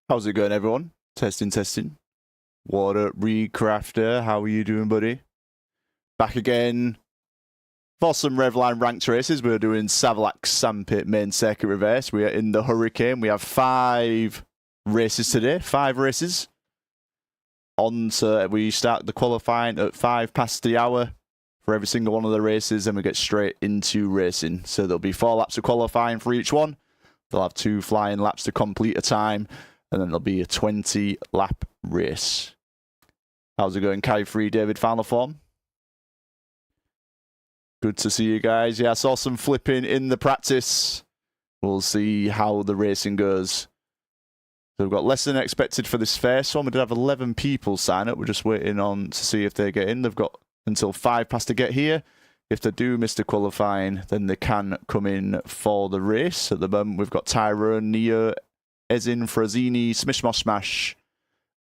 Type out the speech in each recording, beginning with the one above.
How's it going, everyone? Testing, testing. What up, Recrafter? How are you doing, buddy? Back again for some Revline ranked races. We're doing Savlax Sandpit main circuit reverse. We are in the Hurricane. We have 5 races today. 5 races. We start the qualifying at 5 past the hour for every single one of the races, and we get straight into racing. So there'll be 4 laps of qualifying for each one. They'll have 2 flying laps to complete a time, and then there'll be a 20-lap race. How's it going, Kaiffari, David, final form? Good to see you guys. Yeah, I saw some flipping in the practice. We'll see how the racing goes. So we've got less than expected for this first one. We did have 11 people sign up. We're just waiting on to see if they get in. They've got until 5 past to get here. If they do miss the qualifying, then they can come in for the race. At the moment, we've got Tyrone, Nia, Ezin, Frazzini, Smish Mosh Smash,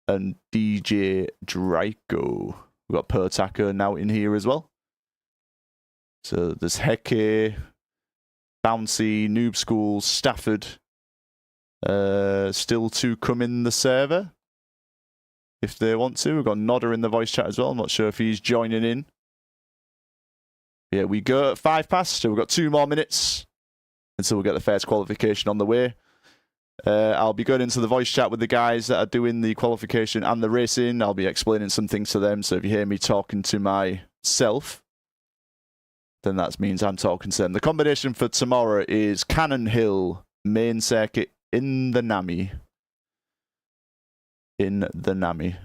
and DJ Draco. We've got Pertaka now in here as well. So there's Heke, Bouncy, Noob School, Stafford. Still to come in the server if they want to. We've got Nodder in the voice chat as well. I'm not sure if he's joining in. Yeah, we go at 5 past, so we've got 2 more minutes until we get the first qualification on the way. I'll be going into the voice chat with the guys that are doing the qualification and the racing. I'll be explaining some things to them, so if you hear me talking to myself, then that means I'm talking to them. The combination for tomorrow is Cannon Hill, main circuit in the Nami. In the Nami.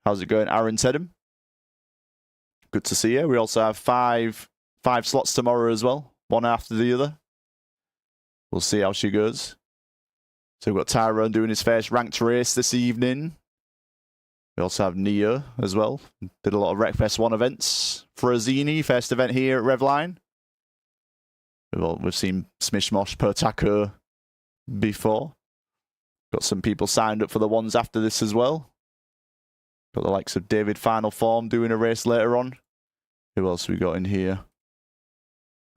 How's it going, Aaron Tedham? Good to see you. We also have 5 slots tomorrow as well, one after the other. We'll see how she goes. So we've got Tyrone doing his first ranked race this evening. We also have Nia as well. Did a lot of Wreckfest 1 events. Frazzini, first event here at Revline. We've seen Smish Mosh Pertaka before. Got some people signed up for the ones after this as well. Got the likes of David Final Form doing a race later on. Who else we got in here?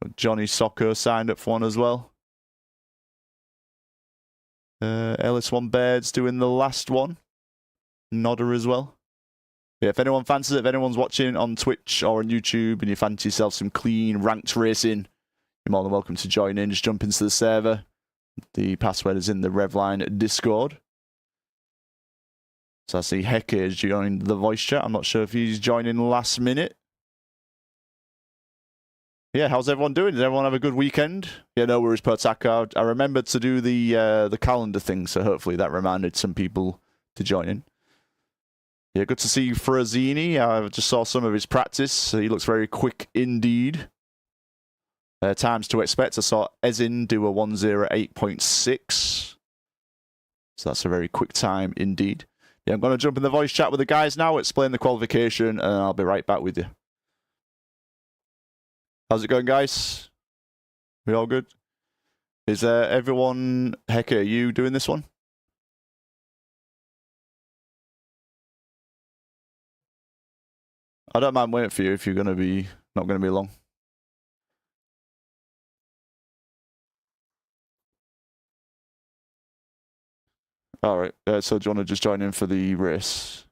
Got Johnny Soccer signed up for one as well. Ellis One Birds doing the last one. Nodder as well. Yeah, if anyone fancies it, if anyone's watching on Twitch or on YouTube and you fancy yourself some clean ranked racing, you're more than welcome to join in. Just jump into the server. The password is in the Revline Discord. So I see Heke has joined the voice chat. I'm not sure if he's joining last minute. Yeah, how's everyone doing? Did everyone have a good weekend? Yeah, no worries, Pertaka. I remembered to do the calendar thing, so hopefully that reminded some people to join in. Yeah, good to see you, Frazzini. I just saw some of his practice. He looks very quick indeed. Times to expect. I saw Ezin do a 1:08.6. So that's a very quick time indeed. Yeah, I'm going to jump in the voice chat with the guys now, explain the qualification, and I'll be right back with you. How's it going, guys? We all good? Is everyone... Heke, are you doing this one? I don't mind waiting for you if you're going to be... not going to be long. Alright, so do you want to just join in for the race?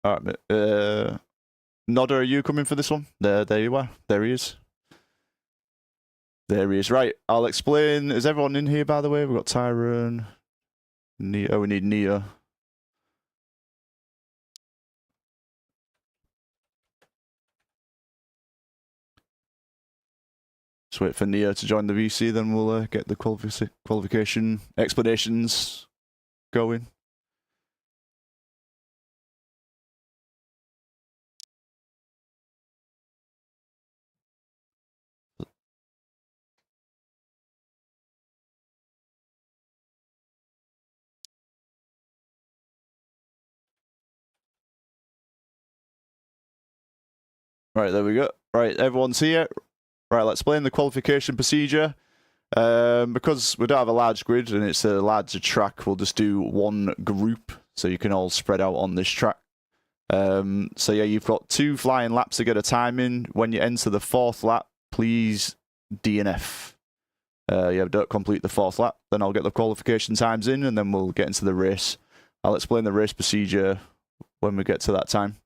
Alright, Nodder, are you coming for this one? There you are. There he is. There he is. Right, I'll explain. Is everyone in here, by the way? We've got Tyrone. Nia. Oh, we need Nia. Just wait for Nia to join the VC, then we'll get the qualification explanations going. Right, there we go. Right, everyone's here. Right, let's explain the qualification procedure. Because we don't have a large grid and it's a larger track, we'll just do one group so you can all spread out on this track. So yeah, you've got 2 flying laps to get a time in. When you enter the 4th lap, please DNF. Yeah, don't complete the 4th lap. Then I'll get the qualification times in, and then we'll get into the race. I'll explain the race procedure when we get to that time.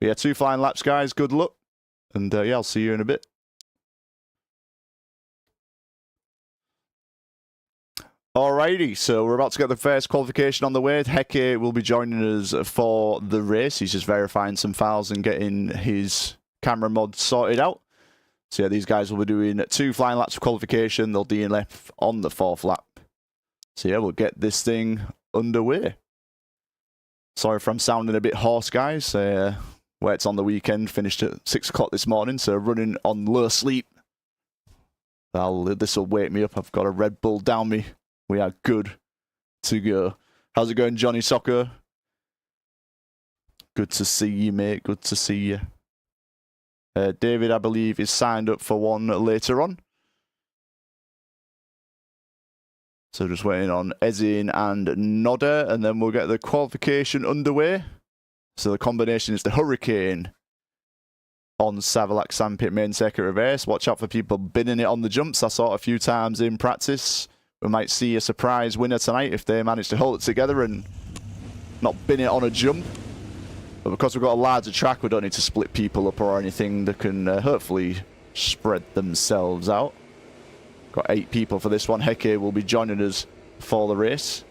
But yeah, 2 flying laps, guys. Good luck. And yeah, I'll see you in a bit. Alrighty, so we're about to get the first qualification on the way. Heke will be joining us for the race. He's just verifying some files and getting his camera mod sorted out. So yeah, these guys will be doing 2 flying laps of qualification. They'll DNF on the 4th lap. So yeah, we'll get this thing underway. Sorry if I'm sounding a bit hoarse, guys. Worked on the weekend, finished at 6 o'clock this morning, so running on low sleep. This will wake me up. I've got a Red Bull down me. We are good to go. How's it going, Johnny Soccer? Good to see you, mate. Good to see you. David, I believe, is signed up for one later on. So just waiting on Ezin and Nodder, and then we'll get the qualification underway. So the combination is the Hurricane on Savalak Sandpit main circuit reverse. Watch out for people binning it on the jumps. I saw it a few times in practice. We might see a surprise winner tonight if they manage to hold it together and not bin it on a jump. But because we've got a larger track, we don't need to split people up or anything. They can hopefully spread themselves out. Got 8 people for this one. Heke will be joining us for the race.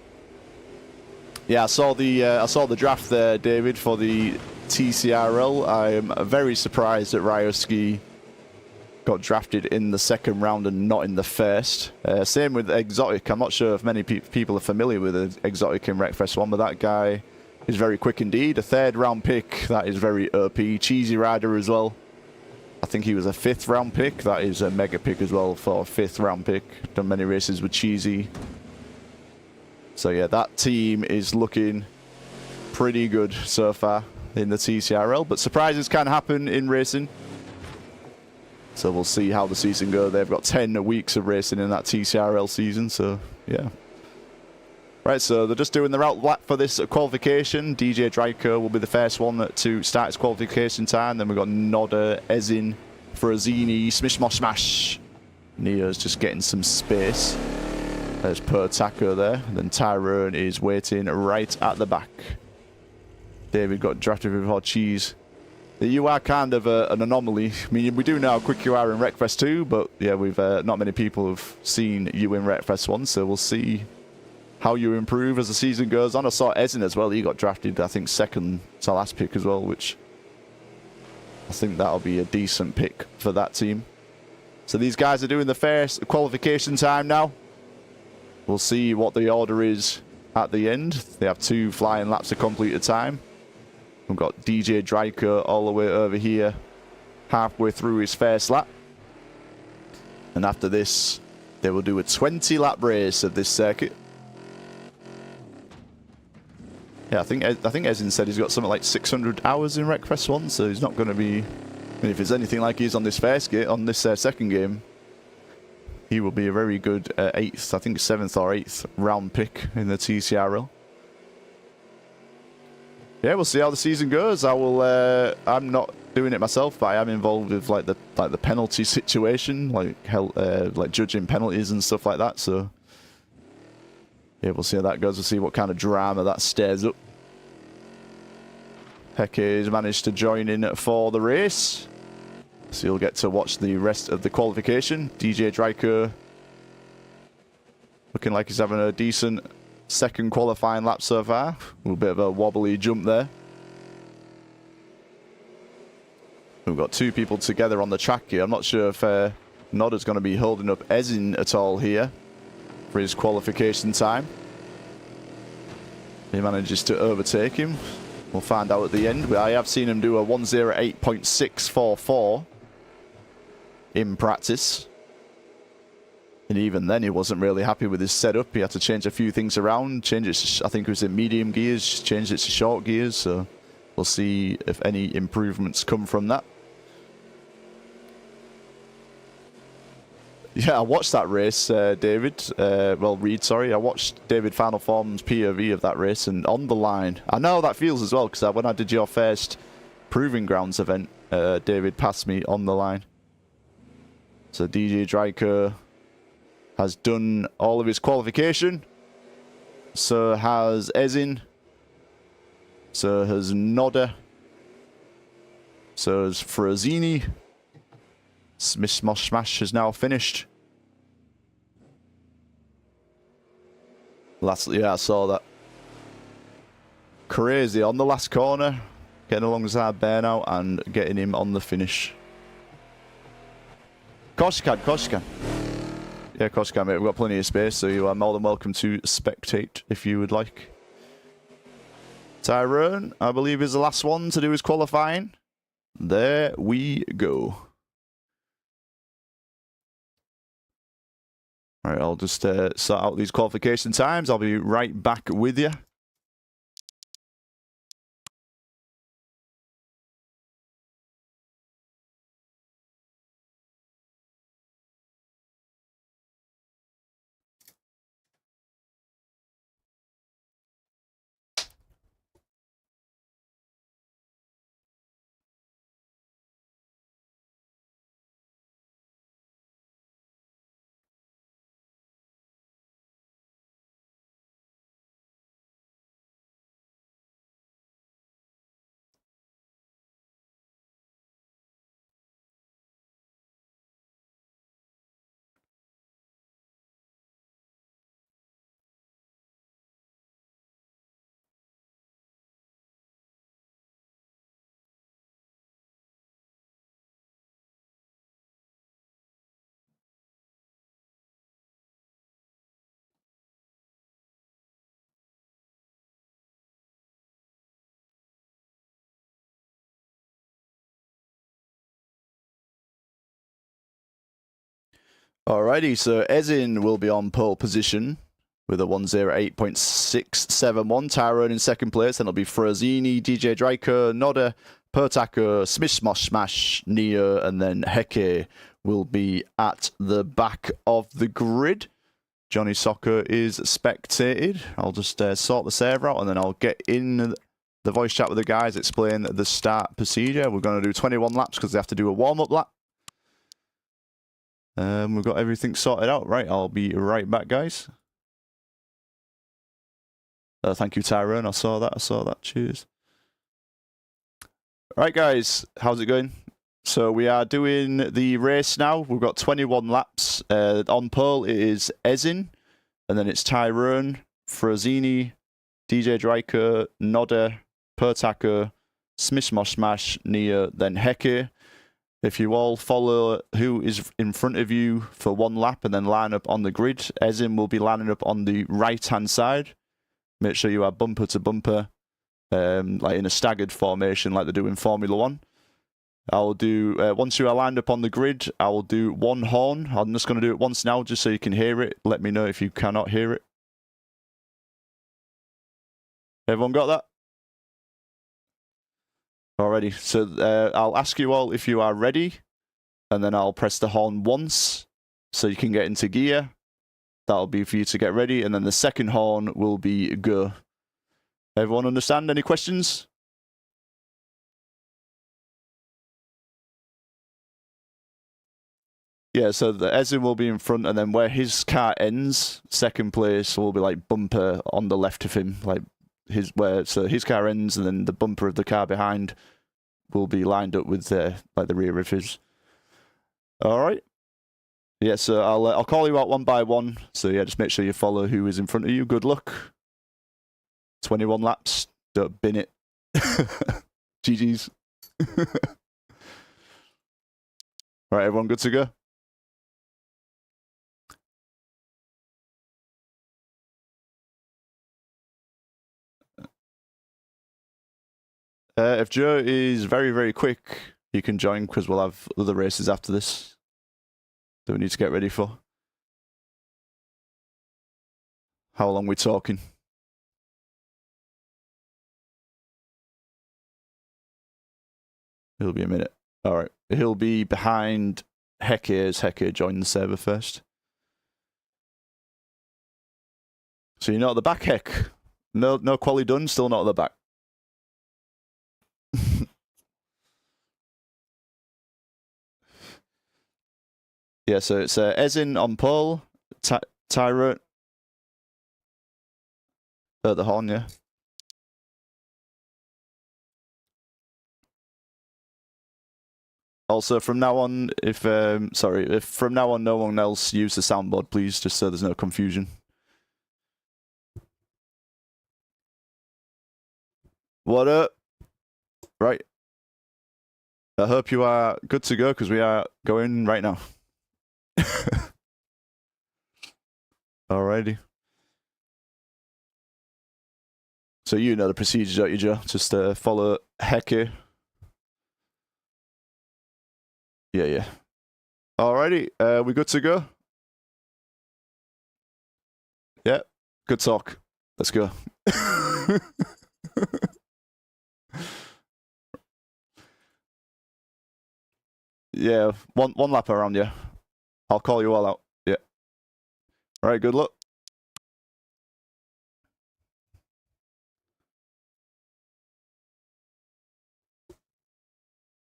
Yeah, I saw the draft there, David, for the TCRL. I'm very surprised that Ryoski got drafted in the 2nd round and not in the 1st. Same with Exotic. I'm not sure if many people are familiar with Exotic in Wreckfest 1, but that guy is very quick indeed. A 3rd round pick, that is very OP. Cheesy Rider as well. I think he was a 5th round pick. That is a mega pick as well for a 5th round pick. Done many races with Cheesy. So yeah, that team is looking pretty good so far in the TCRL. But surprises can happen in racing. So we'll see how the season goes. They've got 10 weeks of racing in that TCRL season, so yeah. Right, so they're just doing the route lap for this qualification. DJ Draco will be the first one to start his qualification time. Then we've got Nodder, Ezin, Frazini, Smish Mosh Smash. Neo's just getting some space. There's Per Taco there. Then Tyrone is waiting right at the back. David got drafted before Cheese. You are kind of an anomaly. I mean, we do know how quick you are in Wreckfest 2, but yeah, we've not many people have seen you in Wreckfest 1, so we'll see how you improve as the season goes on. I saw Ezin as well. He got drafted, I think, 2nd to last pick as well, which I think that'll be a decent pick for that team. So these guys are doing the first qualification time now. We'll see what the order is at the end. They have 2 flying laps to complete the time. We've got DJ Draco all the way over here, halfway through his first lap. And after this, they will do a 20-lap race of this circuit. Yeah, I think Ezin said he's got something like 600 hours in Wreckfest 1, so he's not going to be... I mean, if it's anything like he's on this second game, he will be a very good 8th, I think 7th or 8th round pick in the TCRL. Yeah, we'll see how the season goes. I will. I'm not doing it myself, but I am involved with like the penalty situation, like judging penalties and stuff like that. So yeah, we'll see how that goes. We'll see what kind of drama that stirs up. Heke has managed to join in for the race, so you'll get to watch the rest of the qualification. DJ Draco looking like he's having a decent 2nd qualifying lap so far. A little bit of a wobbly jump there. We've got 2 people together on the track here. I'm not sure if Nodder's going to be holding up Ezin at all here for his qualification time. He manages to overtake him. We'll find out at the end. I have seen him do a 1:08.644 in practice. And even then, he wasn't really happy with his setup. He had to change a few things around. Change it, I think it was in medium gears, changed it to short gears. So we'll see if any improvements come from that. Yeah, I watched that race, David. Reed, sorry. I watched David Final Form's POV of that race, and on the line. I know how that feels as well, because when I did your first Proving Grounds event, David passed me on the line. So DJ Draco has done all of his qualification. So has Ezin. So has Nodder. So has Frazzini. Smish Mosh Smash has now finished. Yeah, I saw that. Crazy on the last corner. Getting alongside Burnout and getting him on the finish. Of course you can, of course you can. Yeah, of course you can, mate. We've got plenty of space, so you are more than welcome to spectate if you would like. Tyrone, I believe, is the last one to do his qualifying. There we go. All right, I'll just sort out these qualification times. I'll be right back with you. Alrighty, so Ezin will be on pole position with a 108.671. Tyrone in second place. Then it'll be Frazzini, DJ Draco, Nodder, Pertaker, Smish Smosh Smash, Neo, and then Heke will be at the back of the grid. Johnny Soccer is spectated. I'll just sort the server out and then I'll get in the voice chat with the guys, explain the start procedure. We're going to do 21 laps because they have to do a warm-up lap. We've got everything sorted out. Right, I'll be right back, guys. Thank you, Tyrone. I saw that. Cheers. Right, guys. How's it going? So we are doing the race now. We've got 21 laps. On pole, it is Ezin. And then it's Tyrone, Frazzini, DJ Draco, Nodder, Pertaker, Smish Mosh Smash, Nia, then Heke. If you all follow who is in front of you for one lap and then line up on the grid, Ezin will be lining up on the right-hand side. Make sure you are bumper to bumper, like in a staggered formation like they do in Formula 1. I'll do, once you are lined up on the grid, I will do one horn. I'm just going to do it once now just so you can hear it. Let me know if you cannot hear it. Everyone got that? Alrighty, so I'll ask you all if you are ready, and then I'll press the horn once so you can get into gear. That'll be for you to get ready, and then the second horn will be go. Everyone understand? Any questions? Yeah, so the Ezin will be in front, and then where his car ends, second place will be like bumper on the left of him, like so his car ends, and then the bumper of the car behind will be lined up with like the rear of his. All right. Yeah, so I'll call you out one by one. So yeah, just make sure you follow who is in front of you. Good luck. 21 laps. Don't bin it. GG's. All right, everyone good to go? If Joe is very, very quick, you can join because we'll have other races after this that we need to get ready for. How long are we talking? It'll be a minute. All right. He'll be behind Heke as Heke joined the server first. So you're not at the back, Hek? No quali done, still not at the back. Yeah, so it's Ezin on pole, Tyrant. At the horn, yeah. Also, from now on, if from now on no one else use the soundboard, please, just so there's no confusion. What up? Right. I hope you are good to go, because we are going right now. Alrighty. So you know the procedure, don't you, Joe? Just follow Hecke. Yeah. Alrighty, we good to go? Yeah, good talk. Let's go. Yeah, one lap around, yeah. I'll call you all out. Yeah. Alright, good luck.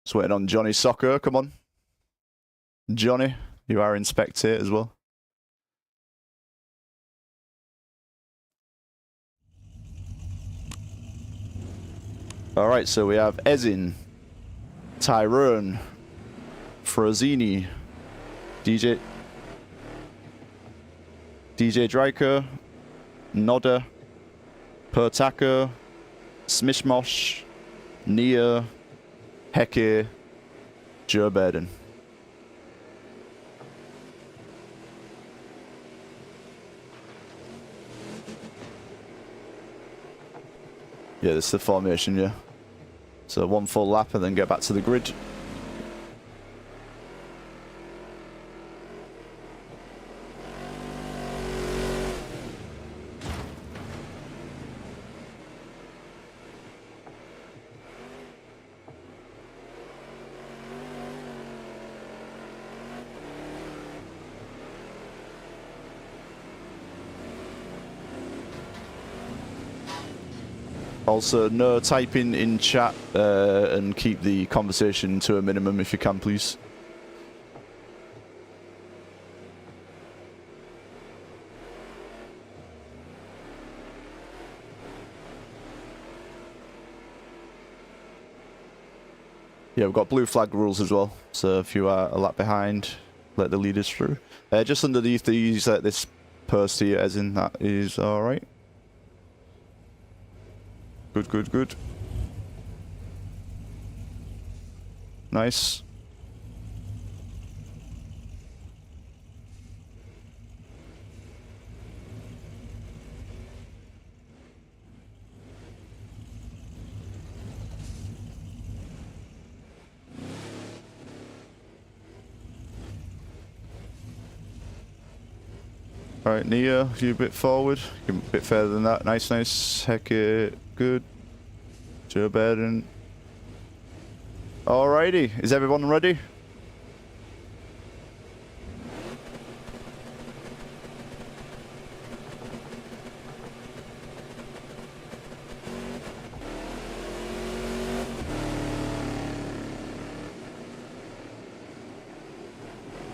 Just waiting on Johnny Soccer, come on. Johnny, you are in spectate as well. Alright, so we have Ezin, Tyrone, Frozini, DJ Draco, Nodder, Pertaka, Smishmosh, Nia, Hecke, Joe Baden. Yeah, this is the formation, yeah. So one full lap and then get back to the grid. Also, no typing in chat and keep the conversation to a minimum if you can, please. Yeah, we've got blue flag rules as well, so if you are a lap behind, let the leaders through. Just underneath these, this post here, as in that is alright. Good. Nice. Alright, Nia, you a bit forward. A bit further than that. Nice. Hecke, good. Joe Baden. Alrighty, is everyone ready?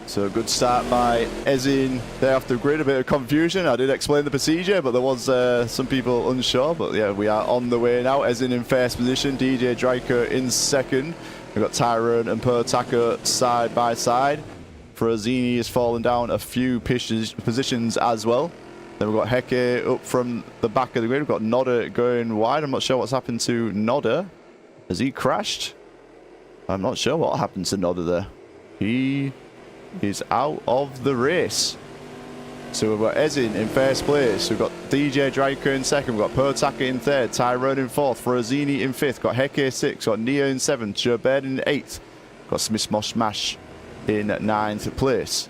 So good start by Ezin there off the grid. A bit of confusion. I did explain the procedure, but there was some people unsure. But yeah, we are on the way now. Ezin in first position. DJ Draco in second. We've got Tyrone and Pertaka side by side. Frozini has fallen down a few positions as well. Then we've got Hecke up from the back of the grid. We've got Nodder going wide. I'm not sure what's happened to Nodder. Has he crashed? I'm not sure what happened to Nodder there. He is out of the race. So we've got Ezin in first place. We've got DJ Draco in second. We've got Pertaka in third. Tyrone in fourth. Frozini in fifth. Got Hecke sixth. Got Nia in seventh. Joe Baden in eighth. Got Smishmosh Smash in ninth place.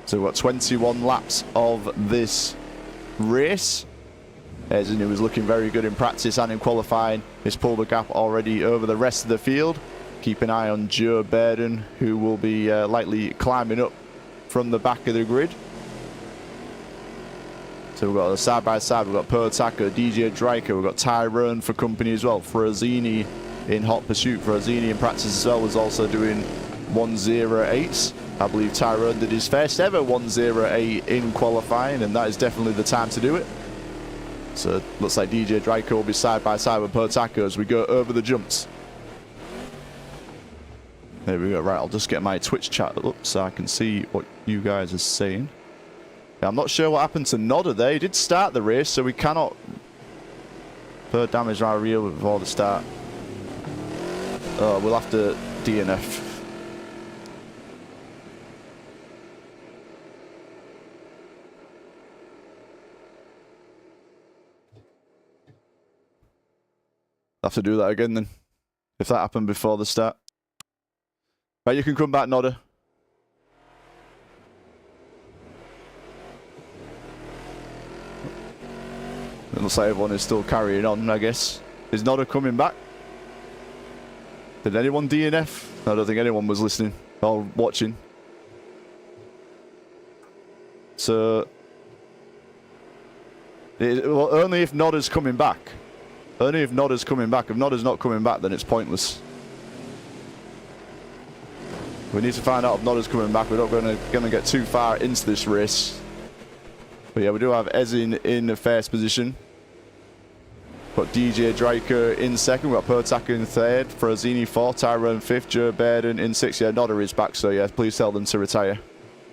So we've got 21 laps of this race. Ezin, who was looking very good in practice and in qualifying, has pulled the gap already over the rest of the field. Keep an eye on Joe Baden, who will be likely climbing up from the back of the grid. So we've got side by side, we've got Pertaka, DJ Draco, we've got Tyrone for company as well. Frozini in hot pursuit. Frozini in practice as well was also doing 108s. I believe Tyrone did his first ever 108 in qualifying, and that is definitely the time to do it. So looks like DJ Draco will be side by side with Pertaka as we go over the jumps. There we go. Right, I'll just get my Twitch chat up so I can see what you guys are saying. Yeah, I'm not sure what happened to Nodder there. He did start the race, so we cannot damage our reel before the start. Oh, we'll have to DNF. Have to do that again then, if that happened before the start. Right, you can come back, Nodder. It looks like everyone is still carrying on, I guess. Is Nodder coming back? Did anyone DNF? I don't think anyone was listening or watching. So, well, only if Nodder's coming back. Only if Nodder's coming back. If Nodder's not coming back, then it's pointless. We need to find out if Nodder's coming back. We're not going to get too far into this race. But yeah, we do have Ezin in the first position. Got DJ Draco in second. We've got Pertaka in third. Frozini fourth. Tyrone fifth. Joe Bairden in sixth. Yeah, Nodder is back. So yeah, please tell them to retire.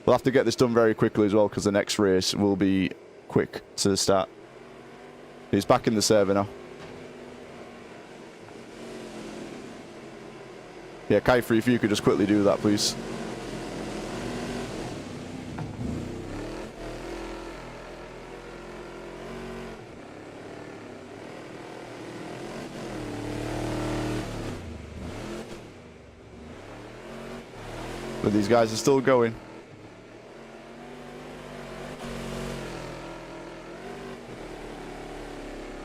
We'll have to get this done very quickly as well, because the next race will be quick to start. He's back in the server now. Yeah, Kaiffari, if you could just quickly do that, please. But these guys are still going.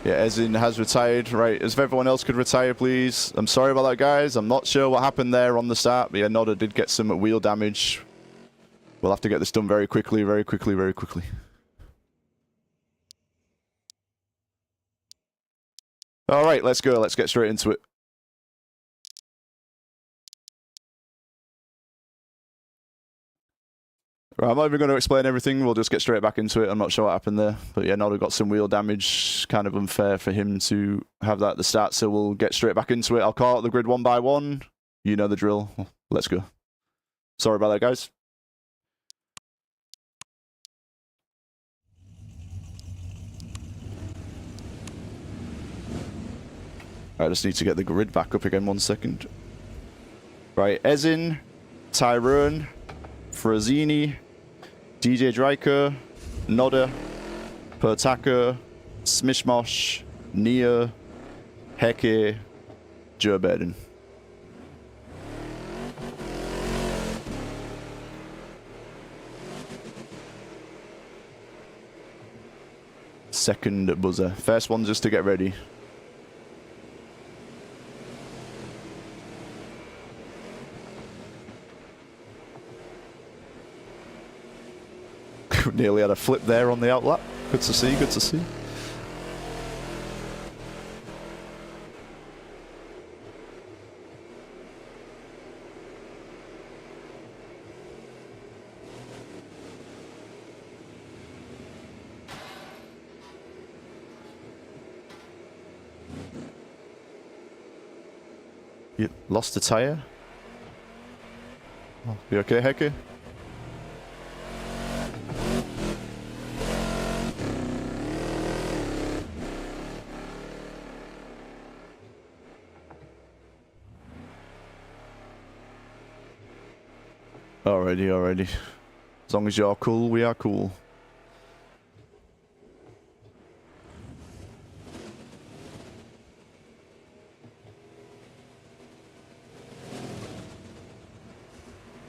Yeah, Ezin has retired. Right, if everyone else could retire, please. I'm sorry about that, guys. I'm not sure what happened there on the start. But yeah, Nodder did get some wheel damage. We'll have to get this done very quickly, very quickly, very quickly. All right, let's go. Let's get straight into it. Right, I'm not even going to explain everything. We'll just get straight back into it. I'm not sure what happened there. But yeah, Nodder got some wheel damage. Kind of unfair for him to have that at the start. So we'll get straight back into it. I'll call out the grid one by one. You know the drill. Let's go. Sorry about that, guys. I just need to get the grid back up again. 1 second. Right, Ezin, Tyrone, Frozini, DJ Draco, Nodder, Pertaka, Smishmosh, Nia, Heke, Joe Bairden. Second buzzer. First one just to get ready. Nearly had a flip there on the outlap. Good to see, good to see. You lost a tire? Oh, you okay, Heke? Alrighty. As long as you're cool, we are cool.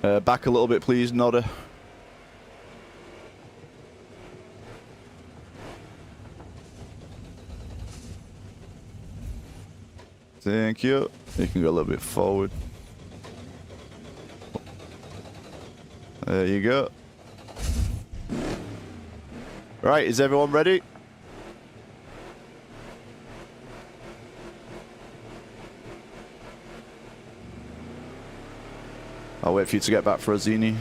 Back a little bit, please, Nodder. Thank you. You can go a little bit forward. There you go. Right, is everyone ready? I'll wait for you to get back, Frozini.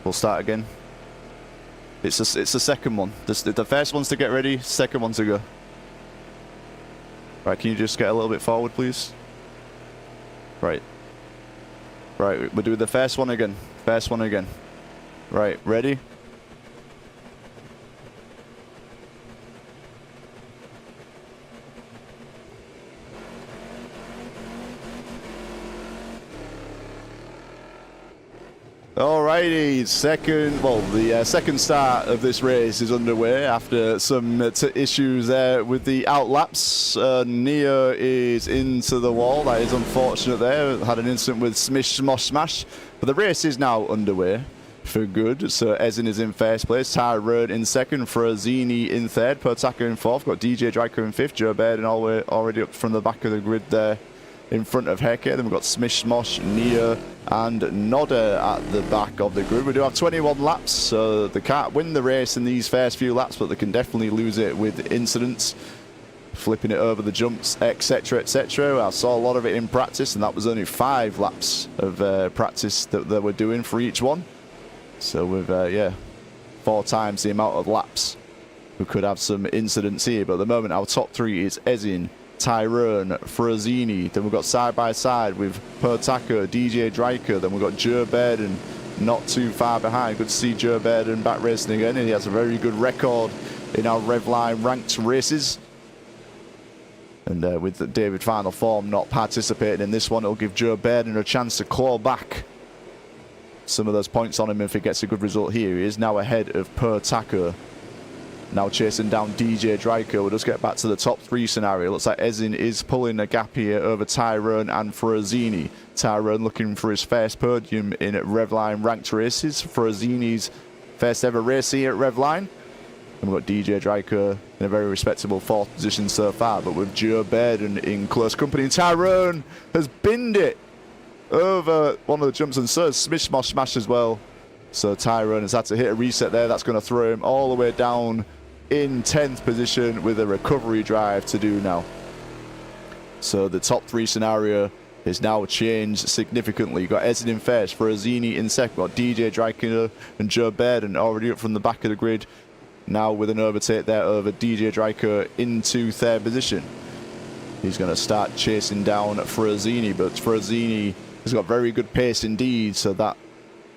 We'll start again. It's the second one. The first one's to get ready, second one to go. Right, can you just get a little bit forward, please? Right. Right, we'll do the first one again. First one again. Right, ready? Alrighty, the second start of this race is underway after some issues there with the outlaps. Neo is into the wall. That is unfortunate there. Had an incident with Smish Smosh Smash. But the race is now underway for good. So Ezin is in first place, Tyrone in second, Frazini in third, Pertaka in fourth. Got DJ Draco in fifth, Joe Baird already up from the back of the grid there in front of Heke. Then we've got Smish Smosh, Neo and Nodder at the back of the grid. We do have 21 laps, so they can't win the race in these first few laps, but they can definitely lose it with incidents, flipping it over the jumps, etc, etc. I saw a lot of it in practice, and that was only 5 laps of practice that they were doing for each one. So with, yeah, 4 times the amount of laps, we could have some incidents here. But at the moment, our top 3 is Ezin, Tyrone, Frazini. Then we've got side by side with Pertaka, DJ Draker. Then we've got Joe Bairden not too far behind. Good to see Joe Bairden back racing again, and he has a very good record in our Revline ranked races. And with David Final Form not participating in this one, it'll give Joe Bairden a chance to claw back some of those points on him if he gets a good result here. He is now ahead of Pertaka. Now chasing down DJ Draco. We'll just get back to the top 3 scenario. Looks like Ezin is pulling a gap here over Tyrone and Frazini. Tyrone looking for his first podium in Revline ranked races. Frazini's first ever race here at Revline. And we've got DJ Draco in a very respectable 4th position so far, but with Joe Bairden in close company. And Tyrone has binned it over one of the jumps, and so has Smish Smosh Smash as well. So Tyrone has had to hit a reset there. That's going to throw him all the way down in 10th position with a recovery drive to do now. So the top 3 scenario is now changed significantly. You've got Ezin in first, Frazini in second, got DJ Draco and Joe Bairden already up from the back of the grid. Now with an overtake there over DJ Draco into 3rd position. He's going to start chasing down Frazini, but Frazini has got very good pace indeed, so that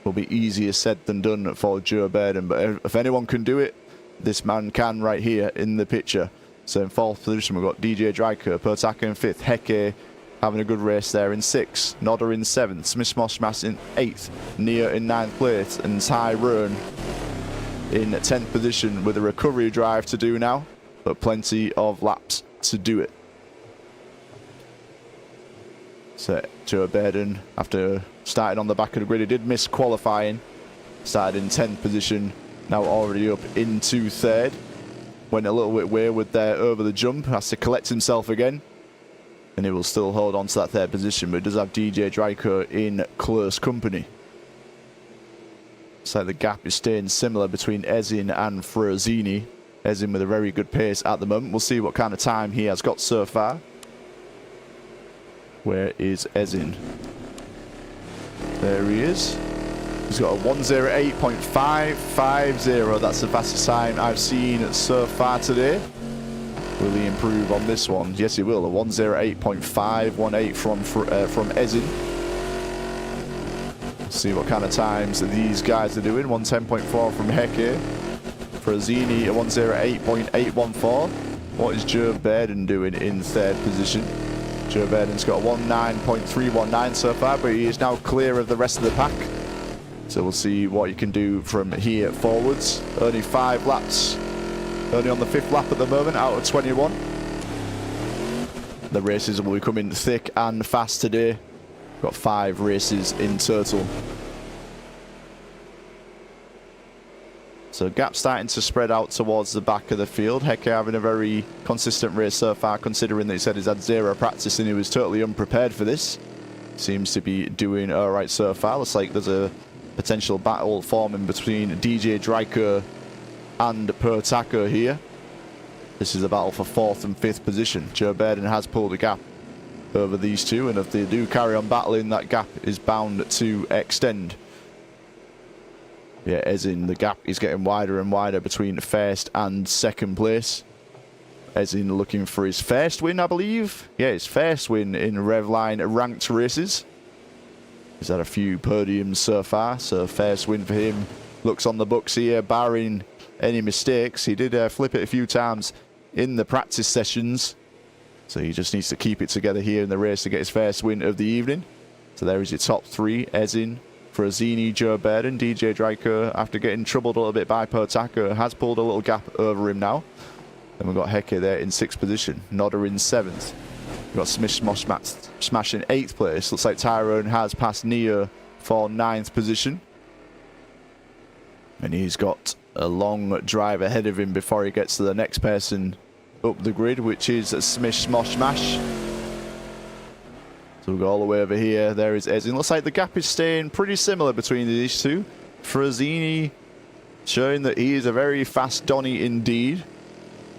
will be easier said than done for Joe Bairden. But if anyone can do it, this man can right here in the picture. So in 4th position, we've got DJ Draco, Pertaka in 5th, Heke having a good race there in 6th, Nodder in 7th, Smish Smosh Smash in 8th, Neo in 9th place, and Tyrone in 10th position with a recovery drive to do now, but plenty of laps to do it. So Joe Bairden, after starting on the back of the grid, he did miss qualifying, started in 10th position, now already up into 3rd. Went a little bit wayward there over the jump, has to collect himself again, and he will still hold on to that 3rd position, but does have DJ Draco in close company. So the gap is staying similar between Ezin and Frazini. Ezin with a very good pace at the moment. We'll see what kind of time he has got so far. Where is Ezin? There he is. He's got a 1:08.550. That's the fastest time I've seen so far today. Will he improve on this one? Yes, he will. A 1:08.518 from Ezin. See what kind of times these guys are doing. 1:10.4 from Heke. Frazini, a 1:08.814. What is Joe Bairden doing in 3rd position? Joe Bairden's got a 1:09.319 so far, but he is now clear of the rest of the pack. So we'll see what you can do from here forwards. Only 5 laps. Only on the 5th lap at the moment out of 21. The races will be coming thick and fast today. Got 5 races in total. So gap starting to spread out towards the back of the field. Heke having a very consistent race so far, considering that he said he's had 0 practice and he was totally unprepared for this. Seems to be doing alright so far. Looks like there's a potential battle forming between DJ Draco and Pertaka here. This is a battle for 4th and 5th position. Joe Bairden has pulled a gap over these two, and if they do carry on battling, that gap is bound to extend. Yeah, as in the gap is getting wider and wider between first and second place. As in looking for his first win, I believe. Yeah, his first win in Revline ranked races. He's had a few podiums so far, so first win for him. Looks on the books here, barring any mistakes. He did flip it a few times in the practice sessions. So he just needs to keep it together here in the race to get his first win of the evening. So there is your top three. Ezin, Frazzini, Joe Burden, DJ Dryker, after getting troubled a little bit by Potaka, has pulled a little gap over him now. Then we've got Heke there in 6th position. Nodder in 7th. We've got Smish Smash in 8th place. Looks like Tyrone has passed Neo for 9th position. And he's got a long drive ahead of him before he gets to the next person up the grid, which is Smish Smash. So we'll go all the way over here. There is Ezin. Looks like the gap is staying pretty similar between these two. Frazzini showing that he is a very fast Donny indeed.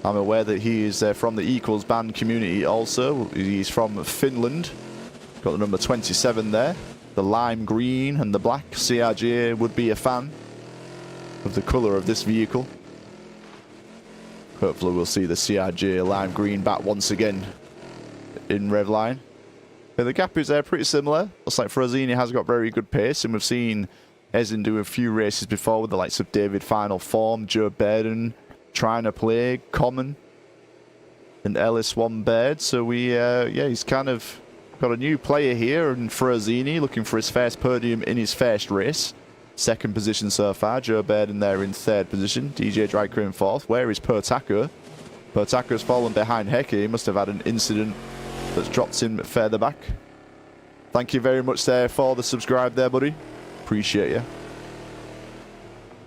I'm aware that he is from the Equals band community also. He's from Finland. Got the number 27 there. The lime green and the black. CRJ would be a fan of the colour of this vehicle. Hopefully we'll see the CRJ lime green back once again in Revline. The gap is pretty similar. Looks like Frazzini has got very good pace, and we've seen Ezin do a few races before with the likes of David Final Form, Joe Burden, Trying to Play, Common, and Ellis One Bird. So yeah, he's kind of got a new player here, and Frazzini looking for his first podium in his first race. 2nd position so far. Joe Burden there in 3rd position. DJ Dryker in 4th. Where is Potaka? Potaka's fallen behind Heke. He must have had an incident that's dropped him further back. Thank you very much there for the subscribe there, buddy. Appreciate you.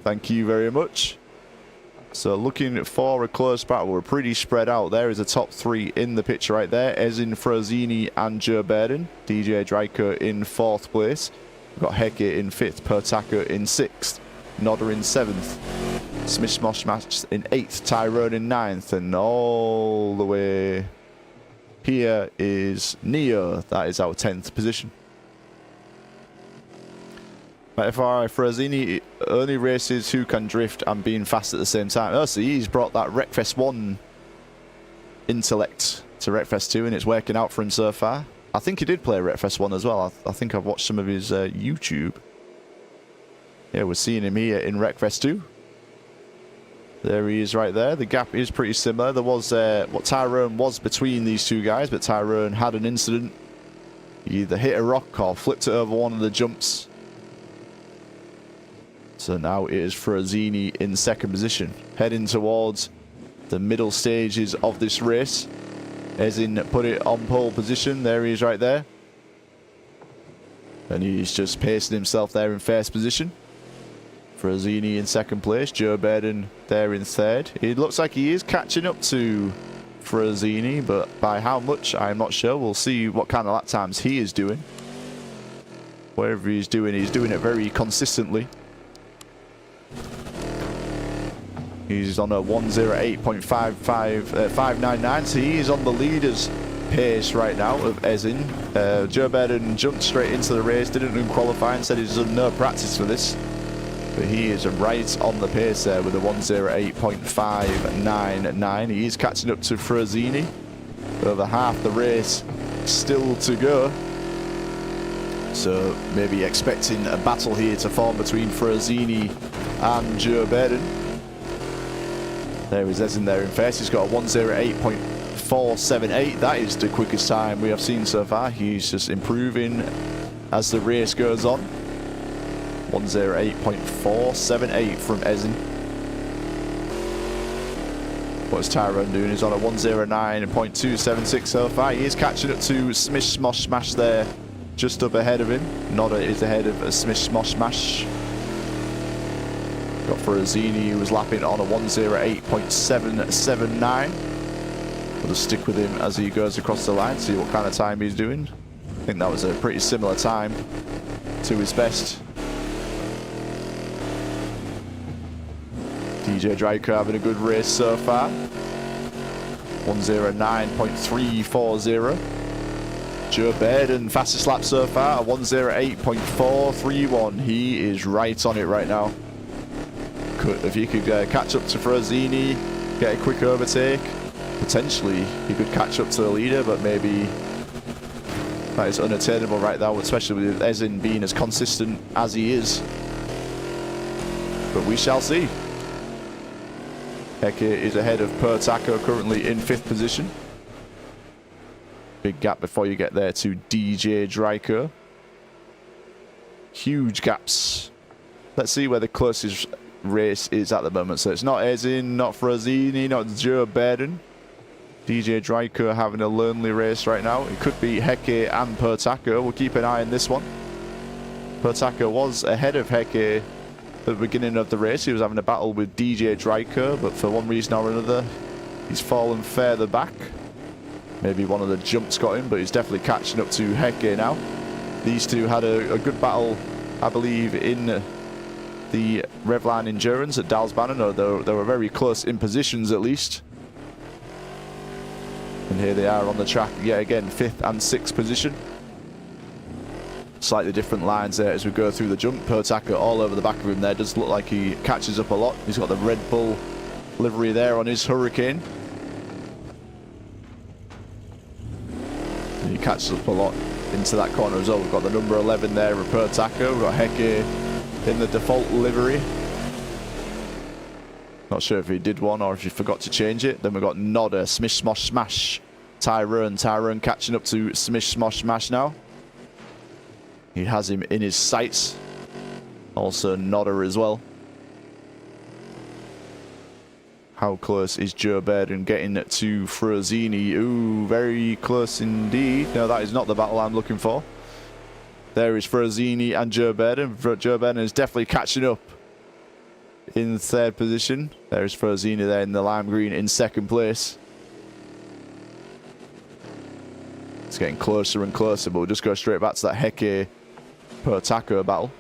Thank you very much. So looking for a close battle. We're pretty spread out. There is the top 3 in the picture right there. Ezin, Frazzini and Joe Burden. DJ Dryker in 4th place. We've got Heke in 5th. Potaka in 6th. Nodder in 7th. Smish Smash in 8th. Tyrone in 9th. And all the way here is Neo. That is our 10th position. Kaiffari Frazzini only races who can drift and being fast at the same time. Oh, so he's brought that Wreckfest 1 intellect to Wreckfest 2, and it's working out for him so far. I think he did play Wreckfest 1 as well. I think I've watched some of his YouTube. Yeah, we're seeing him here in Wreckfest 2. There he is right there. The gap is pretty similar. There was what Tyrone was between these two guys, but Tyrone had an incident. He either hit a rock or flipped it over one of the jumps. So now it is Frazzini in 2nd position, heading towards the middle stages of this race. Ezin put it on pole position. There he is right there. And he's just pacing himself there in 1st position. Frazzini in 2nd place. Joe Burden there in 3rd. It looks like he is catching up to Frazzini, but by how much, I'm not sure. We'll see what kind of lap times he is doing. Whatever he's doing it very consistently. He's on a 1:08.599, so he is on the leader's pace right now of Ezin. Joe Burden jumped straight into the race, didn't qualify, and said he's done no practice for this. But he is right on the pace there with a 1:08.599. He is catching up to Frazzini. Over half the race still to go. So maybe expecting a battle here to form between Frazzini and Joe Burden. There is Ezin there in 1st. He's got a 1:08.478. That is the quickest time we have seen so far. He's just improving as the race goes on. 1:08.478 from Ezin. What's Tyrone doing? He's on a 1:09.276 so far. He is catching up to Smish Smash there, just up ahead of him. Nodder is ahead of Smish Smash. Got Frazzini, who was lapping on a 1:08.779. We'll just stick with him as he goes across the line, see what kind of time he's doing. I think that was a pretty similar time to his best. DJ Dryker having a good race so far. 1:09.340. Joe Burden, fastest lap so far, a 1:08.431. He is right on it right now. if he could catch up to Frazzini, get a quick overtake, potentially he could catch up to the leader, but maybe that is unattainable right now, especially with Ezin being as consistent as he is. But we shall see. Heke is ahead of Pertaco, currently in 5th position. Big gap before you get there to DJ Dryko. Huge gaps. Let's see where the closest race is at the moment. So it's not Ezin, not Frazzini, not Joe Baden. DJ Dryko having a lonely race right now. It could be Heke and Pertaco. We'll keep an eye on this one. Pertaco was ahead of Heke at the beginning of the race. He was having a battle with DJ Dryko, but for one reason or another, he's fallen further back. Maybe one of the jumps got him, but he's definitely catching up to Heke now. These two had a good battle, I believe, in the Revline Endurance at Dalsbanen, or they were very close in positions at least. And here they are on the track yet again, 5th and 6th position. Slightly different lines there as we go through the jump. Pertaco all over the back of him there. Does look like he catches up a lot. He's got the Red Bull livery there on his Hurricane. And he catches up a lot into that corner as well. We've got the number 11 there of Pertaco. We've got Heke in the default livery. Not sure if he did one or if he forgot to change it. Then we've got Nodder, Smish Smosh Smash, Tyrone catching up to Smish Smosh Smash now. He has him in his sights. Also Nodder as well. How close is Joe Baden getting to Frazzini? Ooh, very close indeed. No, that is not the battle I'm looking for. There is Frazzini and Joe Baden. Joe Baden is definitely catching up in 3rd position. There's Frazzini there in the lime green in 2nd place. It's getting closer and closer, but we'll just go straight back to that Heke Pertaco battle.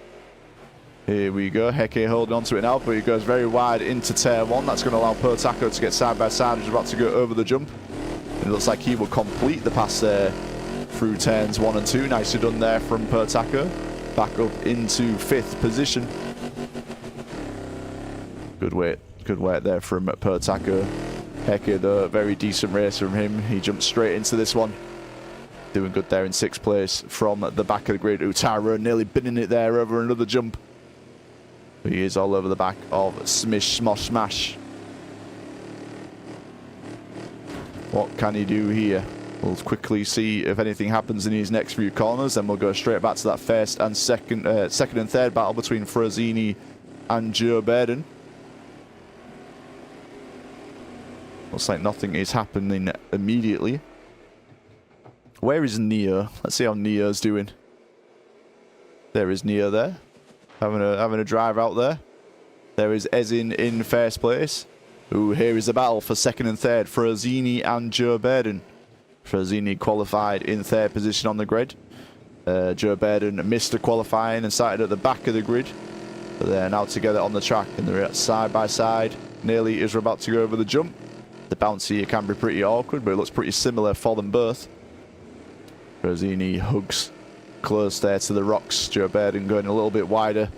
Here we go. Heke holding on to it now, but he goes very wide into Tier 1. That's going to allow Pertaco to get side by side. He's about to go over the jump. It looks like he will complete the pass there through turns 1 and 2. Nicely done there from Pertaco. Back up into 5th position. Good work there from Pertaco. Heke, though, very decent race from him. He jumped straight into this one. Doing good there in 6th place from the back of the grid. Utaro nearly binning it there over another jump. But he is all over the back of Smish Smosh Smash. What can he do here? We'll quickly see if anything happens in his next few corners. Then we'll go straight back to that 1st and 2nd and 3rd battle between Frazzini and Joe Baden. Looks like nothing is happening immediately. Where is Neo? Let's see how Neo's doing. There is Neo there. Having a drive out there. There is Ezin in 1st place. Ooh, here is the battle for 2nd and 3rd. Frazzini and Joe Baden. Frazzini qualified in 3rd position on the grid. Joe Baden missed the qualifying and started at the back of the grid. But they're now together on the track and they're side by side. Nearly is about to go over the jump. The bounce here can be pretty awkward, but it looks pretty similar for them both. Frazzini hugs close there to the rocks. Joe Baden going a little bit wider.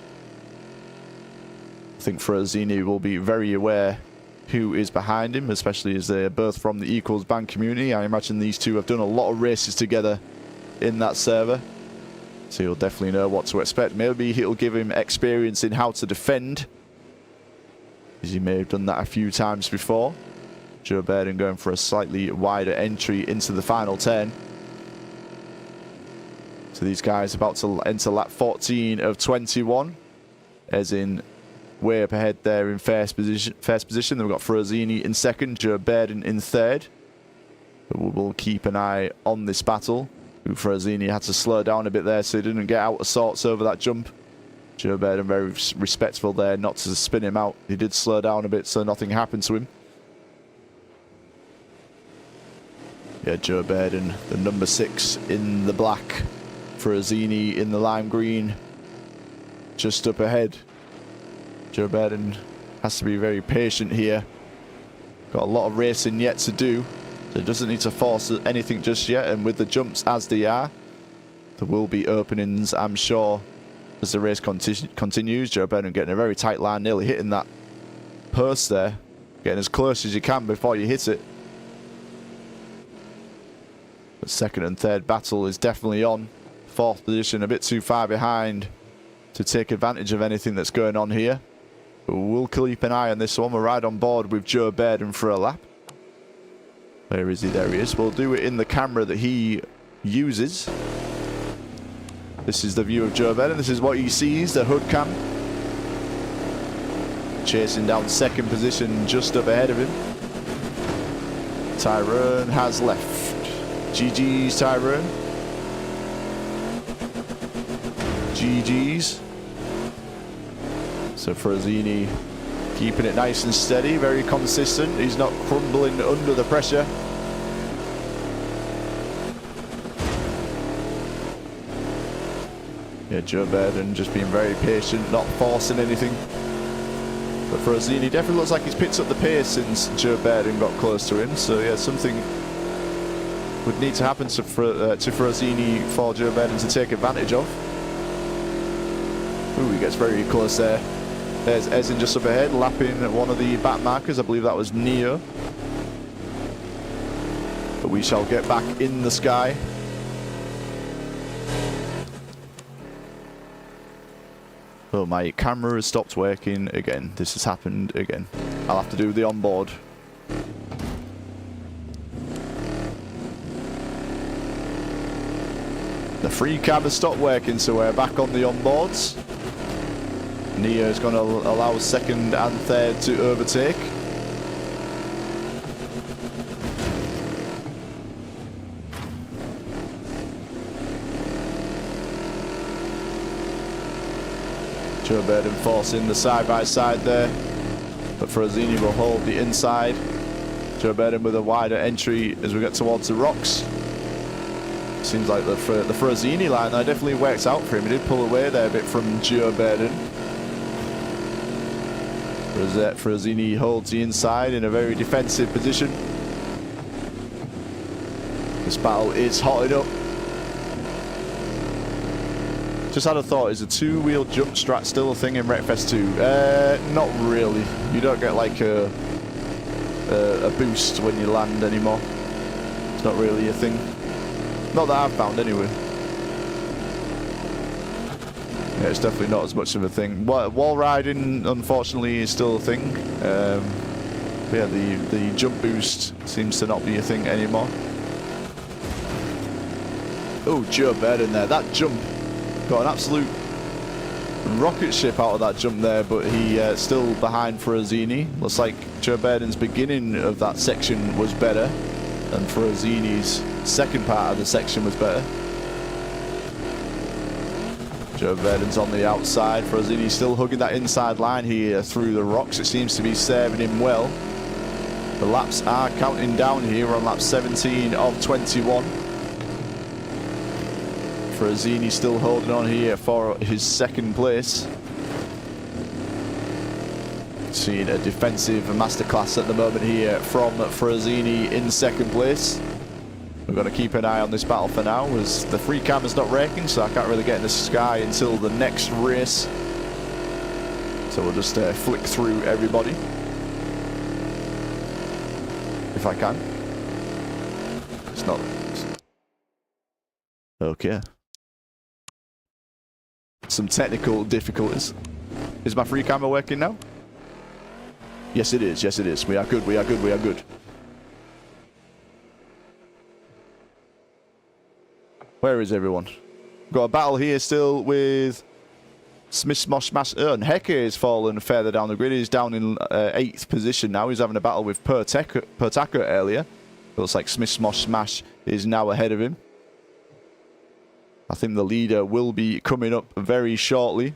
I think Frazzini will be very aware who is behind him, especially as they're both from the Equals Band community. I imagine these two have done a lot of races together in that server, so he'll definitely know what to expect. Maybe he'll give him experience in how to defend, as he may have done that a few times before. Joe Baden going for a slightly wider entry into the final 10. So these guys about to enter lap 14 of 21. As in way up ahead there in first position. Then we've got Frazzini in 2nd, Joe Baden in 3rd. But we'll keep an eye on this battle. Frazzini had to slow down a bit there so he didn't get out of sorts over that jump. Joe Baden very respectful there not to spin him out. He did slow down a bit so nothing happened to him. Yeah, Joe Baden, the number 6 in the black. Frazzini in the lime green, just up ahead. Joe Baden has to be very patient here. Got a lot of racing yet to do, so he doesn't need to force anything just yet. And with the jumps as they are, there will be openings, I'm sure, as the race continues. Joe Baden getting a very tight line, nearly hitting that post there. Getting as close as you can before you hit it. The second and third battle is definitely on. Fourth position a bit too far behind to take advantage of anything that's going on here. But we'll keep an eye on this one. We're right on board with Joe Bairden for a lap. Where is he? There he is. We'll do it in the camera that he uses. This is the view of Joe Bairden. This is what he sees, the hood cam. Chasing down second position just up ahead of him. Tyrone has left. GG's Tyrone. GG's. So Frazzini keeping it nice and steady, very consistent. He's not crumbling under the pressure. Yeah, Joe Bairden just being very patient, not forcing anything. But Frazzini definitely looks like he's picked up the pace since Joe Bairden got close to him. So yeah, something would need to happen to Frazzini for Joe Bairden to take advantage of. Ooh, he gets very close there. There's Ezin just up ahead, lapping one of the back markers. I believe that was Neo. But we shall get back in the sky. Oh, my camera has stopped working again. This has happened again. I'll have to do the onboard. The free cam has stopped working, so we're back on the onboards. Neo is going to allow second and third to overtake. Joe Bairden forcing the side-by-side there, but Frazzini will hold the inside. Joe Bairden with a wider entry as we get towards the rocks. Seems like the Frazzini line there definitely works out for him. He did pull away there a bit from Joe Bairden. Frazzini holds the inside in a very defensive position. This battle is hotting up. Just had a thought, is a two-wheel jump strat still a thing in Wreckfest 2? Not really. You don't get like a boost when you land anymore. It's not really a thing. Not that I've found anyway. Yeah, it's definitely not as much of a thing. Wall riding, unfortunately, is still a thing. Yeah, the jump boost seems to not be a thing anymore. Oh, Joe Bairden there. That jump got an absolute rocket ship out of that jump there, but he still behind Frazzini. Looks like Joe Bairden's beginning of that section was better, and Frazzini's second part of the section was better. Joe Bairden's on the outside. Frazzini's still hugging that inside line here through the rocks. It seems to be serving him well. The laps are counting down here. We're on lap 17 of 21. Frazzini still holding on here for his second place. Seeing a defensive masterclass at the moment here from Frazzini in second place. We're going to keep an eye on this battle for now, as the free cam is not working, so I can't really get in the sky until the next race. So we'll just flick through everybody, if I can. It's not. Okay. Some technical difficulties. Is my free camera working now? Yes, it is. Yes, it is. We are good. We are good. We are good. Where is everyone? Got a battle here still with Smith Smosh Smash. And Heke has fallen further down the grid. He's down in 8th position now. He's having a battle with Pertaka earlier. Looks like Smith Smosh Smash is now ahead of him. I think the leader will be coming up very shortly.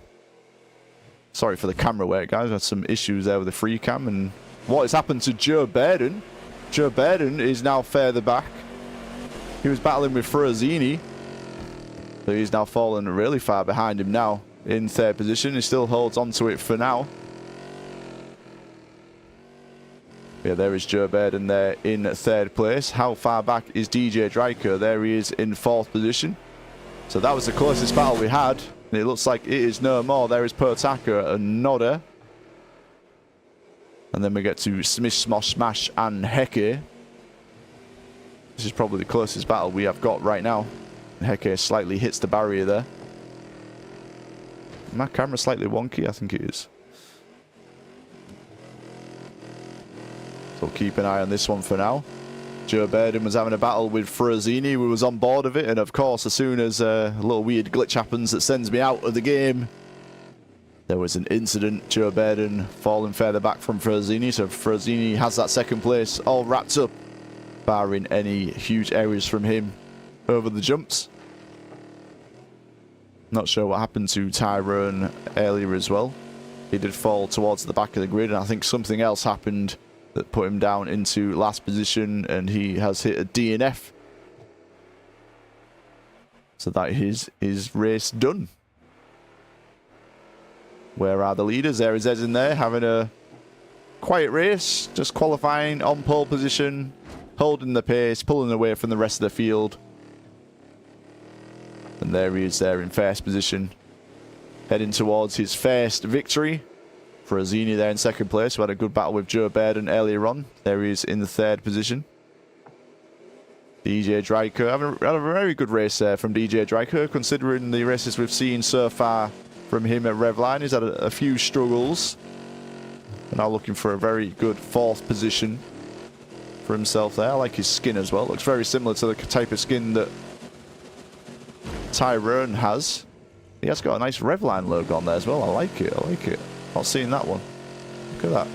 Sorry for the camera work, guys. I had some issues there with the free cam. And what has happened to Joe Bairden? Joe Bairden is now further back. He was battling with Frazzini. So he's now fallen really far behind him now in 3rd position. He still holds on to it for now. Yeah, there is Joe Bairden there in 3rd place. How far back is DJ Dryker? There he is in 4th position. So that was the closest battle we had. And it looks like it is no more. There is Pertaka and Nodder. And then we get to Smish, Smosh, Smash, and Heke. This is probably the closest battle we have got right now. Heke slightly hits the barrier there. My camera's slightly wonky, I think it is. So keep an eye on this one for now. Joe Baden was having a battle with Frazzini, who was on board of it, and of course, as soon as a little weird glitch happens that sends me out of the game, there was an incident. Joe Baden falling further back from Frazzini, so Frazzini has that second place all wrapped up, barring any huge errors from him over the jumps. Not sure what happened to Tyrone earlier as well. He did fall towards the back of the grid, and I think something else happened that put him down into last position, and he has hit a DNF. So that is his race done. Where are the leaders? There is Ezin there, having a quiet race, just qualifying on pole position, holding the pace, pulling away from the rest of the field. And there he is there in first position, heading towards his first victory. Frazzini there in second place, who had a good battle with Joe Baden earlier on. There he is in the third position. DJ Dryker, had a very good race there from DJ Dryker, considering the races we've seen so far from him at Revline. He's had a few struggles. And now looking for a very good fourth position for himself there. I like his skin as well. Looks very similar to the type of skin that Tyrone has. He has got a nice Revline logo on there as well. I like it. I like it. Not seeing that one. Look at that.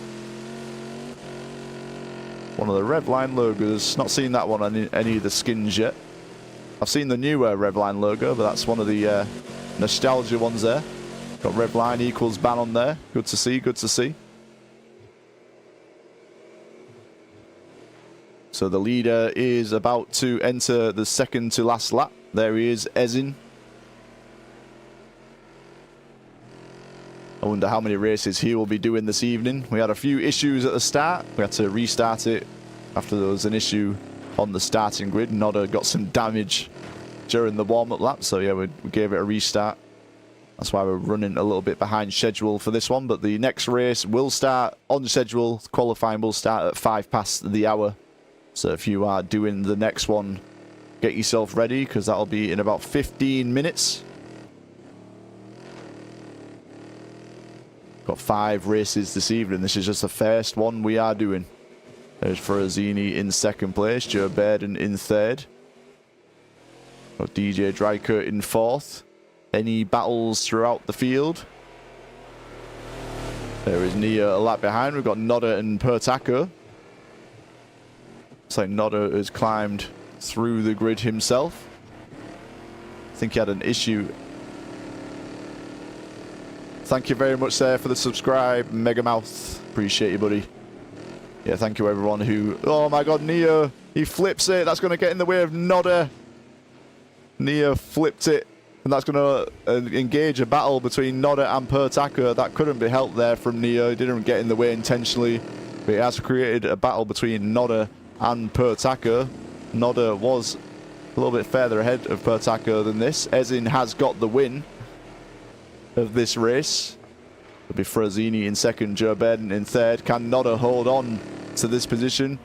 One of the Revline logos. Not seen that one on any of the skins yet. I've seen the newer Revline logo, but that's one of the nostalgia ones there. Got Revline equals ban on there. Good to see, good to see. So the leader is about to enter the second to last lap. There he is, Ezin. I wonder how many races he will be doing this evening. We had a few issues at the start. We had to restart it after there was an issue on the starting grid. Nodda got some damage during the warm-up lap, so yeah, we gave it a restart. That's why we're running a little bit behind schedule for this one, but the next race will start on schedule. Qualifying will start at 5 past the hour. So if you are doing the next one, get yourself ready, because that'll be in about 15 minutes. Got 5 races this evening. This is just the first one we are doing. There's Frazzini in second place, Joe Baden in third. Got DJ Dryker in fourth. Any battles throughout the field? There is Nia a lap behind. We've got Nodda and Pertaco. Looks like Nodda has climbed through the grid himself. I think he had an issue. Thank you very much there for the subscribe, Megamouth. Appreciate you, buddy. Yeah, thank you everyone who... Oh my god, Neo! He flips it. That's going to get in the way of Nodda. Neo flipped it. And that's going to engage a battle between Nodda and Pertaco. That couldn't be helped there from Neo. He didn't get in the way intentionally. But it has created a battle between Nodda and Pertaco. Nodda was a little bit further ahead of Pertaco than this. Ezin has got the win of this race. It'll be Frazzini in second, Joe Baden in third. Can Nodda hold on to this position?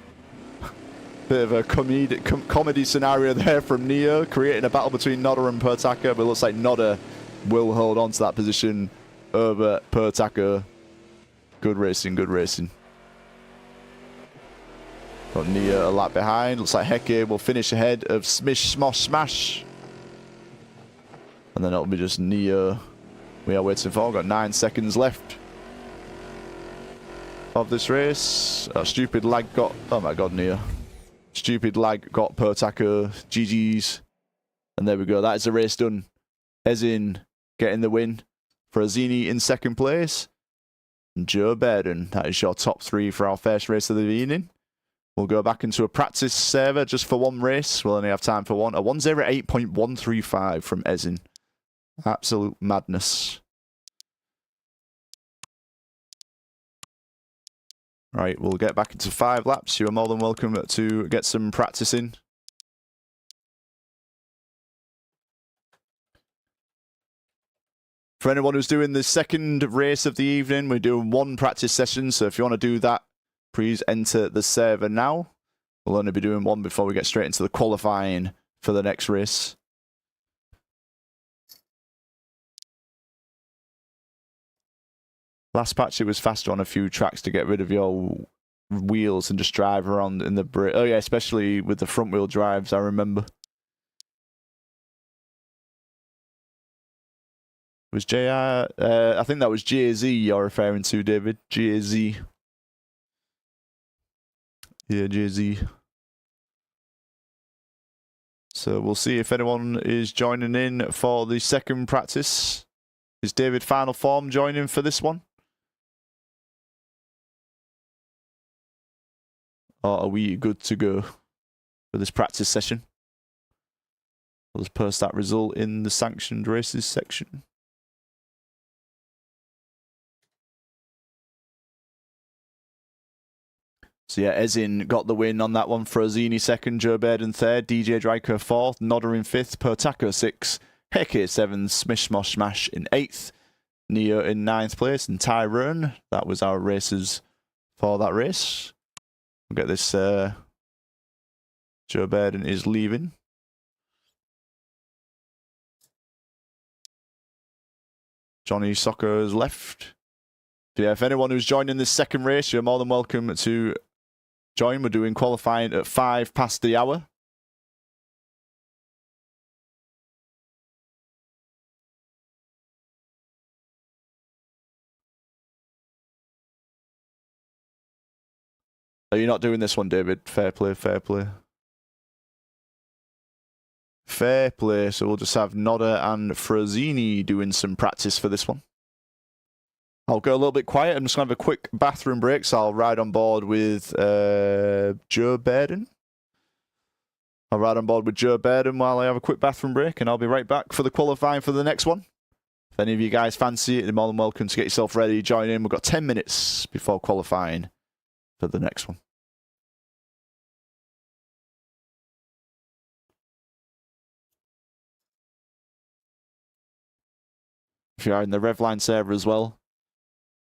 Bit of a comedy scenario there from Neo, creating a battle between Nodda and Pertaco, but it looks like Nodda will hold on to that position over Pertaco. Good racing, good racing. Got Neo a lap behind. Looks like Heke will finish ahead of Smish, Smosh, Smash. And then it'll be just Neo we are waiting for. Got 9 seconds left of this race. Stupid lag got... Oh my god, Neo. Stupid lag got Pertaco. GG's. And there we go. That is the race done. Ezin getting the win. Frazzini in second place. And Joe Baden. That is your top 3 for our first race of the evening. We'll go back into a practice server just for one race. We'll only have time for one. A 108.135 from Ezin. Absolute madness. Right, we'll get back into 5 laps. You are more than welcome to get some practice in. For anyone who's doing the second race of the evening, we're doing one practice session. So if you want to do that, please enter the server now. We'll only be doing one before we get straight into the qualifying for the next race. Last patch, it was faster on a few tracks to get rid of your wheels and just drive around in the brick. Oh yeah, especially with the front wheel drives, I remember. Was JR? I think that was JZ you're referring to, David. JZ. Yeah, JZ. So we'll see if anyone is joining in for the second practice. Is David Final Form joining for this one? Or are we good to go for this practice session? We'll just post that result in the sanctioned races section. So yeah, Ezin got the win on that one. Frozini second, Joe Bairden third, DJ Dryker fourth, Nodder in fifth, Pertaco sixth, Heke seventh, Smish Smosh Smash in eighth, Neo in ninth place, and Tyrone. That was our races for that race. We'll get this. Joe Bairden is leaving. Johnny Soccer has left. So yeah, if anyone who's joining this second race, you're more than welcome to join. We're doing qualifying at 5 past the hour. Are you not doing this one, David? Fair play, fair play. Fair play. So we'll just have Nodder and Frozini doing some practice for this one. I'll go a little bit quiet. I'm just going to have a quick bathroom break, so I'll ride on board with Joe Bairden. I'll ride on board with Joe Bairden while I have a quick bathroom break, and I'll be right back for the qualifying for the next one. If any of you guys fancy it, you're more than welcome to get yourself ready, join in. We've got 10 minutes before qualifying for the next one. If you are in the Revline server as well,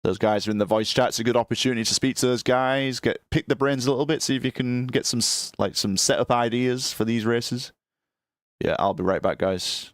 those guys are in the voice chat. It's a good opportunity to speak to those guys, pick the brains a little bit, see if you can get some setup ideas for these races. Yeah, I'll be right back, guys.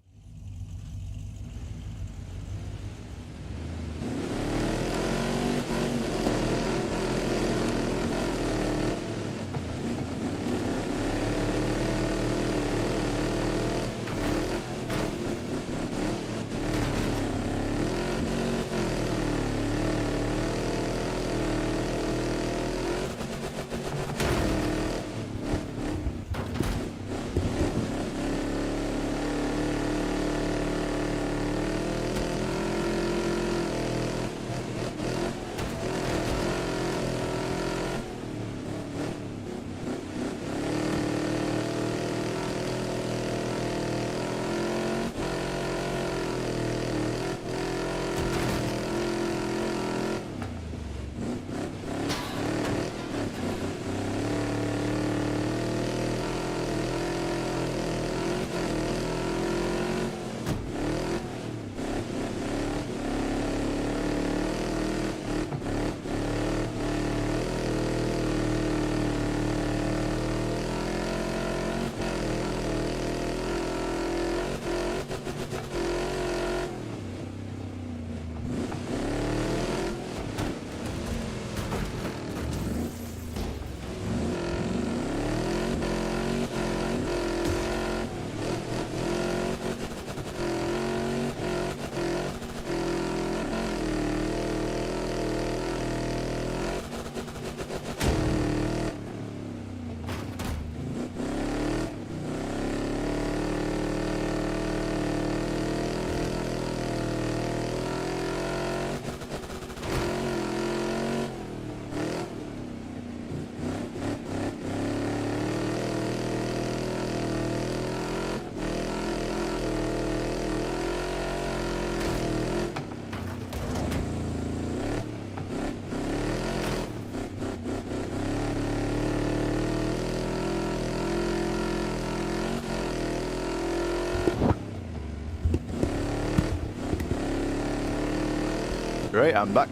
Great, I'm back.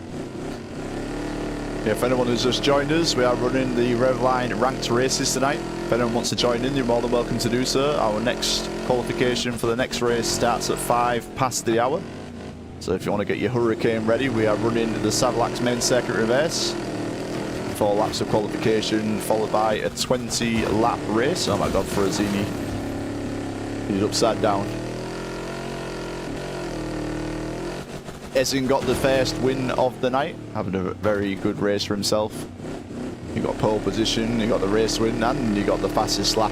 Yeah, if anyone has just joined us, we are running the Revline ranked races tonight. If anyone wants to join in, you're more than welcome to do so. Our next qualification for the next race starts at 5 past the hour. So if you want to get your Hurricane ready, we are running the Savlax main circuit reverse. 4 laps of qualification, followed by a 20 lap race. Oh my god, Frazzini. He's upside down. Esin got the first win of the night, having a very good race for himself. He got pole position, he got the race win, and he got the fastest lap.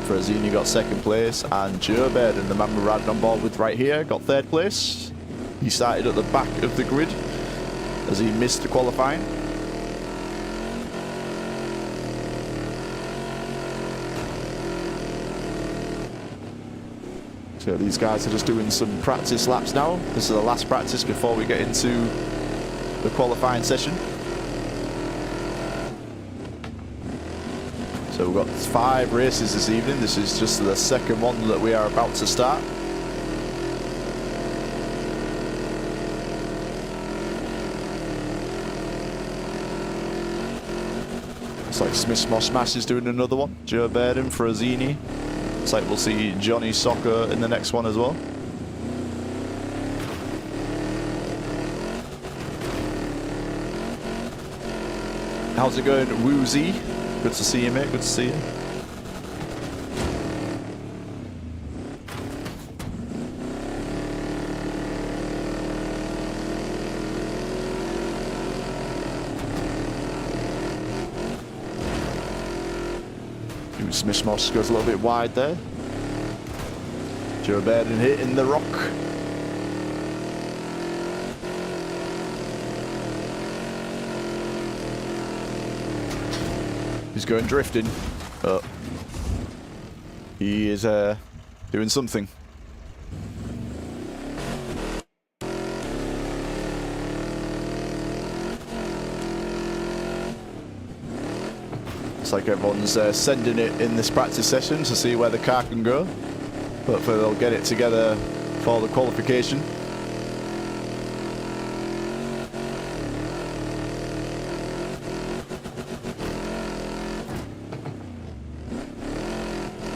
Frazzini got second place, and Joe Bairden, the man we're riding on board with right here, got third place. He started at the back of the grid as he missed the qualifying. So these guys are just doing some practice laps now. This is the last practice before we get into the qualifying session. So we've got 5 races this evening. This is just the second one that we are about to start. Looks like Smash is doing another one. Joe Bairden, Frazzini. Looks like we'll see Johnny Soccer in the next one as well. How's it going, Woozy? Good to see you, mate. Good to see you. Smishmosh goes a little bit wide there. Joe Bairden hitting the rock. He's going drifting. Oh. He is doing something. Like everyone's sending it in this practice session to see where the car can go. Hopefully they'll get it together for the qualification.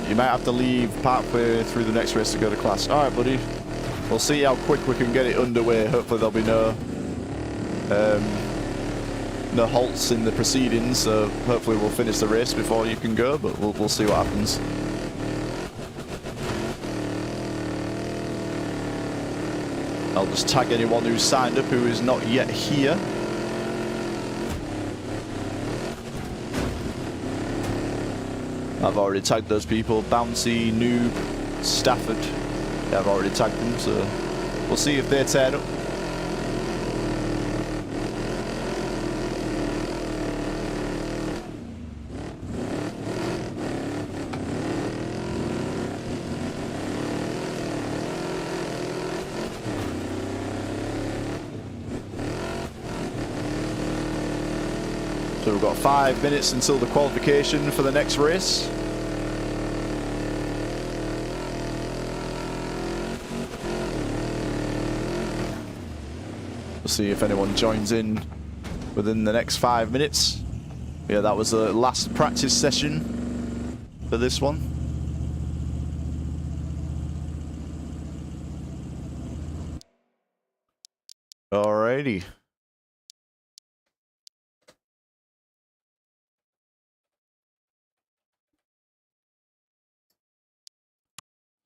You might have to leave partway through the next race to go to class. Alright, buddy. We'll see how quick we can get it underway. Hopefully there'll be no halts in the proceedings, so hopefully we'll finish the race before you can go, but we'll see what happens. I'll just tag anyone who's signed up who is not yet here. I've already tagged those people. Bouncy, Noob, Stafford. Yeah, I've already tagged them, so we'll see if they turn up. So we've got 5 minutes until the qualification for the next race. We'll see if anyone joins in within the next 5 minutes. Yeah, that was the last practice session for this one. Alrighty.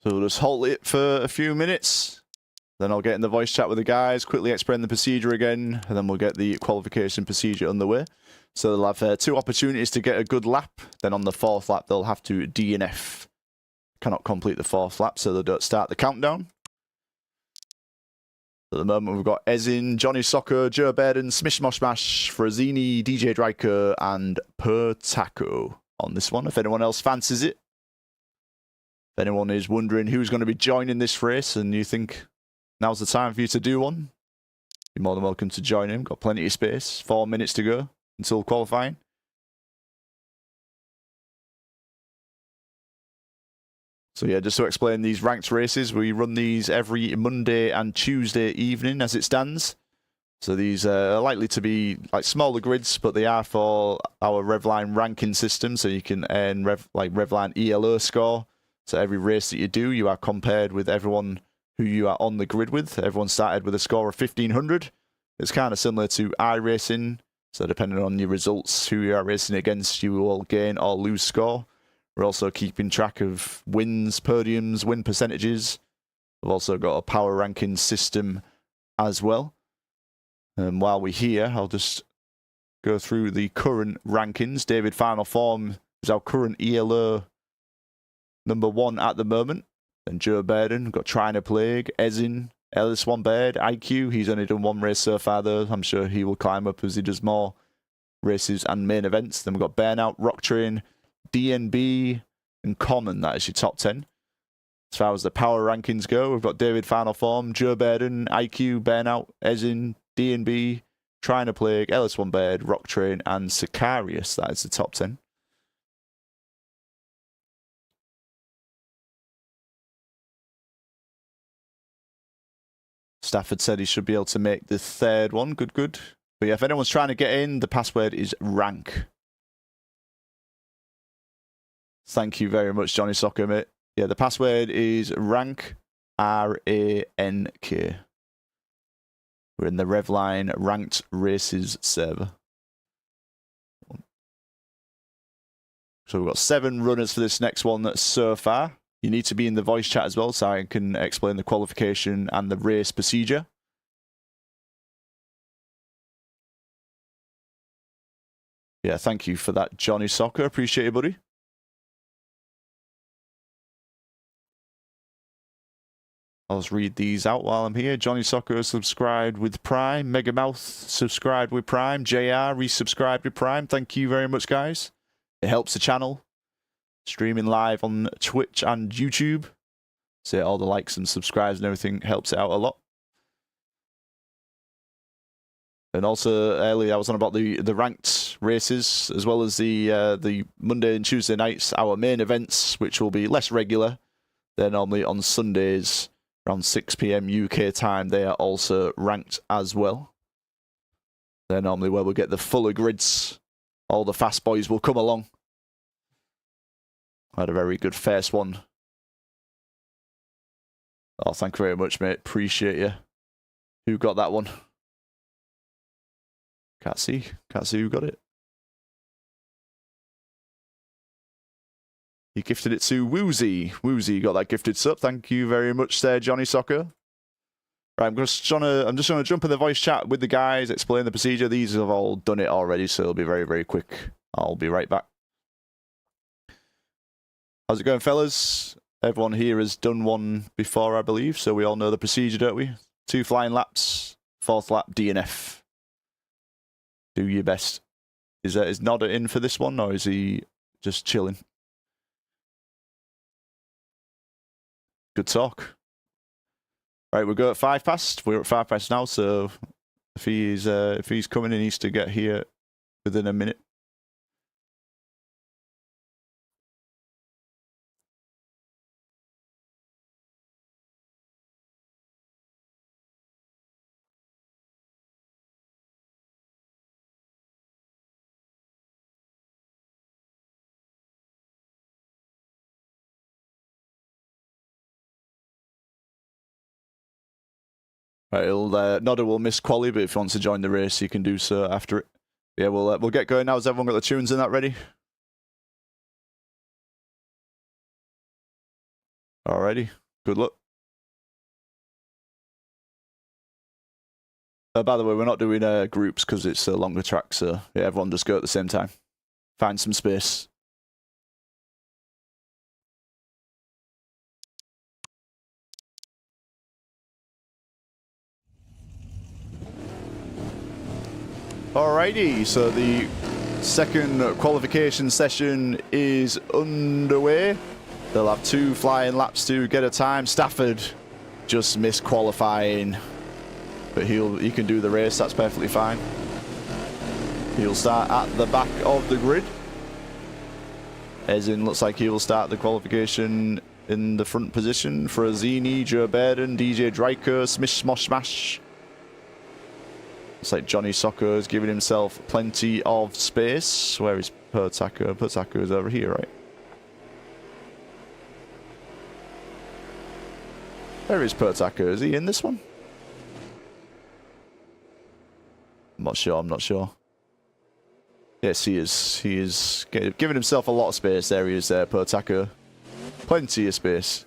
So we'll just hold it for a few minutes. Then I'll get in the voice chat with the guys, quickly explain the procedure again, and then we'll get the qualification procedure underway. So they'll have 2 opportunities to get a good lap. Then on the 4th lap, they'll have to DNF. Cannot complete the 4th lap, so they don't start the countdown. At the moment, we've got Esin, Johnny Soccer, Joe Bairden, Smishmoshmash, Frazzini, DJ Dryker, and Per Taco on this one, if anyone else fancies it. If anyone is wondering who's going to be joining this race and you think now's the time for you to do one, you're more than welcome to join him. Got plenty of space. 4 minutes to go until qualifying. So yeah, just to explain these ranked races, we run these every Monday and Tuesday evening as it stands. So these are likely to be like smaller grids, but they are for our Revline ranking system, so you can earn Revline ELO score. So every race that you do, you are compared with everyone who you are on the grid with. Everyone started with a score of 1500. It's kind of similar to iRacing, so depending on your results, who you are racing against, you will gain or lose score. We're also keeping track of wins, podiums, win percentages. We've also got a power ranking system as well. And while we're here, I'll just go through the current rankings. David Final Form is our current ELO #1 at the moment. Then Joe Burden, got Trina Plague, Ezin, Ellis One Bird, IQ. He's only done one race so far though. I'm sure he will climb up as he does more races and main events. Then we've got Burnout, Rock Train, DNB, and Common. That is your top 10. As far as the power rankings go, we've got David Final Form, Joe Burden, IQ, Burnout, Ezin, DNB, Trina Plague, Ellis One Bird, Rock Train, and Sicarius. That is the top 10. Stafford said he should be able to make the third one. Good, good. But yeah, if anyone's trying to get in, the password is rank. Thank you very much, Johnny Soccer, mate. Yeah, the password is rank, R-A-N-K. We're in the Revline Ranked Races server. So we've got 7 runners for this next one so far. You need to be in the voice chat as well, so I can explain the qualification and the race procedure. Yeah, thank you for that, Johnny Soccer. Appreciate it, buddy. I'll just read these out while I'm here. Johnny Soccer subscribed with Prime. Megamouth subscribed with Prime. JR resubscribed with Prime. Thank you very much, guys. It helps the channel. Streaming live on Twitch and YouTube. So all the likes and subscribes and everything helps it out a lot. And also earlier I was on about the ranked races as well as the Monday and Tuesday nights, our main events, which will be less regular. They're normally on Sundays around 6 PM UK time. They are also ranked as well. They're normally where we get the fuller grids. All the fast boys will come along. I had a very good first one. Oh, thank you very much, mate. Appreciate you. Who got that one? Can't see. Can't see who got it. He gifted it to Woozy. Woozy got that gifted sub. Thank you very much there, Johnny Soccer. Right, I'm just gonna jump in the voice chat with the guys, explain the procedure. These have all done it already, so it'll be very, very quick. I'll be right back. How's it going, fellas? Everyone here has done one before, I believe, so we all know the procedure, don't we? 2 flying laps, 4th lap DNF. Do your best. Is Nodder in for this one, or is he just chilling? Good talk. Right, we'll go at 5 past. We're at 5 past now, so if he's coming, he needs to get here within a minute. Right, Nodder will miss quali, but if he wants to join the race, he can do so after it. Yeah, we'll get going now. Has everyone got the tunes and that ready? Alrighty, good luck. By the way, we're not doing groups because it's a longer track, so yeah, everyone just go at the same time. Find some space. Alrighty, so the second qualification session is underway. They'll have 2 flying laps to get a time. Stafford just missed qualifying, but he can do the race. That's perfectly fine. He'll start at the back of the grid. Ezin looks like he will start the qualification in the front position. Frazzini, Joe Baden, DJ Dryker, Smish Smosh Smash. It's like Johnny Soccer is giving himself plenty of space. Where is Pertaker? Pertaker is over here, right? Where is Pertaker? Is he in this one? I'm not sure, I'm not sure. Yes, he is. He is giving himself a lot of space. There he is there, Pertaker. Plenty of space.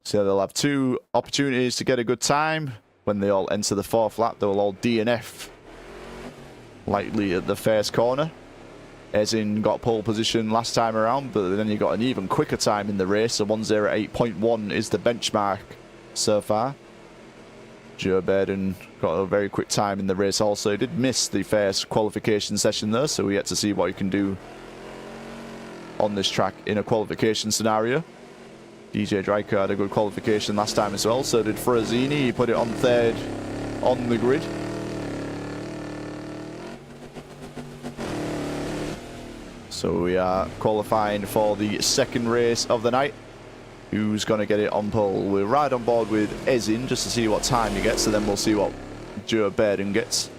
So they'll have 2 opportunities to get a good time. When they all enter the 4th lap, they'll all DNF. Likely at the first corner. Ezin got pole position last time around, but then you got an even quicker time in the race. So 1:08.1 is the benchmark so far. Joe Baden got a very quick time in the race also. He did miss the first qualification session though, so we get to see what he can do on this track in a qualification scenario. DJ Dryker had a good qualification last time as well, so did Frazzini. He put it on 3rd on the grid. So we are qualifying for the 2nd race of the night. Who's going to get it on pole? We'll ride on board with Ezin just to see what time he gets, and then we'll see what Joe Baden gets.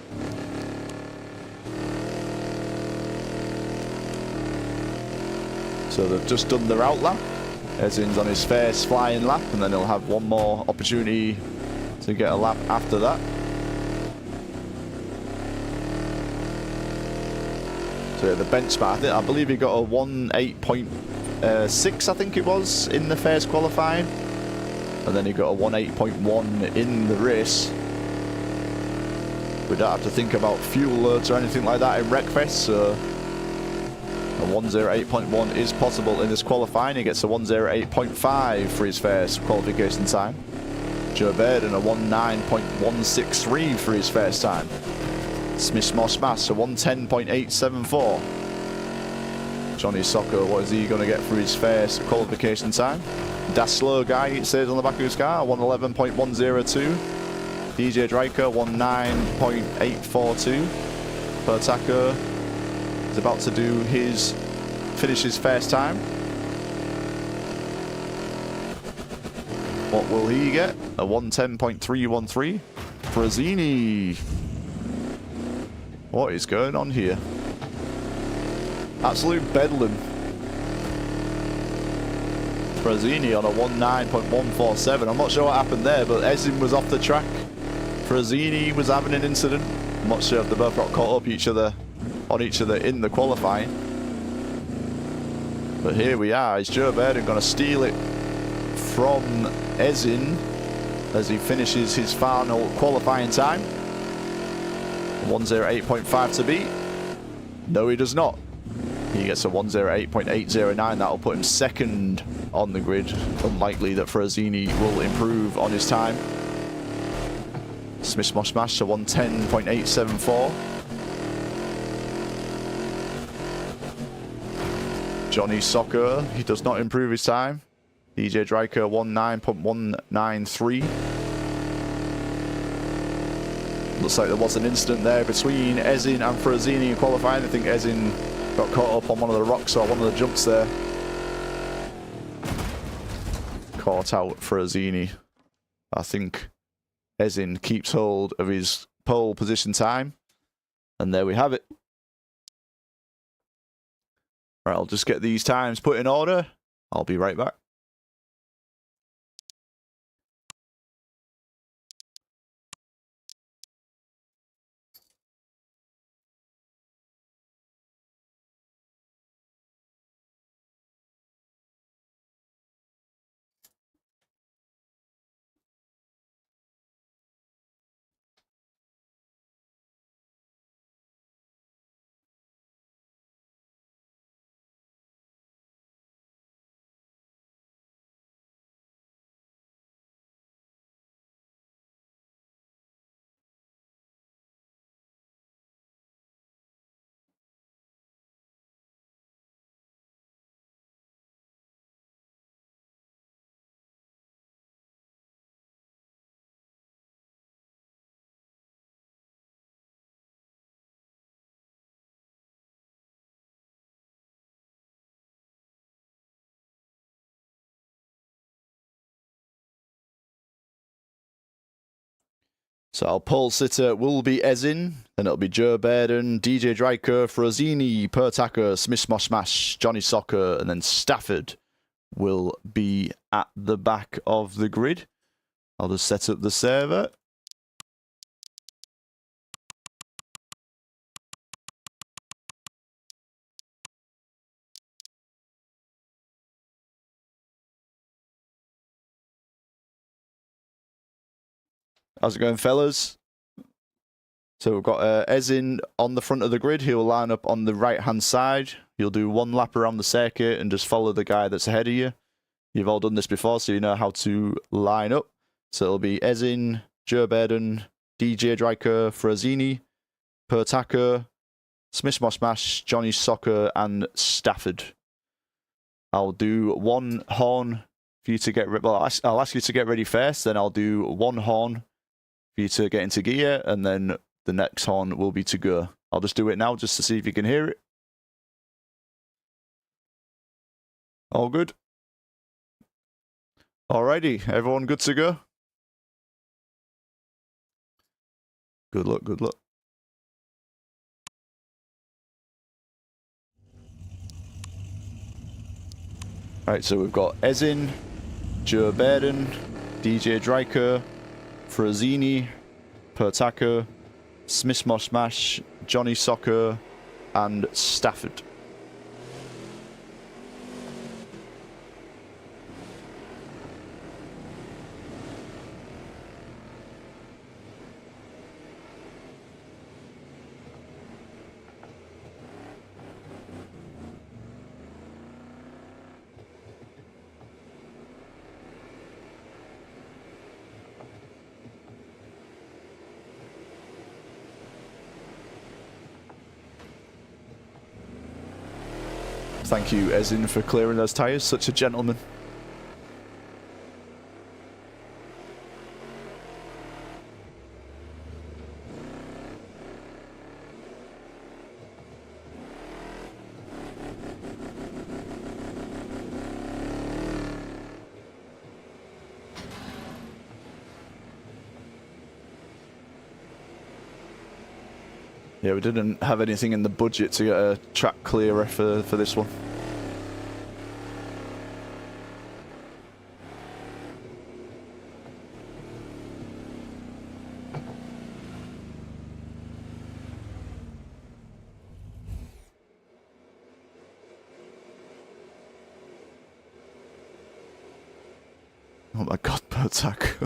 So they've just done their out lap. Ezin's on his first flying lap, and then he'll have one more opportunity to get a lap after that. So yeah, the benchmark, I believe he got a 1:08.6, I think it was, in the first qualifying. And then he got a 1:08.1 in the race. We don't have to think about fuel loads or anything like that in Wreckfest, so a 1:08.1 is possible in this qualifying. He gets a 1:08.5 for his first qualification time. Joe Baden a 1:09.163 for his first time. Smish Smosh Smash a 1:10.874. Johnny Soccer, what is he going to get for his first qualification time? Das slow guy, it says on the back of his car, 1:11.102. DJ Dryker 1:09.842. Pertaker is about to do finish his first time. What will he get? A 1:10.313. Frazzini. What is going on here? Absolute bedlam. Frazzini on a 1:09.147. I'm not sure what happened there, but Ezin was off the track. Frazzini was having an incident. I'm not sure if they both got caught up on each other in the qualifying. But here we are. Is Joe Baden going to steal it from Ezin as he finishes his final qualifying time? 1:08.5 to beat. No, he does not. He gets a 1:08.809. That will put him 2nd on the grid. Unlikely that Frazzini will improve on his time. Smish Smosh Smash to 1:10.874. Johnny Soccer, he does not improve his time. DJ Dryker 1:09.193. Looks like there was an incident there between Ezin and Frazzini in qualifying. I think Ezin got caught up on one of the rocks or one of the jumps there. Caught out Frazzini. I think Ezin keeps hold of his pole position time. And there we have it. Right, I'll just get these times put in order. I'll be right back. So our pole sitter will be Ezin, then it'll be Joe Bairden, DJ Dryker, Frozini, Pertacker, Smith Smosh Smash, Johnny Soccer, and then Stafford will be at the back of the grid. I'll just set up the server. How's it going, fellas? So we've got Ezin on the front of the grid. He'll line up on the right-hand side. He'll do one lap around the circuit and just follow the guy that's ahead of you. You've all done this before, so you know how to line up. So it'll be Ezin, Joe Bairden, DJ Dryker, Frozini, Pertacker, Smith Smosh Smash, Johnny Soccer, and Stafford. I'll do one horn for you to get ready. Well, I'll ask you to get ready first, then I'll do one horn for you to get into gear, and then the next horn will be to go. I'll just do it now just to see if you can hear it. All good? Alrighty, everyone good to go? Good luck, good luck. Right, so we've got Ezin, Joe Bairden, DJ Dryker, Frozini, Pertacker, Smith Smosh Smash, Johnny Soccer, and Stafford. Thank you, Ezin, for clearing those tyres. Such a gentleman. Yeah, we didn't have anything in the budget to get a track clearer for this one. Oh my god, Pertack.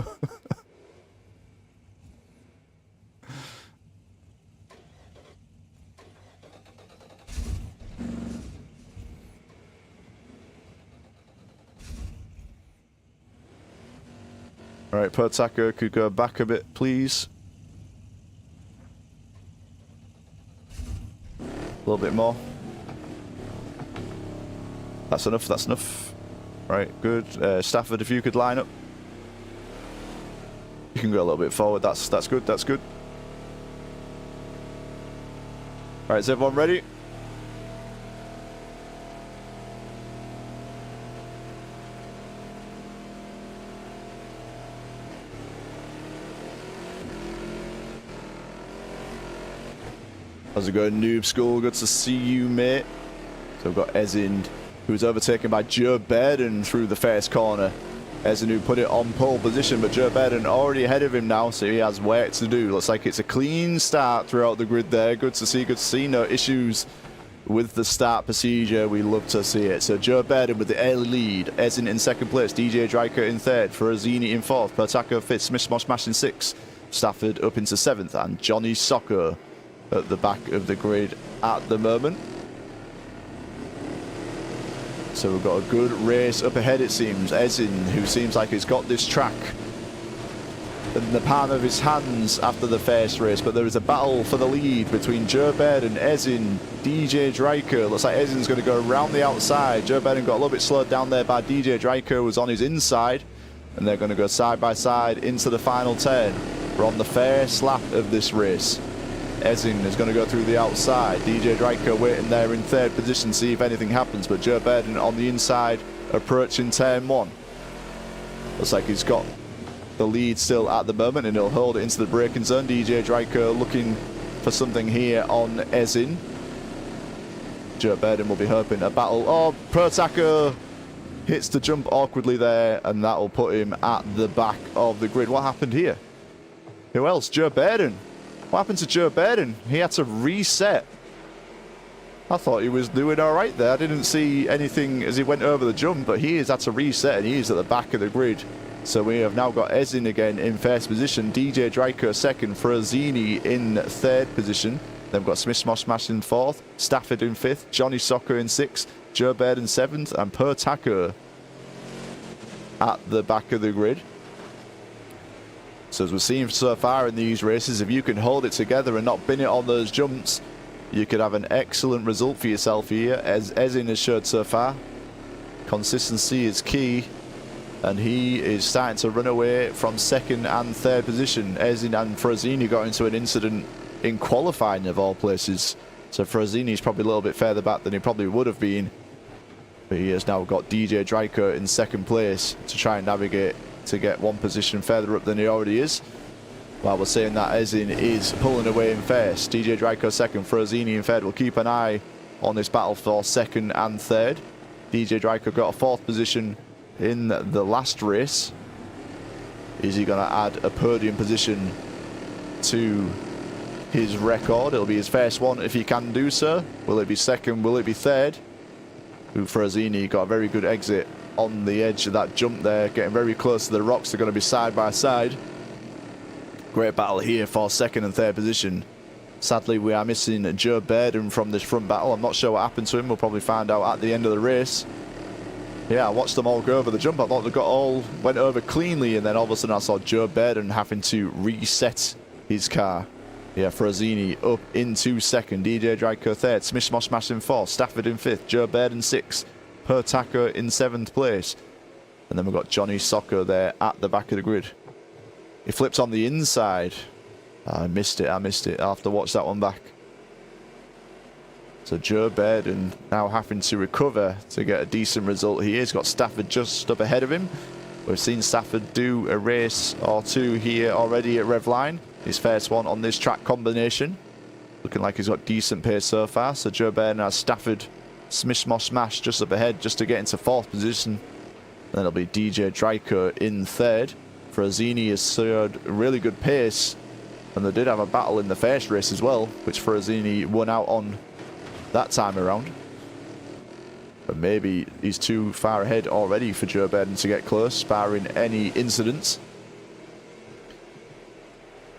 Alright, Pertacker could go back a bit, please. A little bit more. That's enough, that's enough. Right, good. Stafford, if you could line up. You can go a little bit forward, that's good, that's good. Alright, is everyone ready? How's it going, Noob School? Good to see you, mate. So we've got Ezin, who's overtaken by Joe Bairden through the first corner. Ezin, who put it on pole position, but Joe Bairden already ahead of him now, so he has work to do. Looks like it's a clean start throughout the grid there. Good to see, good to see. No issues with the start procedure. We love to see it. So Joe Bairden with the early lead. Ezin in second place. DJ Dryker in third. Frozini in fourth. Pertacker fifth. Smith Smosh Smash in sixth. Stafford up into seventh. And Johnny Soccer at the back of the grid at the moment. So we've got a good race up ahead, it seems. Ezin, who seems like he's got this track in the palm of his hands after the first race, but there is a battle for the lead between Joe Bairden, Ezin, DJ Dryker. Looks like Ezin's going to go around the outside. Joe Bairden got a little bit slowed down there by DJ Dryker, who was on his inside, and they're going to go side by side into the final turn. We're on the first lap of this race. Ezin is going to go through the outside. DJ Dryker waiting there in third position, see if anything happens. But Joe Bairden on the inside, approaching turn one. Looks like he's got the lead still at the moment, and he'll hold it into the braking zone. DJ Dryker looking for something here on Ezin. Joe Burden will be hoping a battle. Oh, Pertacker hits the jump awkwardly there, and that will put him at the back of the grid. What happened here? Who else? Joe Burden. What happened to Joe Burden? He had to reset. I thought he was doing all right there. I didn't see anything as he went over the jump, but he has had to reset, and he is at the back of the grid. So we have now got Ezin again in first position, DJ Dryker second, Frazzini in third position. Then we've got Smith Smash in fourth, Stafford in fifth, Johnny Soccer in sixth, Joe Burden seventh, and Pertacker at the back of the grid. So as we've seen so far in these races, if you can hold it together and not bin it on those jumps, you could have an excellent result for yourself here, as Ezin has showed so far. Consistency is key, and he is starting to run away from second and third position. Ezin and Frazzini got into an incident in qualifying of all places, so Frazzini's probably a little bit further back than he probably would have been, but he has now got DJ Dryker in second place to try and navigate to get one position further up than he already is. While we're saying that, Ezin is pulling away in first, DJ Dryker second, Frazzini in third. We'll keep an eye on this battle for second and third. DJ Dryker got a fourth position in the last race. Is he going to add a podium position to his record? It'll be his first one if he can do so. Will it be second? Will it be third? Frazzini got a very good exit on the edge of that jump there, getting very close to the rocks. They're going to be side by side. Great battle here for second and third position. Sadly, we are missing Joe Burden from this front battle. I'm not sure what happened to him. We'll probably find out at the end of the race. Yeah, I watched them all go over the jump. I thought they went over cleanly, and then all of a sudden I saw Joe Burden having to reset his car. Yeah, Frazzini up into second, DJ Dryker third, Smith Smash in fourth, Stafford in fifth, Joe Burden sixth, Pertacker in seventh place. And then we've got Johnny Soccer there at the back of the grid. He flipped on the inside. I missed it. I'll have to watch that one back. So Joe Burden now having to recover to get a decent result here. He's got Stafford just up ahead of him. We've seen Stafford do a race or two here already at Revline. His first one on this track combination. Looking like he's got decent pace so far. So Joe Burden has Stafford, Smash just up ahead just to get into fourth position. Then it'll be DJ Dryker in third. Frazzini has showed really good pace, and they did have a battle in the first race as well, which Frazzini won out on that time around. But maybe he's too far ahead already for Joe Burden to get close, barring any incidents.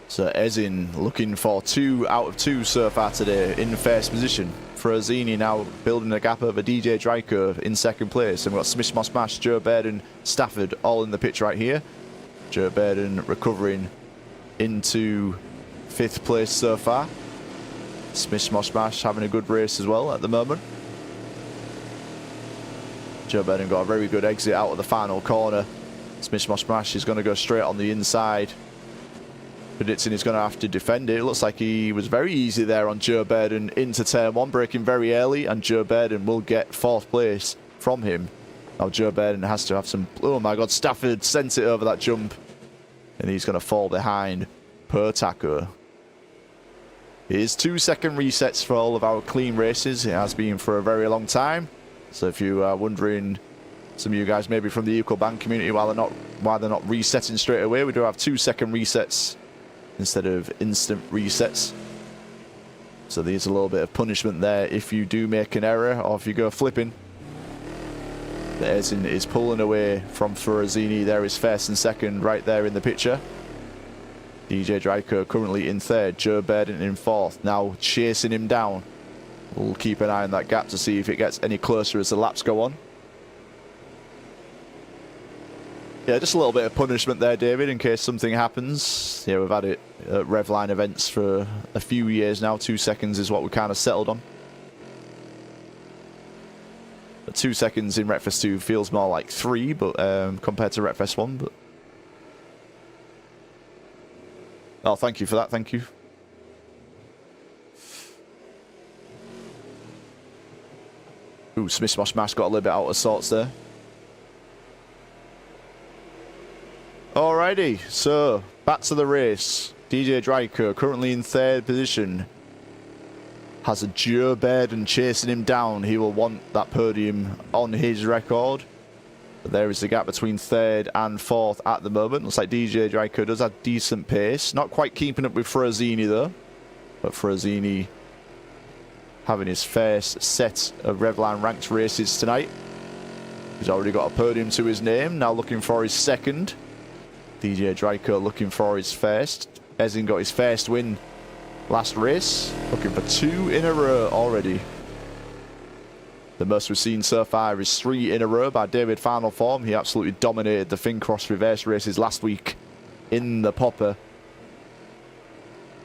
So Ezin looking for 2 out of 2 so far today in first position. Frazzini now building a gap over DJ Dryker in second place. And we've got Smash, Joe Burden, Stafford all in the pitch right here. Joe Burden recovering into 5th place so far. Smash having a good race as well at the moment. Joe Burden got a very good exit out of the final corner. Smash is going to go straight on the inside. Predicting he's going to have to defend it. It looks like he was very easy there on Joe Burden into turn 1, braking very early, and Joe Burden will get 4th place from him. Now Joe Burden has to have some... Oh my God, Stafford sent it over that jump, and he's going to fall behind Pertacker. Here's 2-second resets for all of our clean races. It has been for a very long time. So if you are wondering, some of you guys maybe from the Equal Band community, why they're not resetting straight away, we do have 2-second resets instead of instant resets. So there's a little bit of punishment there if you do make an error or if you go flipping. The Ezin is pulling away from Frazzini. There is first and second right there in the picture. DJ Dryker currently in third, Joe Burden in fourth, now chasing him down. We'll keep an eye on that gap to see if it gets any closer as the laps go on. Yeah, just a little bit of punishment there, David, in case something happens. Yeah, we've had it at Revline events for a few years now. 2 seconds is what we kind of settled on. But 2 seconds in Wreckfest 2 feels more like 3, but compared to Wreckfest 1. But oh, thank you for that. Thank you. Ooh, Smith Smash got a little bit out of sorts there. All right. Alrighty, so back to the race. DJ Dryker currently in 3rd position. Has a Joe Bairden chasing him down. He will want that podium on his record. But there is the gap between 3rd and 4th at the moment. Looks like DJ Dryker does have decent pace. Not quite keeping up with Frazzini though. But Frazzini having his first set of Revline ranked races tonight. He's already got a podium to his name. Now looking for his 2nd. DJ Dryker looking for his 1st. Ezin got his first win last race. Looking for 2 in a row already. The most we've seen so far is 3 in a row by David Final Form. He absolutely dominated the Fincross reverse races last week in the Popper.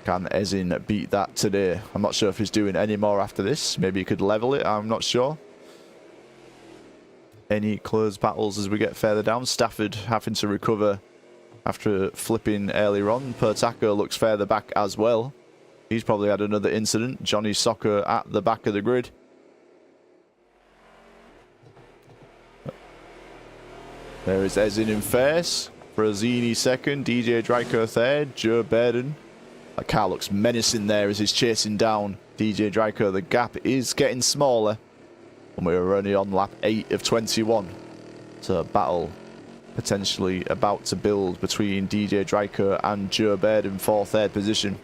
Can Ezin beat that today? I'm not sure if he's doing any more after this. Maybe he could level it, I'm not sure. Any close battles as we get further down. Stafford having to recover after flipping earlier on. Pertaco looks further back as well. He's probably had another incident. Johnny Soccer at the back of the grid. There is Ezin in 1st. Frazzini 2nd. DJ Dryker 3rd. Joe Bairden. That car looks menacing there as he's chasing down DJ Dryker. The gap is getting smaller. And we're only on lap 8 of 21. So a battle potentially about to build between DJ Dryker and Joe Bairden for 3rd position.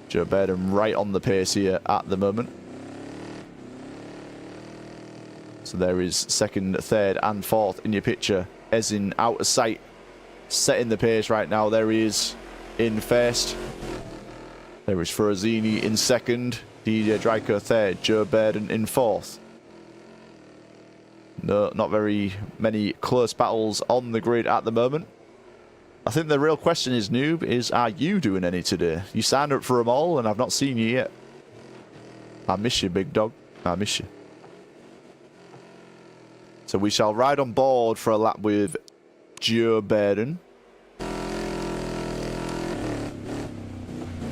Joe Bairden right on the pace here at the moment. So there is 2nd, 3rd and 4th in your picture. Ezin out of sight. Setting the pace right now. There he is in 1st. There is Frazzini in 2nd. DJ Dryker 3rd. Joe Bairden in 4th. No, not very many close battles on the grid at the moment. I think the real question is, Noob, is are you doing any today? You signed up for them all and I've not seen you yet. I miss you, big dog. I miss you. So we shall ride on board for a lap with Joe Bairden.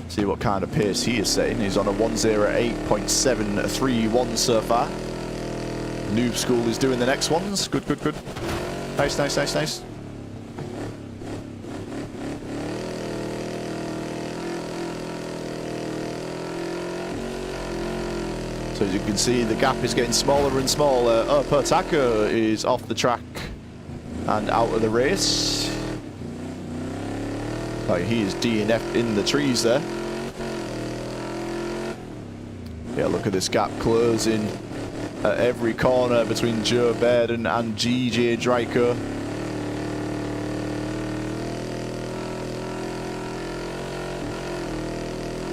See what kind of pace he is setting. He's on a 1:08.731 so far. Noob School is doing the next ones. Good, good, good. Nice, nice, nice, nice. So as you can see, the gap is getting smaller and smaller. Oh, Pertaco is off the track and out of the race. Oh, he is DNF'd in the trees there. Yeah, look at this gap closing at every corner between Joe Bairden and DJ Dryker.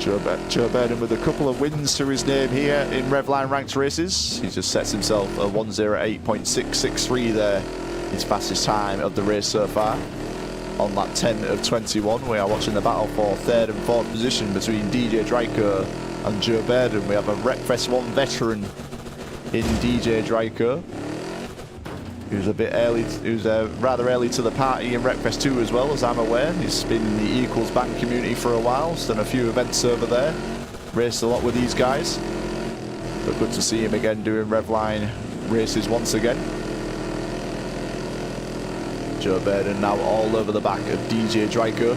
Joe Bairden with a couple of wins to his name here in Revline ranked races. He just sets himself a 1:08.663 there. His fastest time of the race so far. On lap 10 of 21, we are watching the battle for 3rd and 4th position between DJ Dryker and Joe Bairden. We have a Wreckfest 1 veteran in DJ Dryker, who's a bit early, who's rather early to the party in Wreckfest 2 as well, as I'm aware. He's been in the Equals Bank community for a while, he's done a few events over there, raced a lot with these guys. But good to see him again doing Revline races once again. Joe Bairden now all over the back of DJ Dryker.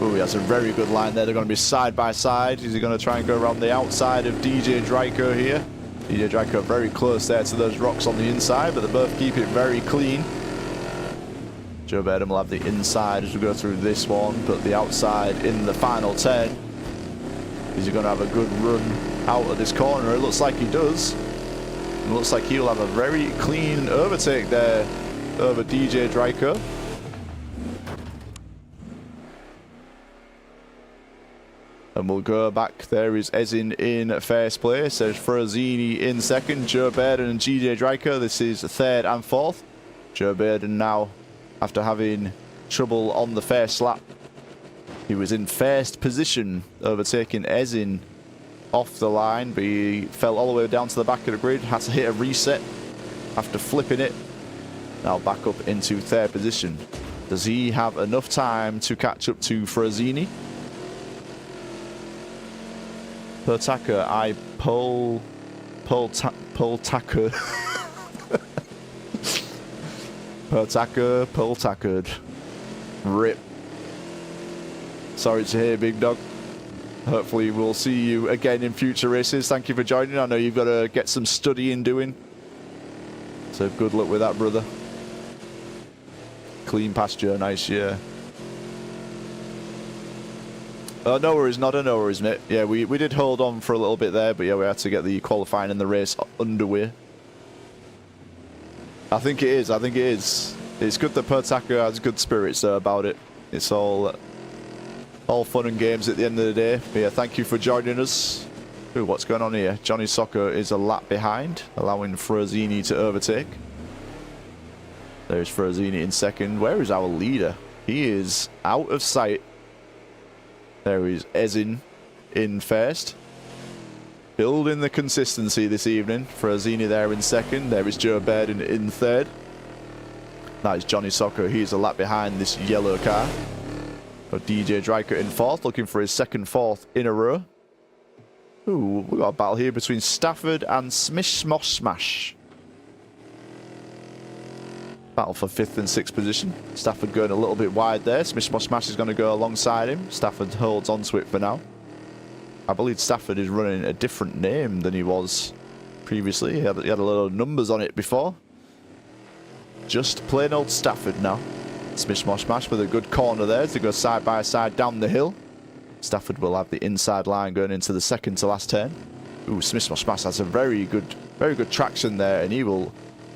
Oh, he has a very good line there. They're going to be side by side. Is he going to try and go around the outside of DJ Dryker here? DJ Dryker very close there to those rocks on the inside, but they both keep it very clean. Joe Bairden will have the inside as we go through this one, but the outside in the final turn. Is he going to have a good run out of this corner? It looks like he does. It looks like he'll have a very clean overtake there over DJ Dryker. And we'll go back. There is Ezin in 1st place. There's Frazzini in 2nd. Joe Bairden and DJ Dryker. This is 3rd and 4th. Joe Bairden now, after having trouble on the first lap, he was in 1st position, overtaking Ezin off the line, but he fell all the way down to the back of the grid, had to hit a reset after flipping it. Now back up into 3rd position. Does he have enough time to catch up to Frazzini? Pertaco, I pull tacker. Pull tackered. Rip. Sorry to hear, big dog. Hopefully we'll see you again in future races. Thank you for joining. I know you've got to get some studying doing. So good luck with that, brother. Clean pasture, nice, yeah. No worries, not a no worries, mate. Yeah, we did hold on for a little bit there, but yeah, we had to get the qualifying and the race underway. I think it is, It's good that Pertaka has good spirits about it. It's all fun and games at the end of the day. But yeah, thank you for joining us. Ooh, what's going on here? Johnny Soccer is a lap behind, allowing Frazzini to overtake. There's Frazzini in second. Where is our leader? He is out of sight. There is Ezin in first. Building the consistency this evening. Frazzini there in second. There is Joe Baird in third. That is Johnny Soccer. He's a lap behind this yellow car. Got DJ Dryker in fourth, looking for his second fourth in a row. Ooh, we've got a battle here between Stafford and Smish Smosh Smash. Battle for 5th and 6th position. Stafford going a little bit wide there. Smish Smosh Smash is going to go alongside him. Stafford holds on to it for now. I believe Stafford is running a different name than he was previously. He had a lot of numbers on it before. Just plain old Stafford now. Smish Smosh Smash with a good corner there to go side by side down the hill. Stafford will have the inside line going into the second to last turn. Ooh, Smish Smosh Smash has a very good traction there, and he will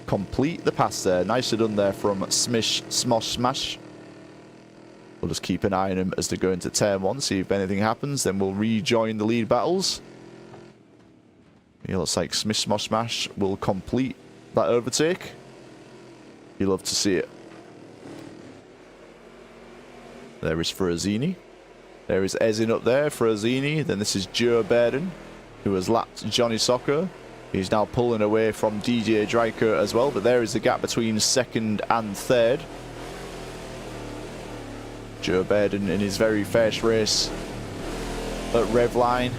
complete the pass there. Nicely done there from Smish Smosh Smash. We'll just keep an eye on him as they go into turn 1, see if anything happens. Then we'll rejoin the lead battles. It looks like Smish Smosh Smash will complete that overtake. You love to see it. There is Frazzini. There is Ezin up there, Frazzini. Then this is Joe Bairden, who has lapped Johnny Soccer. He's now pulling away from DJ Dryker as well, but there is the gap between second and third. Joe Bairden in his very first race at Revline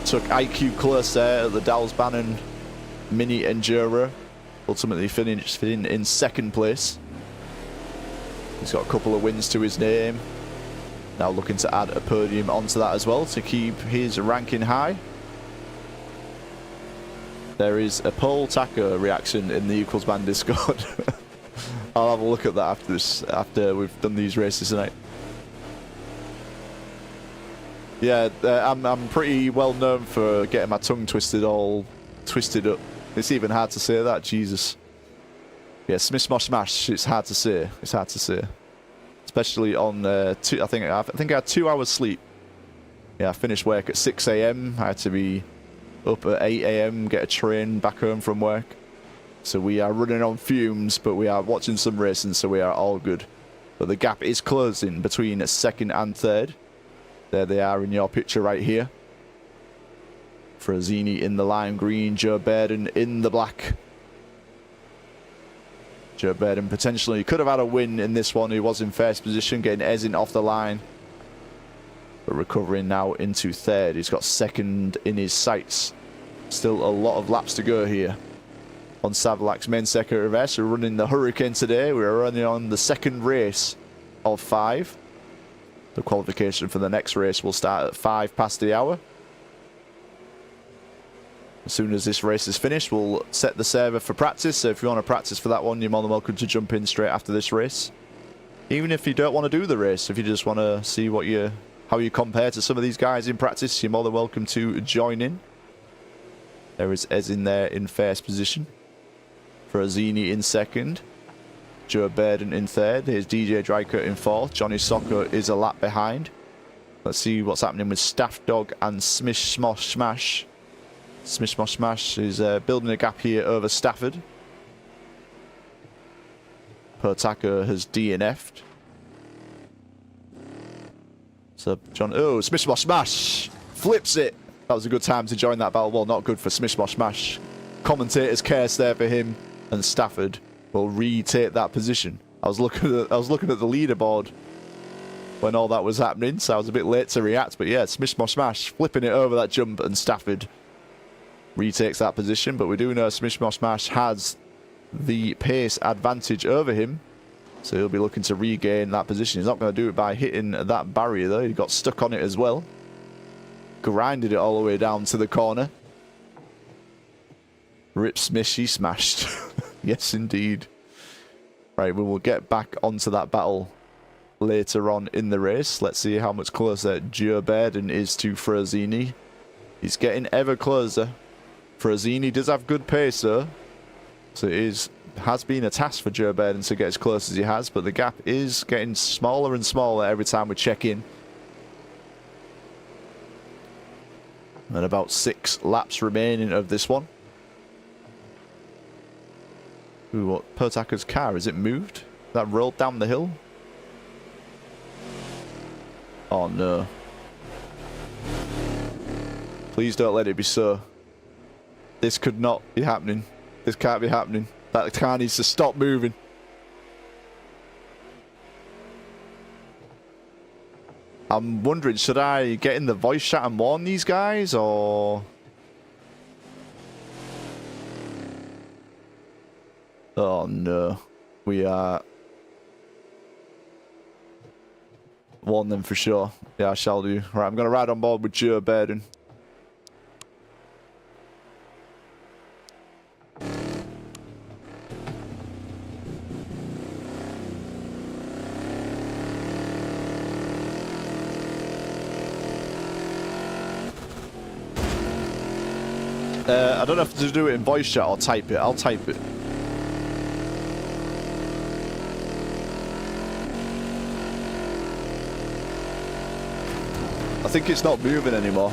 took IQ close there at the Dals Bannon Mini Enduro. Ultimately finished in second place. He's got a couple of wins to his name. Now looking to add a podium onto that as well to keep his ranking high. There is a Paul Tacker reaction in the Equals Band Discord. I'll have a look at that after we've done these races tonight. Yeah, I'm pretty well known for getting my tongue all twisted up. It's even hard to say that, Jesus. Yeah, Smish Smosh Smash, it's hard to say. It's hard to say. Especially on, I think I had 2 hours sleep. Yeah, I finished work at 6 AM. I had to be up at 8 AM, get a train back home from work. So we are running on fumes, but we are watching some racing, so we are all good. But the gap is closing between second and third. There they are in your picture right here. Frazzini in the lime green, Joe Bairden in the black. Joe Bairden potentially could have had a win in this one. He was in first position, getting Ezin off the line. But recovering now into third. He's got second in his sights. Still a lot of laps to go here on Savlak's main second reverse. We're running the Hurricane today. We're running on the second race of 5. The qualification for the next race will start at 5 past the hour. As soon as this race is finished, we'll set the server for practice. So if you want to practice for that one, you're more than welcome to jump in straight after this race. Even if you don't want to do the race, if you just want to see how you compare to some of these guys in practice, you're more than welcome to join in. There is Ezin there in first position. Frazzini in second. Joe Bairden in third. Here's DJ Dryker in fourth. Johnny Soccer is a lap behind. Let's see what's happening with Staff Dog and Smish Smosh Smash. Smish Smosh Smash is building a gap here over Stafford. Pertaka has DNF'd. So John, oh, Smish Smosh Smash flips it. That was a good time to join that battle. Well, not good for Smish Smosh Smash. Commentator's curse there for him, and Stafford will retake that position. I was looking at the leaderboard when all that was happening, so I was a bit late to react. But yeah, Smish Smosh Smash flipping it over that jump, and Stafford retakes that position. But we do know Smish Smosh Smash has the pace advantage over him. So he'll be looking to regain that position. He's not going to do it by hitting that barrier, though. He got stuck on it as well. Grinded it all the way down to the corner. Rip Smith, she smashed. Yes, indeed. Right, we will get back onto that battle later on in the race. Let's see how much closer Joe Bairden is to Frazzini. He's getting ever closer. Frazzini does have good pace, though. So it has been a task for Joe Bairden to get as close as he has, but the gap is getting smaller and smaller every time we check in. And about 6 laps remaining of this one. Ooh, what? Pertaker's car, has it moved? That rolled down the hill? Oh no. Please don't let it be so. This could not be happening. This can't be happening. That car needs to stop moving. I'm wondering, should I get in the voice chat and warn these guys, or... Oh no. We are... Warn them for sure. Yeah, I shall do. Right, I'm going to ride on board with Joe Bairden. I don't know if to do it in voice chat or type it. I'll type it. I think it's not moving anymore.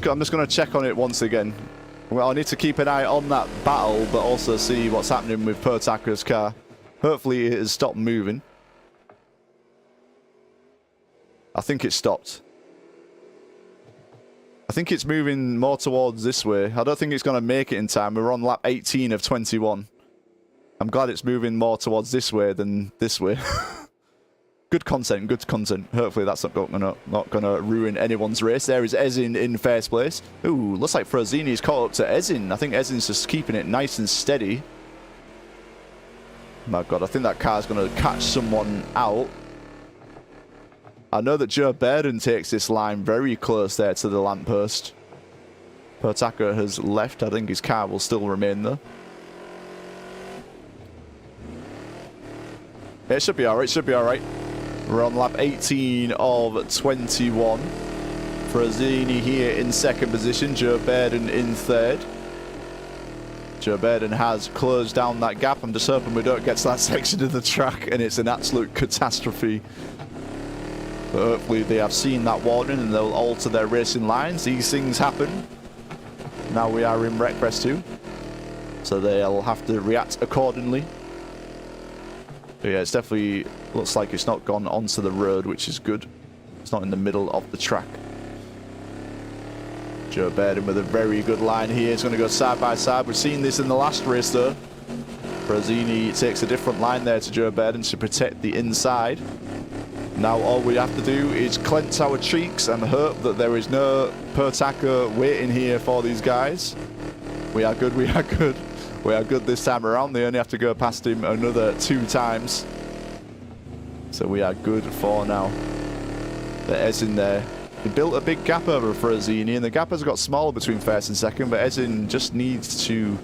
I'm just going to check on it once again. Well, I need to keep an eye on that battle, but also see what's happening with Pertaker's car. Hopefully it has stopped moving. I think it stopped. I think it's moving more towards this way. I don't think it's going to make it in time. We're on lap 18 of 21. I'm glad it's moving more towards this way than this way. Good content, good content. Hopefully that's not gonna ruin anyone's race. There is Ezin in first place. Ooh, looks like Frazzini's caught up to Ezin. I think Ezin's just keeping it nice and steady. My God, I think that car's gonna catch someone out. I know that Joe Bairden takes this line very close there to the lamppost. Pertaker has left. I think his car will still remain though. It should be alright, should be alright. We're on lap 18 of 21. Frazzini here in second position. Joe Bairden in third. Joe Bairden has closed down that gap. I'm just hoping we don't get to that section of the track and it's an absolute catastrophe. But hopefully they have seen that warning and they'll alter their racing lines. These things happen. Now we are in Wreckfest 2. So they'll have to react accordingly. But yeah, it's definitely looks like it's not gone onto the road, which is good. It's not in the middle of the track. Joe Bairden with a very good line here. It's going to go side by side. We've seen this in the last race though. Frazzini takes a different line there to Joe Bairden to protect the inside. Now all we have to do is clench our cheeks and hope that there is no Pertaker waiting here for these guys. We are good, we are good. We are good this time around. They only have to go past him another 2 times. So we are good for now. There's Ezin there. He built a big gap over Frazzini, and the gap has got smaller between first and second, but Ezin just needs to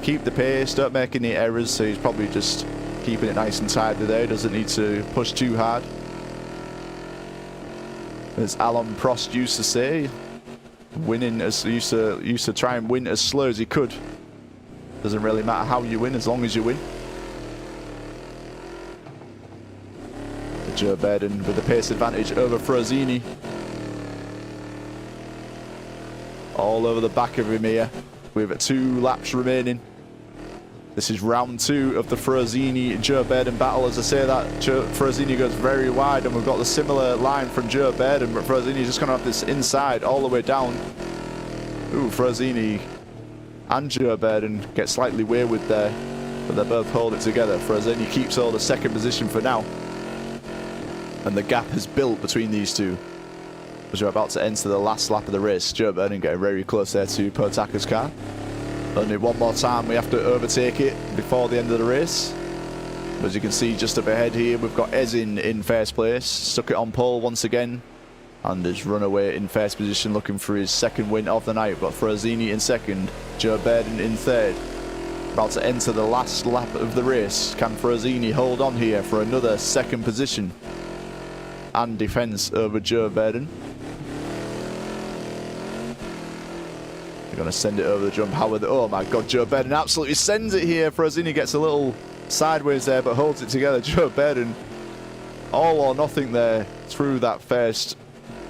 keep the pace, don't make any errors, so he's probably just keeping it nice and tidy there. He doesn't need to push too hard. As Alan Prost used to say, winning as used to try and win as slow as he could. Doesn't really matter how you win, as long as you win. Joe Bairden with the pace advantage over Frazzini. All over the back of him here with 2 laps remaining. This is round 2 of the Ferrazini-Joe Baden battle. As I say that, Ferrazini goes very wide, and we've got the similar line from Joe Baden, but Ferrazini's just going to have this inside all the way down. Ooh, Ferrazini and Joe Baden get slightly wayward there, but they both hold it together. Ferrazini keeps all the second position for now, and the gap has built between these two as we're about to enter the last lap of the race. Joe Baden getting very close there to Potaka's car. Only one more time we have to overtake it before the end of the race. As you can see just up ahead here, we've got Ezin in first place. Stuck it on pole once again. And has run away in first position, looking for his second win of the night. But Ferrazini in second, Joe Baden in third. About to enter the last lap of the race. Can Ferrazini hold on here for another second position and defence over Joe Baden? They're going to send it over the jump. Oh my god, Joe Baden absolutely sends it here. Ferrazini gets a little sideways there, but holds it together. Joe Baden, all or nothing there through that first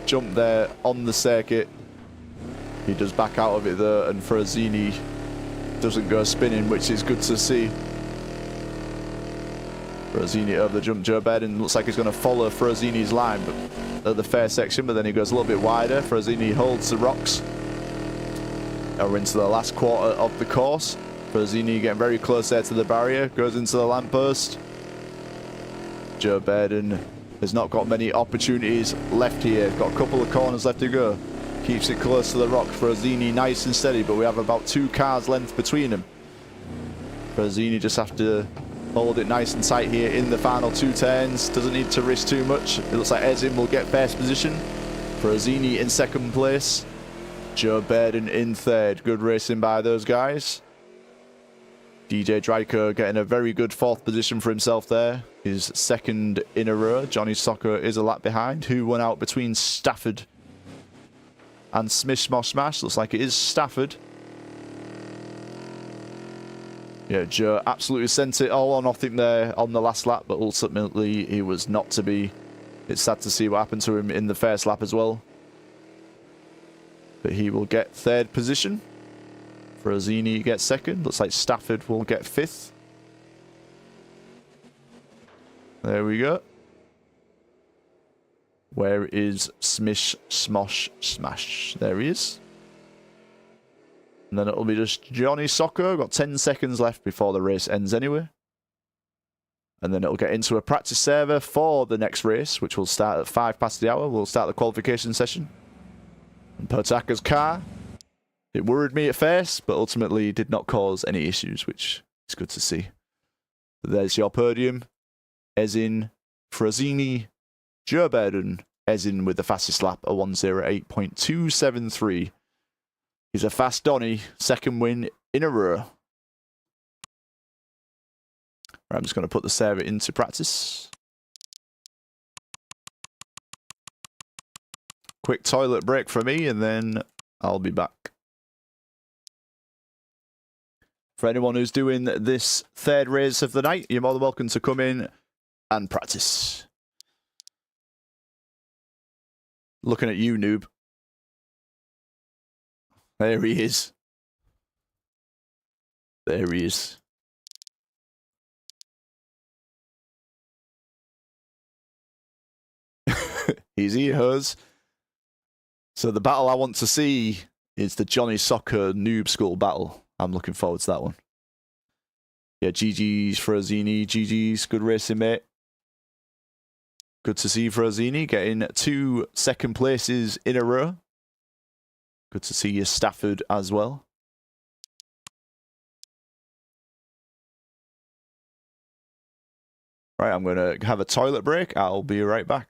jump there on the circuit. He does back out of it though, and Ferrazini doesn't go spinning, which is good to see. Ferrazini over the jump. Joe Baden looks like he's going to follow Ferrazini's line but at the fair section, but then he goes a little bit wider. Ferrazini holds the rocks. Now we're into the last quarter of the course. Ferrazini getting very close there to the barrier. Goes into the lamppost. Joe Baden has not got many opportunities left here. Got a couple of corners left to go. Keeps it close to the rock. Ferrazini nice and steady, but we have about 2 cars length between them. Ferrazini just have to hold it nice and tight here in the final 2 turns. Doesn't need to risk too much. It looks like Ezin will get first position. Ferrazini in second place. Joe Baden in third. Good racing by those guys. DJ Dryko getting a very good 4th position for himself there. His second in a row. Johnny Soccer is a lap behind. Who won out between Stafford and Smish Smosh Smash? Looks like it is Stafford. Yeah, Joe absolutely sent it all or nothing there on the last lap, but ultimately he was not to be. It's sad to see what happened to him in the first lap as well. But he will get 3rd position. Ferrazini gets 2nd. Looks like Stafford will get 5th. There we go. Where is Smish Smosh Smash? There he is. And then it'll be just Johnny Soccer. Got 10 seconds left before the race ends anyway. And then it'll get into a practice server for the next race, which will start at 5 past the hour. We'll start the qualification session. And Potaka's car, it worried me at first, but ultimately did not cause any issues, which is good to see. But there's your podium. Ezin, Ferrazini, Joe Baden. Ezin with the fastest lap, a 1:08.273. He's a fast Donny, 2nd win in a row. Right, I'm just going to put the server into practice. Quick toilet break for me, and then I'll be back. For anyone who's doing this 3rd race of the night, you're more than welcome to come in and practice. Looking at you, noob. There he is. There he is. Easy, hers. So the battle I want to see is the Johnny Soccer Noob School battle. I'm looking forward to that one. Yeah, GG's Ferrazini. GG's, good racing, mate. Good to see Ferrazini getting 2 second places in a row. Good to see you, Stafford, as well. Right, I'm going to have a toilet break. I'll be right back.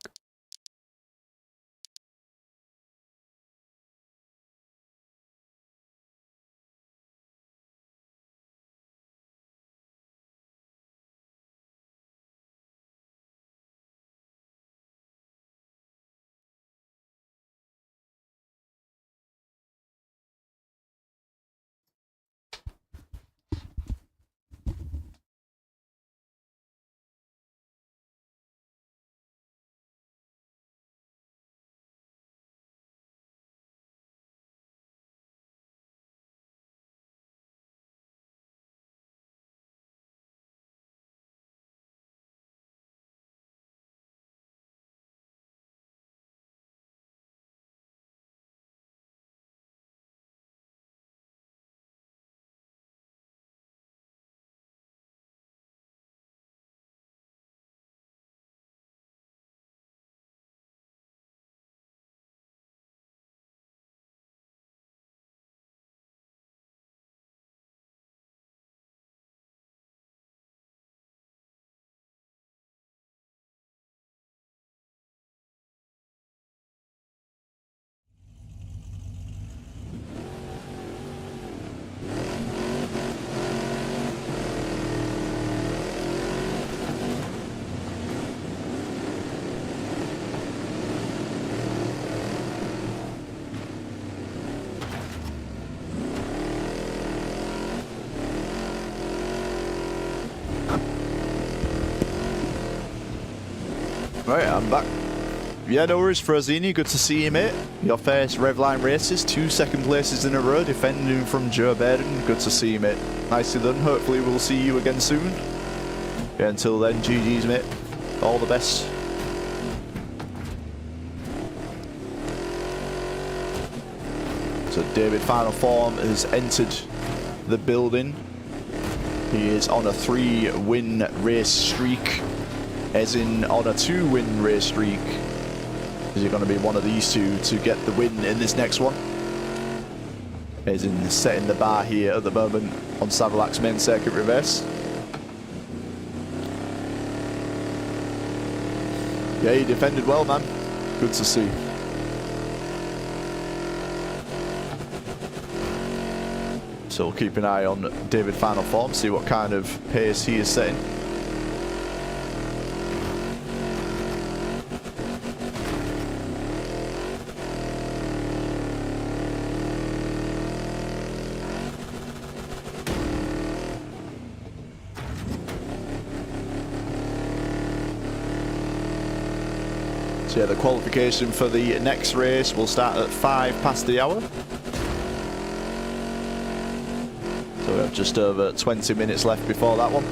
Right, I'm back. Yeah, no worries, Frozini. Good to see you, mate. Your first Revline races, 2 second places in a row, defending from Joe Baden. Good to see you, mate. Nicely done. Hopefully we'll see you again soon. Yeah, until then, GG's, mate. All the best. So David Final Form has entered the building. He is on a 3-win race streak. Esin on a 2-win race streak. Is he going to be one of these two to get the win in this next one? Esin setting the bar here at the moment on Savillac's main circuit reverse. Yeah, he defended well, man. Good to see. So we'll keep an eye on David Final Form, see what kind of pace he is setting. So yeah, the qualification for the next race will start at 5 past the hour. So we have just over 20 minutes left before that one.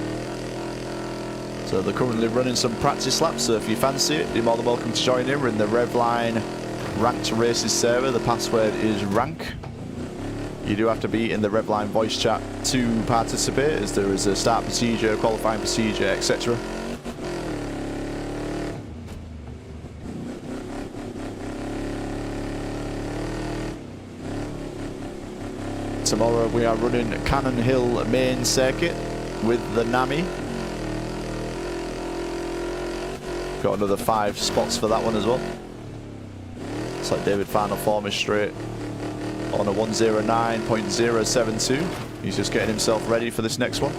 So they're currently running some practice laps, so if you fancy it, you're more than welcome to join in. We're in the Revline Ranked Races server. The password is rank. You do have to be in the Revline voice chat to participate, as there is a start procedure, qualifying procedure, etc. Tomorrow we are running Cannon Hill main circuit with the Nami. Got another 5 spots for that one as well. Looks like David Final Form is straight on a 109.072. He's just getting himself ready for this next one.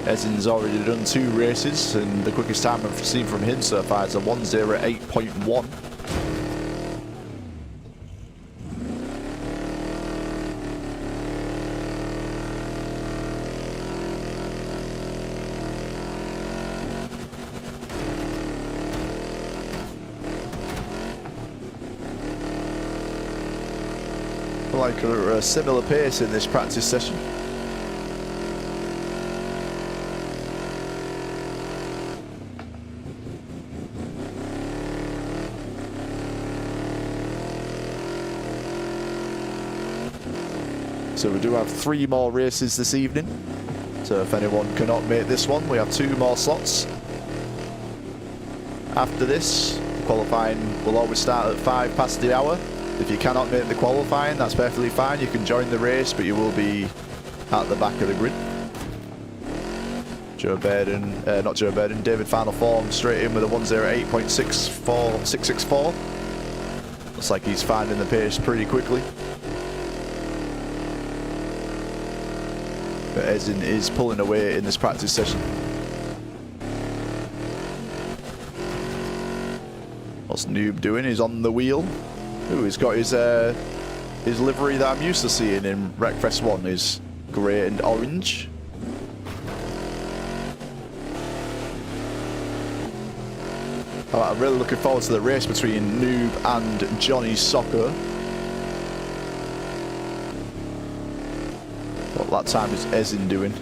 Esin's already done 2 races, and the quickest time I've seen from him so far is a 108.1. Like a similar pace in this practice session. So we do have 3 more races this evening. So if anyone cannot make this one, we have 2 more slots. After this, qualifying will always start at 5 past the hour. If you cannot make the qualifying, that's perfectly fine. You can join the race, but you will be at the back of the grid. Joe Baden, not Joe Baden, David Final Form straight in with a 108.664. Looks like he's finding the pace pretty quickly. But Esin is pulling away in this practice session. What's Noob doing? He's on the wheel. Ooh, he's got his livery that I'm used to seeing in Wreckfest 1, is grey and orange. I'm really looking forward to the race between Noob and Johnny Soccer. What that time is Esin doing?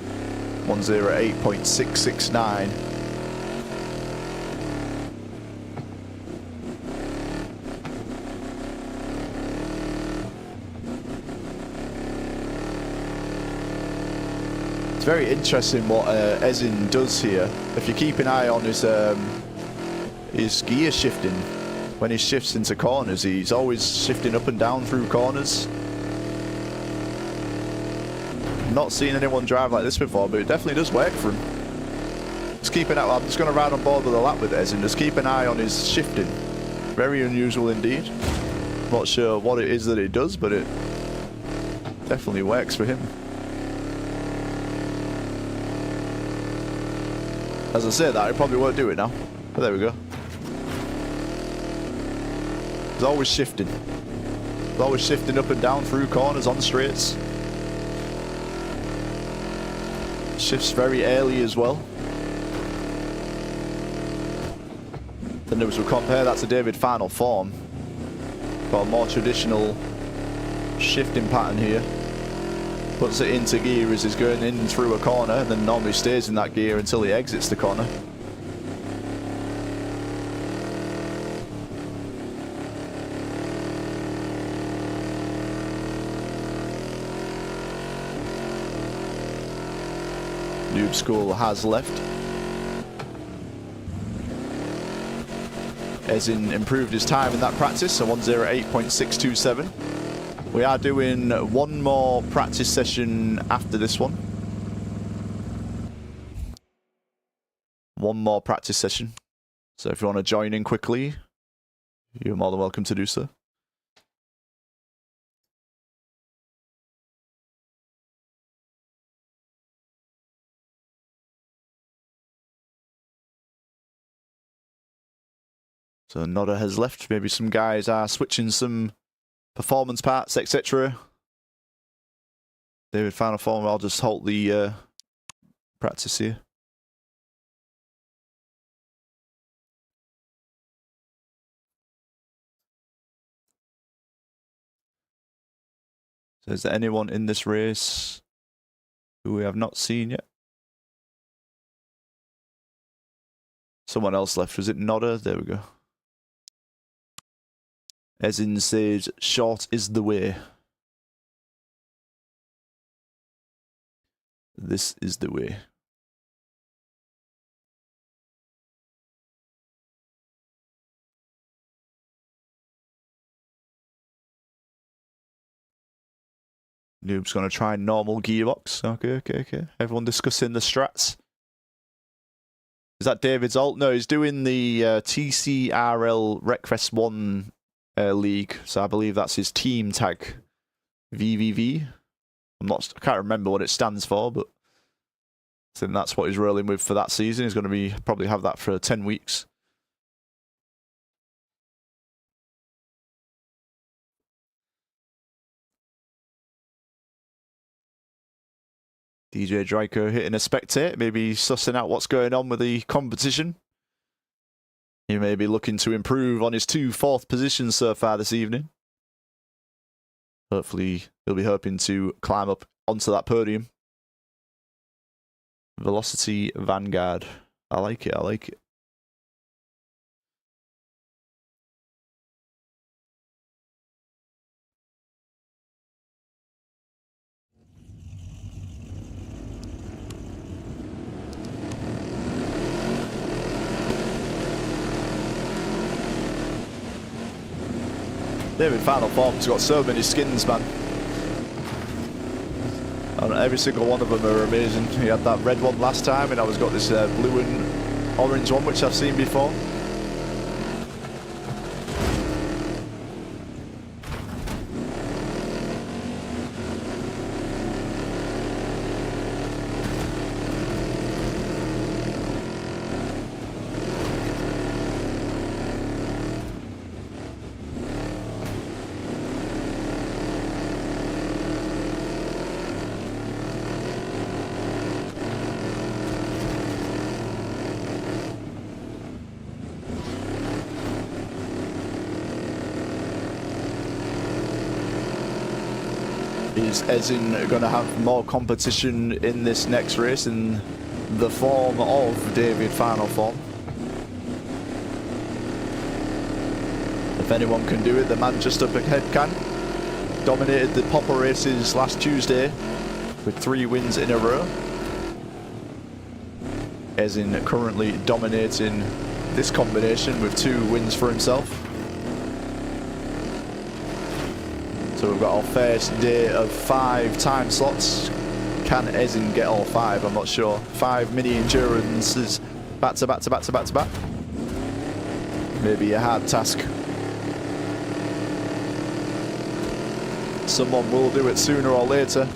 108.669. It's very interesting what Esin does here. If you keep an eye on his gear shifting, when he shifts into corners, he's always shifting up and down through corners. Not seen anyone drive like this before, but it definitely does work for him. Just keep an eye. I'm just going to ride on board with a lap with Esin. Just keep an eye on his shifting. Very unusual indeed. Not sure what it is that it does, but it definitely works for him. As I say that, I probably won't do it now. But there we go. He's always shifting. He's always shifting up and down through corners on straights. Shifts very early as well. And as we compare that to David Final Form, got a more traditional shifting pattern here. Puts it into gear as he's going in through a corner, and then normally stays in that gear until he exits the corner. Noob School has left. Ezin improved his time in that practice, so 1:08.627. We are doing one more practice session after this one. One more practice session. So if you want to join in quickly, you're more than welcome to do so. So Nodder has left. Maybe some guys are switching some performance parts, etc. David Final Form, I'll just halt the practice here. So is there anyone in this race who we have not seen yet? Someone else left. Was it Nodder? There we go. Ezin says, short is the way. This is the way. Noob's going to try normal gearbox. Okay. Everyone discussing the strats. Is that David's alt? No, he's doing the TCRL Wreckfest 1 league. So I believe that's his team tag. VVV. I can't remember what it stands for, but I think that's what he's rolling with for that season. He's going to probably have that for 10 weeks. DJ Draco hitting a spectate, maybe sussing out what's going on with the competition. He may be looking to improve on his 2 fourth positions so far this evening. Hopefully, he'll be hoping to climb up onto that podium. Velocity Vanguard. I like it, I like it. David Final Form's got so many skins, man. And every single one of them are amazing. He had that red one last time, and now he's got this blue and orange one, which I've seen before. Is Ezin going to have more competition in this next race in the form of David Final Form? If anyone can do it, the man just up ahead can. Dominated the Popper races last Tuesday with 3 wins in a row. Ezin currently dominating this combination with 2 wins for himself. So we've got our first day of 5 time slots. Can Ezin get all 5? I'm not sure. 5 mini endurances back to back to back to back to back. Maybe a hard task. Someone will do it sooner or later.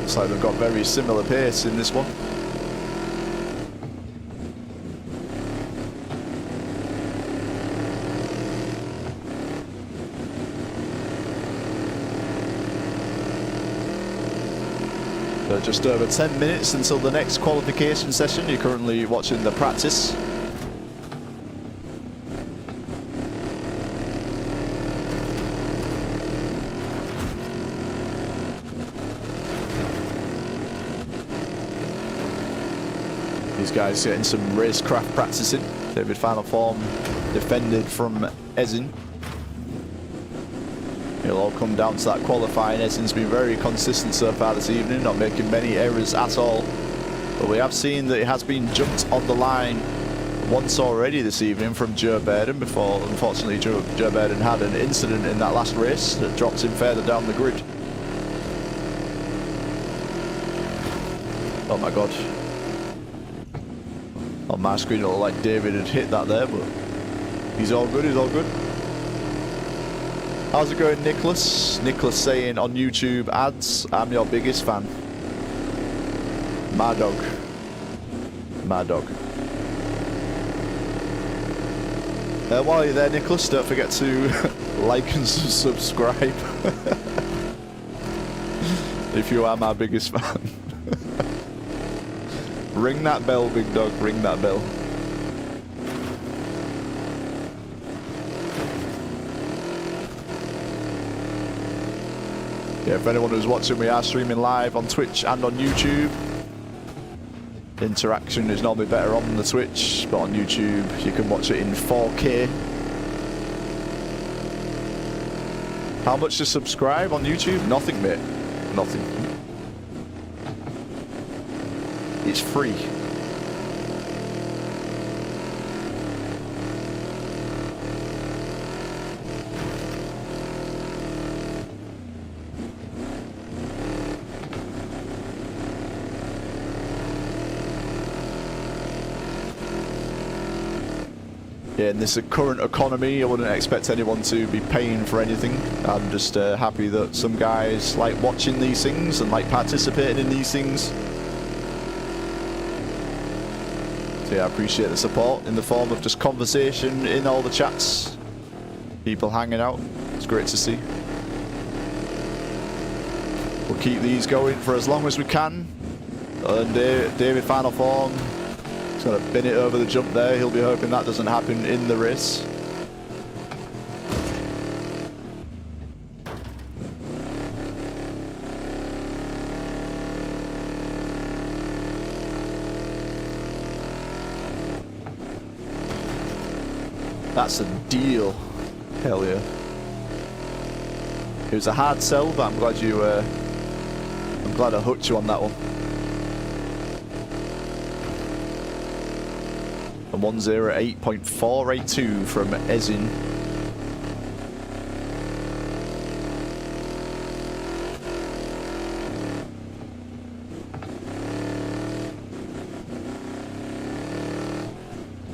Looks like they've got very similar pace in this one. So just over 10 minutes until the next qualification session. You're currently watching the practice. These guys getting some racecraft practicing. David Final Form defended from Esin. It'll all come down to that qualifying. Esin's been very consistent so far this evening, not making many errors at all. But we have seen that it has been jumped on the line once already this evening from Joe Bairden before, unfortunately, Joe Bairden had an incident in that last race that dropped him further down the grid. Oh my God. On my screen it looked like David had hit that there, but he's all good, he's all good. How's it going, Nicholas? Nicholas saying on YouTube ads, I'm your biggest fan. My dog. My dog. While you're there, Nicholas, don't forget to like and subscribe. If you are my biggest fan. Ring that bell, big dog, ring that bell. Yeah, if anyone who's watching, we are streaming live on Twitch and on YouTube. Interaction is normally better on the Twitch, but on YouTube you can watch it in 4K. How much to subscribe on YouTube? Nothing, mate. Nothing. It's free. Yeah, in this current economy, I wouldn't expect anyone to be paying for anything. I'm just happy that some guys like watching these things and like participating in these things. So yeah, I appreciate the support in the form of just conversation in all the chats. People hanging out. It's great to see. We'll keep these going for as long as we can. And David Final Form. He's going to bin it over the jump there. He'll be hoping that doesn't happen in the race. That's a deal. Hell yeah. It was a hard sell, but I'm glad you. I'm glad I hooked you on that one. A 108.482 from Esin.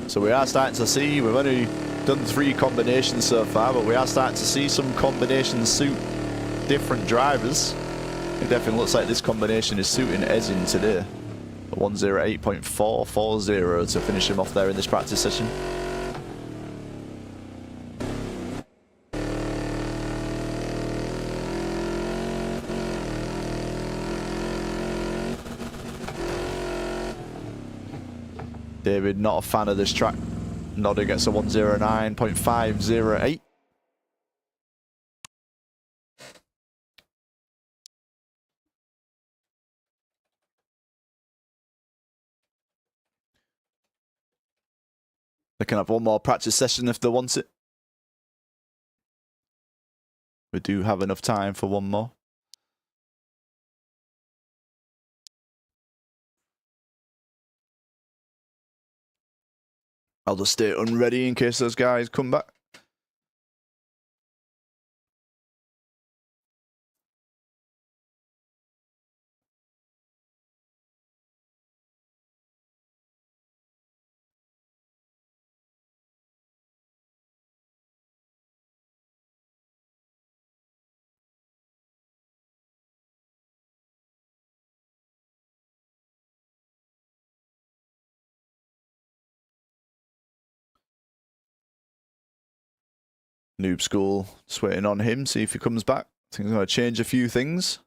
So we are starting to see, we've only done 3 combinations so far, but we are starting to see some combinations suit different drivers. It definitely looks like this combination is suiting Esin today. 108.440 to finish him off there in this practice session. David, not a fan of this track. Nodding gets a 109.508. They can have one more practice session if they want it. We do have enough time for one more. I'll just stay unready in case those guys come back. Noob School, just waiting on him, see if he comes back. I think he's going to change a few things.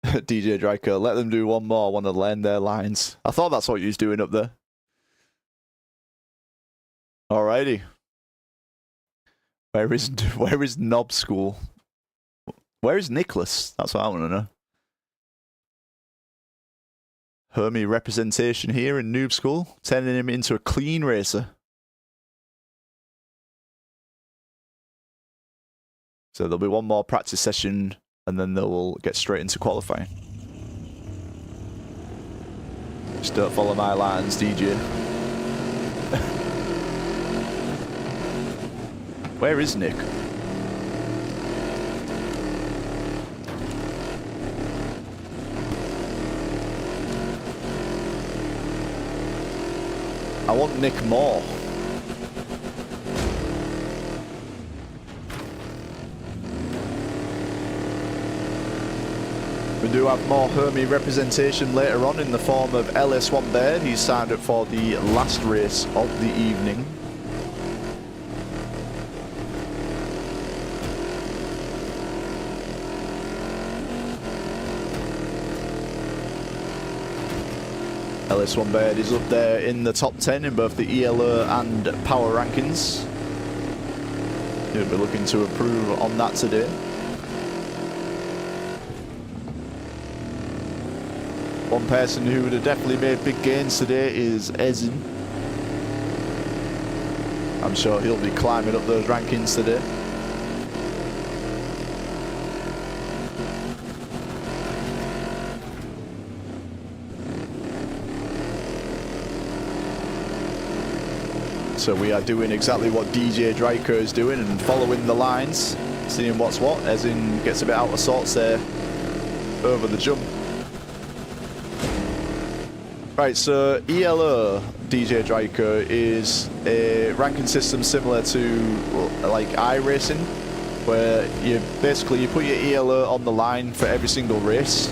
DJ Draco, let them do one more, want to land their lines. I thought that's what you was doing up there. Alrighty. Where is Knob School? Where is Nicholas? That's what I want to know. Hermie representation here in Noob School, turning him into a clean racer. So there'll be one more practice session, and then they will get straight into qualifying. Just don't follow my lines, DJ. Where is Nick? I want Nick more. We do have more Hermie representation later on in the form of LS1 Baird. He's signed up for the last race of the evening. LS1 Baird is up there in the top 10 in both the ELO and power rankings. He'll be looking to improve on that today. One person who would have definitely made big gains today is Ezin. I'm sure he'll be climbing up those rankings today. So we are doing exactly what DJ Draco is doing and following the lines, seeing what's what. Ezin gets a bit out of sorts there over the jump. Right, so ELO DJ Draco is a ranking system similar to like iRacing, where you basically put your ELO on the line for every single race.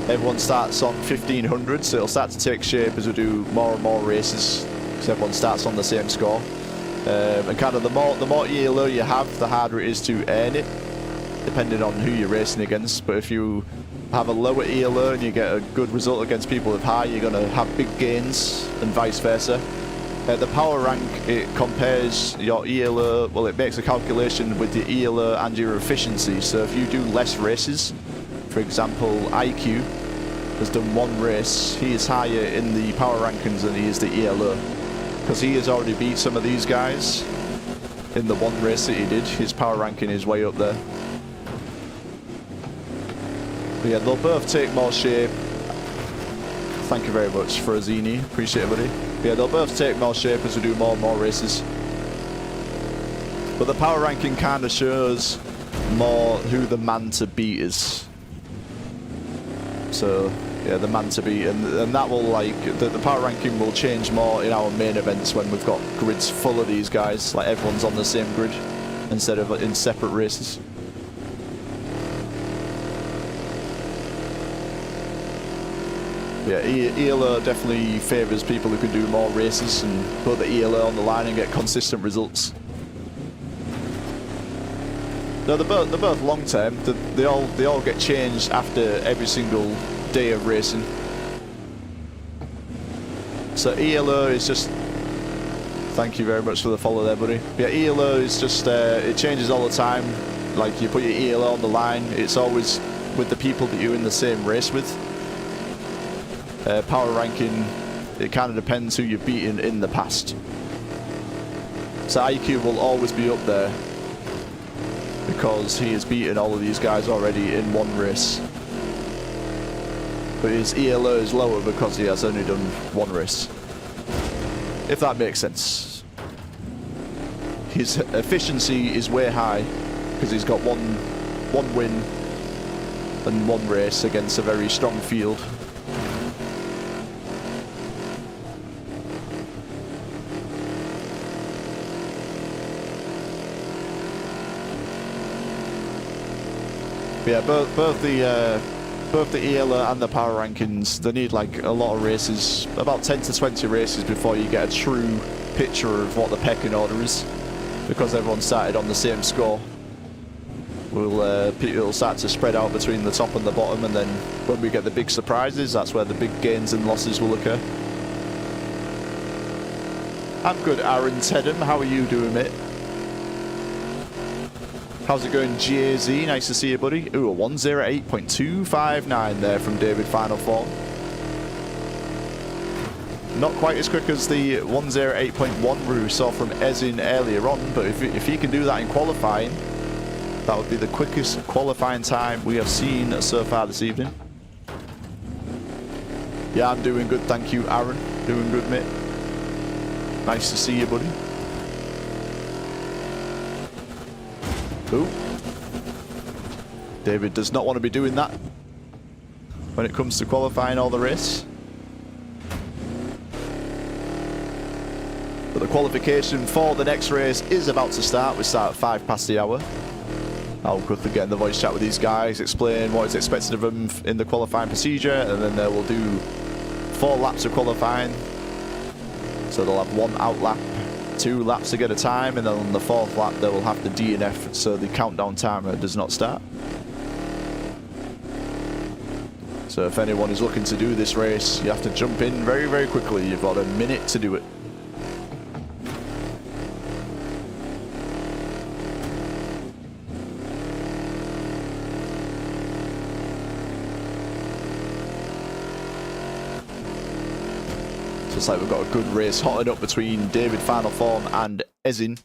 Everyone starts on 1500, so it'll start to take shape as we do more and more races, because everyone starts on the same score. And kind of the more ELO you have, the harder it is to earn it, depending on who you're racing against. But if you have a lower ELO and you get a good result against people with high, you're going to have big gains, and vice versa. The power rank, it compares your ELO, well, it makes a calculation with your ELO and your efficiency. So if you do less races, for example, IQ has done one race, he is higher in the power rankings than he is the ELO, because he has already beat some of these guys in the one race that he did. His power ranking is way up there. But yeah, they'll both take more shape. Thank you very much for Azini. Appreciate it, buddy. But yeah, they'll both take more shape as we do more and more races. But the power ranking kind of shows more who the man to beat is. So yeah, the man to beat, and that will, like, the power ranking will change more in our main events when we've got grids full of these guys, like everyone's on the same grid instead of in separate races. Yeah, ELO definitely favours people who can do more races and put the ELO on the line and get consistent results. No, they're both long term. They all get changed after every single day of racing. So ELO is just, thank you very much for the follow there, buddy. Yeah, ELO is just it changes all the time. Like, you put your ELO on the line, it's always with the people that you're in the same race with. Power ranking, it kind of depends who you've beaten in the past. So IQ will always be up there because he has beaten all of these guys already in one race. But his ELO is lower because he has only done one race. If that makes sense. His efficiency is way high because he's got one win and one race against a very strong field. Yeah, both the both the ELA and the power rankings, they need like a lot of races, about 10 to 20 races before you get a true picture of what the pecking order is, because everyone started on the same score. It'll start to spread out between the top and the bottom, and then when we get the big surprises, that's where the big gains and losses will occur. I'm good, Aaron Tedham. How are you doing, mate? How's it going, JZ? Nice to see you, buddy. Ooh, a 108.259 there from David Final Form. Not quite as quick as the 108.1 we saw from Ezin earlier on, but if he can do that in qualifying, that would be the quickest qualifying time we have seen so far this evening. Yeah, I'm doing good, thank you, Aaron. Doing good, mate. Nice to see you, buddy. Ooh. David does not want to be doing that when it comes to qualifying all the race. But the qualification for the next race is about to start. We start at 5 past the hour. I'll quickly get in the voice chat with these guys, explain what is expected of them in the qualifying procedure, and then they will do 4 laps of qualifying. So they'll have 1 out lap, 2 laps to get a time, and then on the 4th lap they will have the DNF, so the countdown timer does not start. So if anyone is looking to do this race, you have to jump in very, very quickly. You've got a minute to do it. Looks like we've got a good race hotted up between David Final Form and Ezin.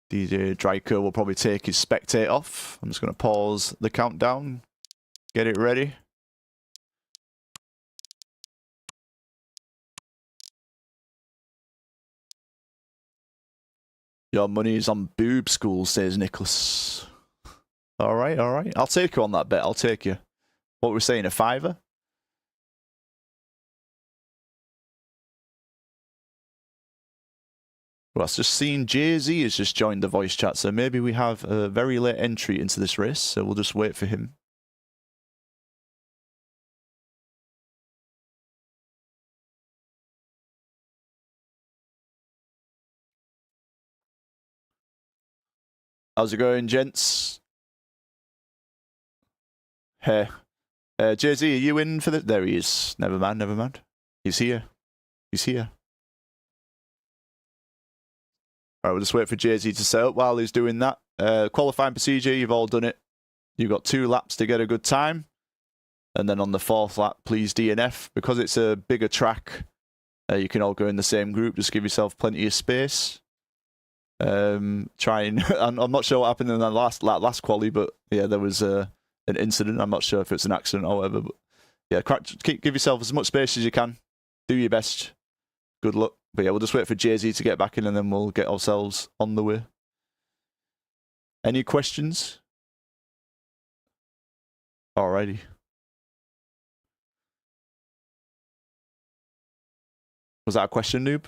DJ Draco will probably take his spectate off. I'm just going to pause the countdown, get it ready. Your money's on boob school, says Nicholas. All right, all right. I'll take you on that bet. I'll take you. What were we saying, a $5? Well, I've just seen Jay-Z has just joined the voice chat, so maybe we have a very late entry into this race, so we'll just wait for him. How's it going, gents? Hey. Jay-Z, are you in for the... There he is. Never mind, never mind. He's here. He's here. Alright, we'll just wait for Jay-Z to set up while he's doing that. Qualifying procedure, you've all done it. You've got 2 laps to get a good time. And then on the 4th lap, please DNF. Because it's a bigger track, you can all go in the same group. Just give yourself plenty of space. I'm not sure what happened in the last quali, but yeah, there was an incident. I'm not sure if it's an accident or whatever, but yeah, give yourself as much space as you can. Do your best. Good luck. But yeah, we'll just wait for Jay-Z to get back in, and then we'll get ourselves on the way. Any questions? Alrighty. Was that a question, noob?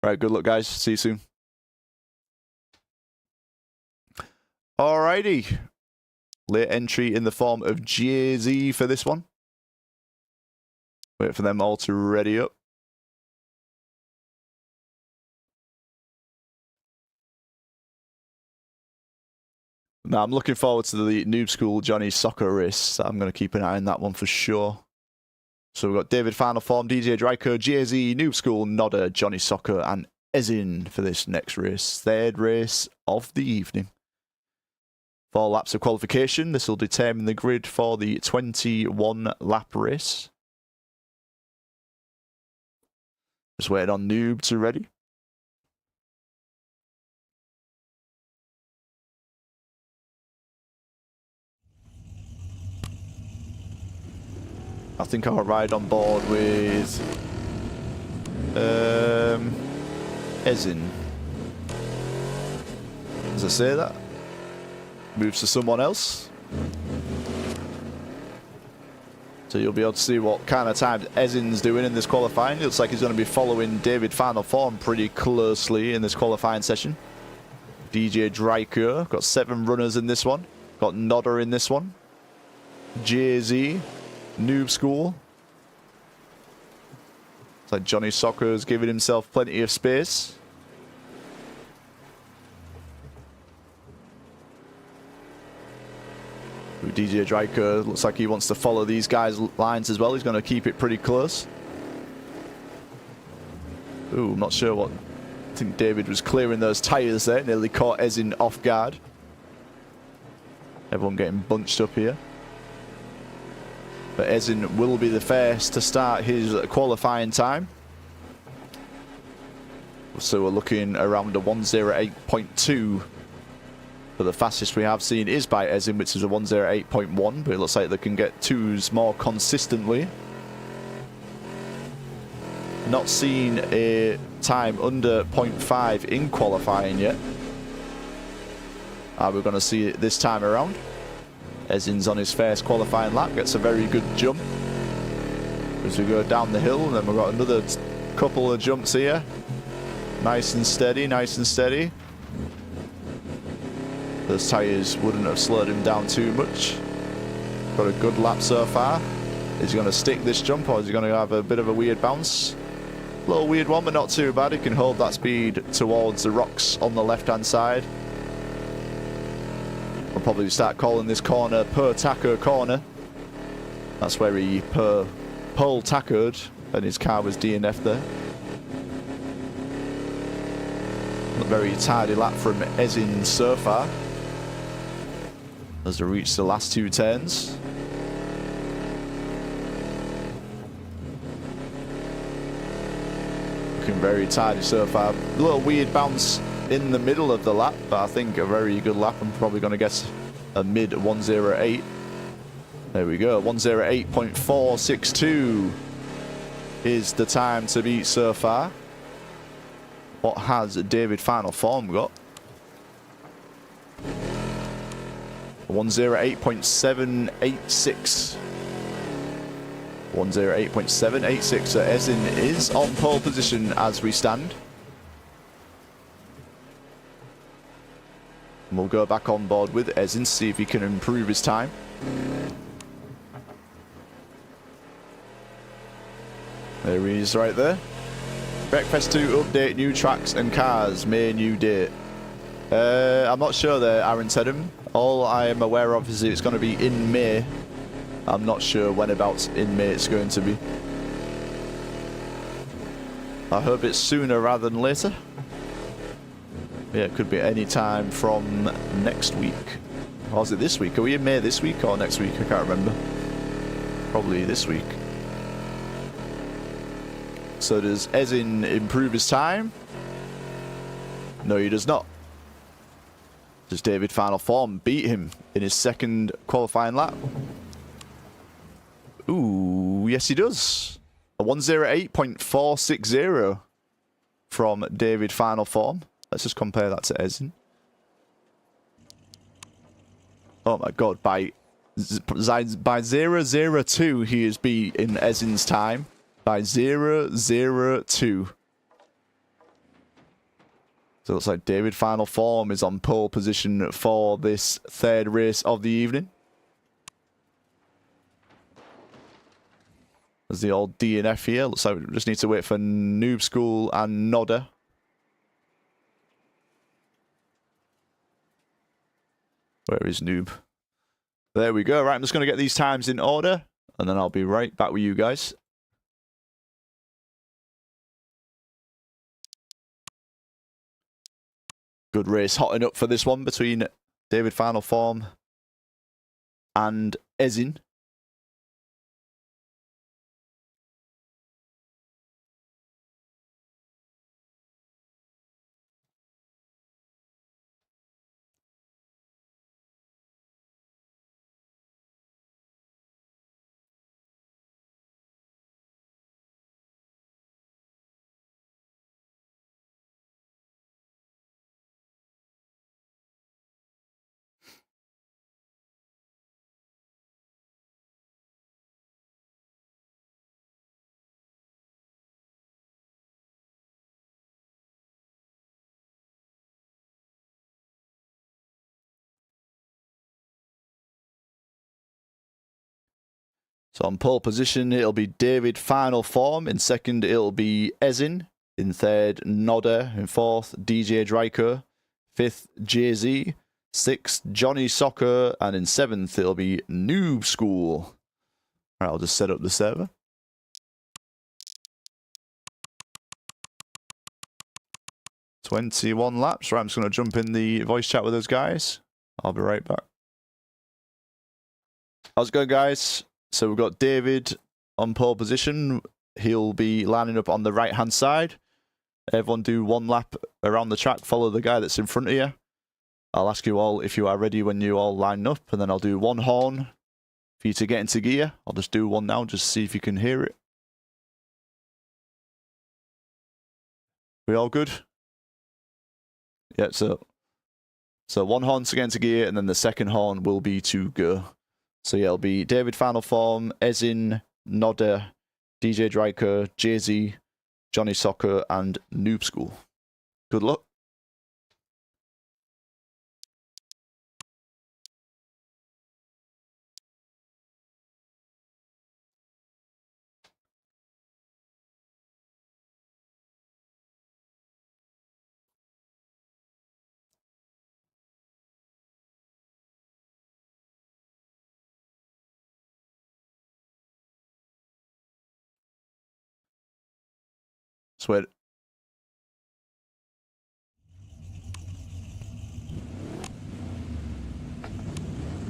Right, good luck, guys. See you soon. Alrighty. Late entry in the form of Jay-Z for this one. Wait for them all to ready up. Now, I'm looking forward to the Noob School Johnny Soccer race. I'm going to keep an eye on that one for sure. So we've got David Final Form, DJ Draco, Jay-Z, Noob School, Nodder, Johnny Soccer, and Ezin for this next race. 3rd race of the evening. 4 laps of qualification. This will determine the grid for the 21 lap race. Just waiting on Noob to ready. I think I'll ride on board with Ezin. Does I say that? Moves to someone else. So you'll be able to see what kind of time Ezin's doing in this qualifying. It looks like he's going to be following David Final Form pretty closely in this qualifying session. DJ Dryker, got 7 runners in this one. Got Nodder in this one. Jay-Z, Noob School. It's like Johnny Soccer's giving himself plenty of space. DJ Dryker looks like he wants to follow these guys' lines as well. He's going to keep it pretty close. Ooh, I'm not sure what... I think David was clearing those tyres there. Nearly caught Ezin off guard. Everyone getting bunched up here. But Ezin will be the first to start his qualifying time. So we're looking around a 1:08.2. But the fastest we have seen is by Ezin, which is a 1:08.1. But it looks like they can get 2s more consistently. Not seen a time under 0.5 in qualifying yet. We're going to see it this time around. Ezin's on his first qualifying lap, gets a very good jump. As we go down the hill, and then we've got another couple of jumps here. Nice and steady, nice and steady. Those tyres wouldn't have slowed him down too much. Got a good lap so far. Is he going to stick this jump, or is he going to have a bit of a weird bounce? A little weird one, but not too bad. He can hold that speed towards the rocks on the left-hand side. We'll probably start calling this corner Per Taco Corner. That's where he pole tacoed and his car was DNF'd there. A very tidy lap from Ezin so far. As they reach the last 2 turns. Looking very tidy so far. A little weird bounce in the middle of the lap, but I think a very good lap. I'm probably going to get a mid 1:08. There we go, 1:08.462 is the time to beat so far. What has David Final Form got? 1:08.786. 1:08.786. So Ezin is on pole position as we stand. And we'll go back on board with Ezin, see if he can improve his time. There he is right there. Wreckfest 2 update, new tracks and cars, May new date. I'm not sure there, Aaron Tedham. All I am aware of is it's going to be in May. I'm not sure when about in May it's going to be. I hope it's sooner rather than later. Yeah, it could be any time from next week. Or is it this week? Are we in May this week or next week? I can't remember. Probably this week. So does Ezin improve his time? No, he does not. Does David Final Form beat him in his second qualifying lap? Ooh, yes he does. A 1:08.460 from David Final Form. Let's just compare that to Ezin. Oh my god, by 0:02 he is beating Ezin's time. By 0:02. So it looks like David Final Form is on pole position for this third race of the evening. There's the old DNF here. Looks like we just need to wait for Noob School and Nodder. Where is Noob? There we go. Right, I'm just going to get these times in order, and then I'll be right back with you guys. Good race hotting up for this one between David Final Form and Ezin. So on pole position, it'll be David, final form. In second, it'll be Ezin. In third, Nodder. In fourth, DJ Dryker. Fifth, Jay-Z. Sixth, Johnny Soccer. And in seventh, it'll be Noob School. All right, I'll just set up the server. "21 laps. Right, I'm just going to jump in the voice chat with those guys. I'll be right back. How's it going, guys? So we've got David on pole position. He'll be lining up on the right-hand side. Everyone do 1 lap around the track. Follow the guy that's in front of you. I'll ask you all if you are ready when you all line up, and then I'll do 1 horn for you to get into gear. I'll just do 1 now, just see if you can hear it. We all good? Yeah, so 1 horn to get into gear, and then the second horn will be to go. So yeah, it'll be David, final form, Ezin, Nodder, DJ Dryker, Jay-Z, Johnny Soccer, and Noob School. Good luck. Sweat.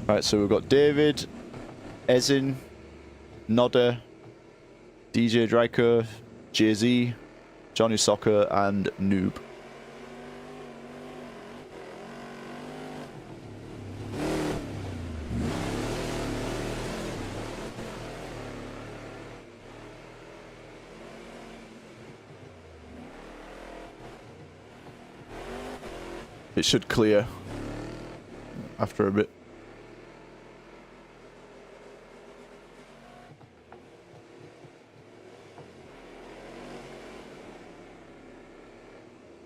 Right, so we've got David, Ezin, Nodder, DJ Dryker, Jay-Z, Johnny Soccer, and Noob. It should clear after a bit.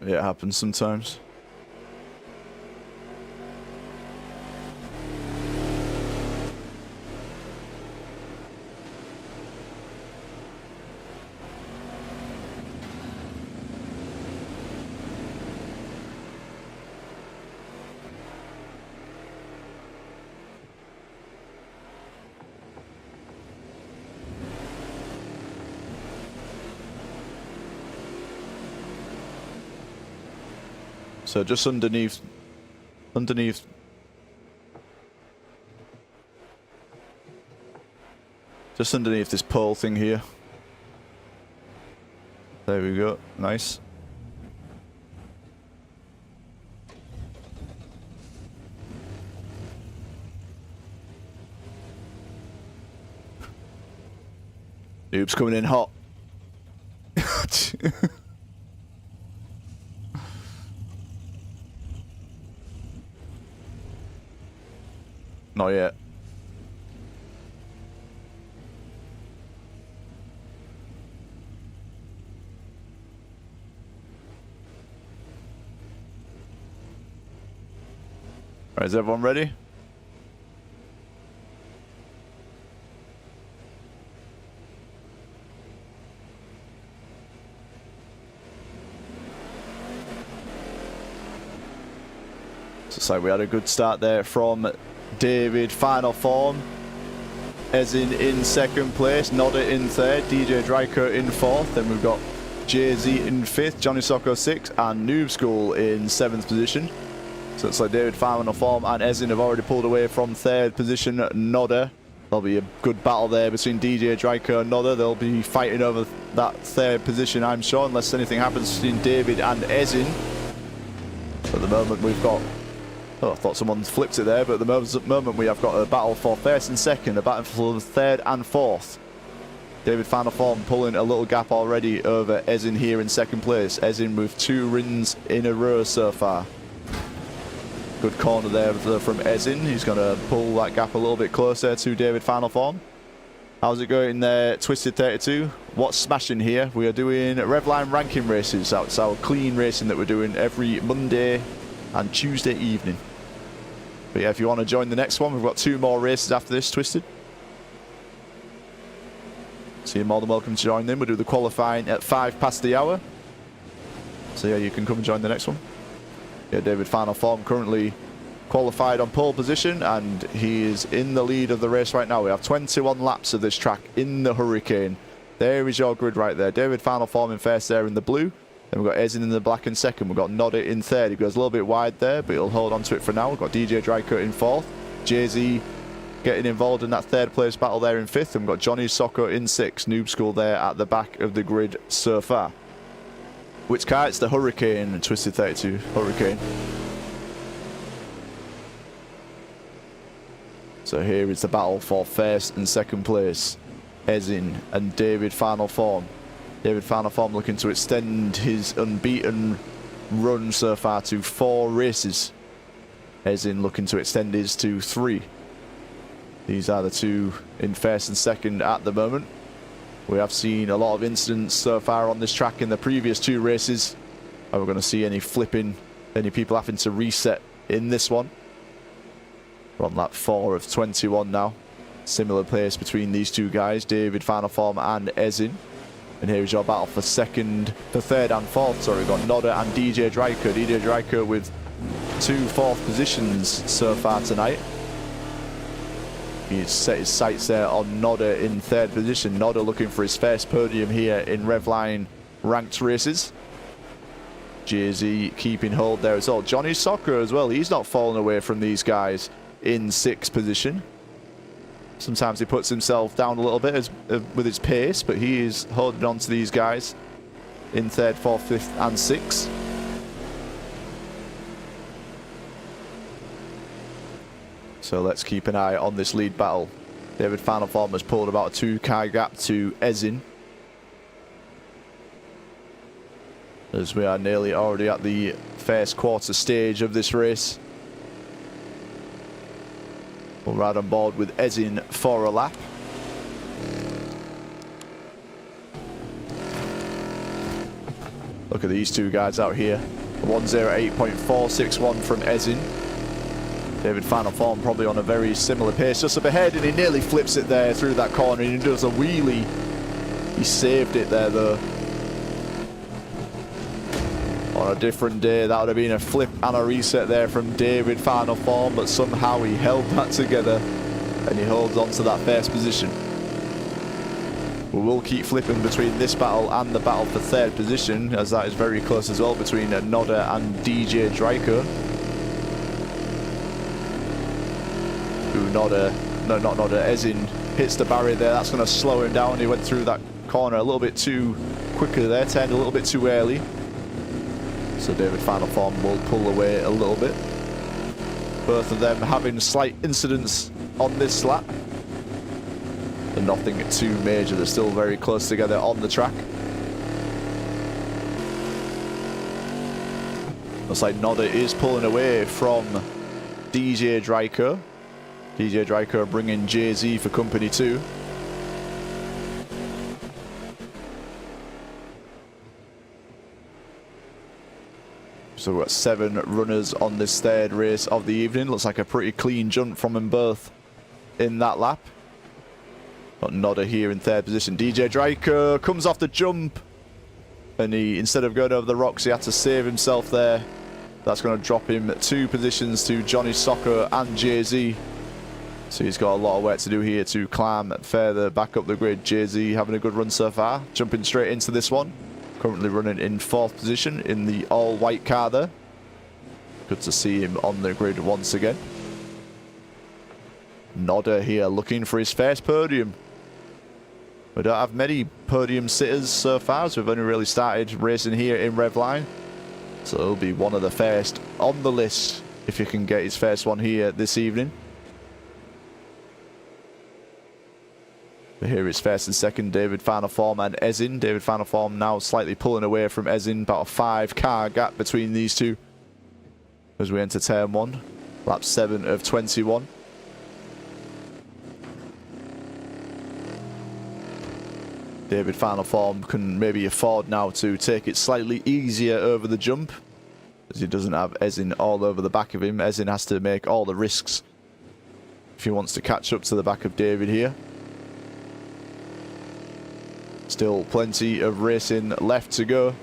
Yeah, it happens sometimes. So just underneath this pole thing here. There we go. Nice. Noob's coming in hot. Not yet. Right, is everyone ready? Looks like we had a good start there from David, final form. Ezin in second place, Nodder in third, DJ Dryker in fourth. Then we've got Jay-Z in fifth, Johnny Soccer sixth, and Noob School in seventh position. So it's like David, final form, and Ezin have already pulled away from third position, Nodder. There'll be a good battle there between DJ Dryker and Nodder. They'll be fighting over that third position, I'm sure, unless anything happens between David and Ezin. At the moment, we've got... Oh, I thought someone flipped it there, but at the moment we have got a battle for first and second, a battle for third and fourth. David, final form, pulling a little gap already over Ezin here in second place. Ezin with 2 wins in a row so far. Good corner there from Ezin. He's going to pull that gap a little bit closer to David, final form. How's it going there, Twisted 32? What's smashing here? We are doing Revline ranking races. That's our clean racing that we're doing every Monday and Tuesday evening. But yeah, if you want to join the next one, we've got 2 more races after this, Twisted. So you're more than welcome to join in. We'll do the qualifying at 5 past the hour. So yeah, you can come and join the next one. Yeah, David, final form, currently qualified on pole position, and he is in the lead of the race right now. We have 21 laps of this track in the Hurricane. There is your grid right there. David, final form in first there in the blue. Then we've got Ezin in the black in second. We've got Nodder in third. He goes a little bit wide there, but he'll hold on to it for now. We've got DJ Dryker in fourth. Jay-Z getting involved in that third place battle there in fifth. And we've got Johnny Soccer in sixth. Noob School there at the back of the grid so far. Which car? It's the Hurricane, Twisted 32 Hurricane. So here is the battle for first and second place. Ezin and David final form. David final form looking to extend his unbeaten run so far to 4 races. Ezin looking to extend his to 3. These are the two in first and second at the moment. We have seen a lot of incidents so far on this track in the previous 2 races. Are we going to see any flipping, any people having to reset in this one? We're on lap 4 of 21 now. Similar pace between these two guys, David final form and Ezin. And here is your battle for third and fourth. Sorry, we've got Nodder and DJ Dryker. DJ Dryker with 2 fourth positions so far tonight. He's set his sights there on Nodder in third position. Nodder looking for his first podium here in Revline ranked races. Jay-Z keeping hold there as well. Johnny Soccer as well. He's not falling away from these guys in 6th position. Sometimes he puts himself down a little bit with his pace, but he is holding on to these guys in 3rd, 4th, 5th and 6th. So let's keep an eye on this lead battle. David final form has pulled about a 2-car gap to Ezin, as we are nearly already at the first quarter stage of this race. We'll ride on board with Ezin for a lap. Look at these two guys out here. 108.461 from Ezin. David final form probably on a very similar pace, just up ahead, and he nearly flips it there through that corner, and he does a wheelie. He saved it there though. On a different day, that would have been a flip and a reset there from David final form, but somehow he held that together and he holds on to that first position. We will keep flipping between this battle and the battle for 3rd position, as that is very close as well between Nodder and DJ Dryker. Ezin hits the barrier there. That's going to slow him down. He went through that corner a little bit too quickly there, turned a little bit too early. So David final form will pull away a little bit. Both of them having slight incidents on this lap, but nothing too major. They're still very close together on the track. Looks like Nodder is pulling away from DJ Dryker. DJ Dryker bringing Jay-Z for company too. So we've got 7 runners on this 3rd race of the evening. Looks like a pretty clean jump from them both in that lap. Got Nodder here in 3rd position. DJ Dryker comes off the jump, and he, instead of going over the rocks, he had to save himself there. That's going to drop him 2 positions to Johnny Soccer and Jay-Z. So he's got a lot of work to do here to climb further back up the grid. Jay-Z having a good run so far. Jumping straight into this one. Currently running in 4th position in the all-white car there. Good to see him on the grid once again. Nodder here looking for his first podium. We don't have many podium sitters so far, so we've only really started racing here in Revline. So he'll be one of the first on the list if he can get his first one here this evening. But here is first and second, David final form and Ezin. David final form now slightly pulling away from Ezin, about a 5-car gap between these two as we enter turn 1, lap 7 of 21. David final form can maybe afford now to take it slightly easier over the jump, as he doesn't have Ezin all over the back of him. Ezin has to make all the risks if he wants to catch up to the back of David here. Still plenty of racing left to go.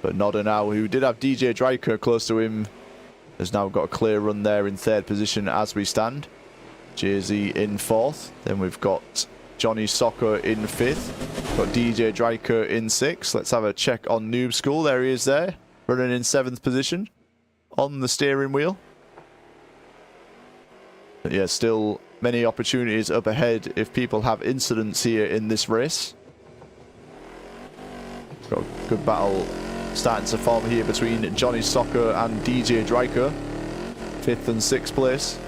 But Nodder now, who did have DJ Dryker close to him, has now got a clear run there in 3rd position as we stand. Jay-Z in 4th. Then we've got Johnny Soccer in 5th. Got DJ Dryker in 6th. Let's have a check on Noob School. There he is there, running in 7th position on the steering wheel. But yeah, still many opportunities up ahead if people have incidents here in this race. Got a good battle starting to form here between Johnny Soccer and DJ Dryker. 5th and 6th place.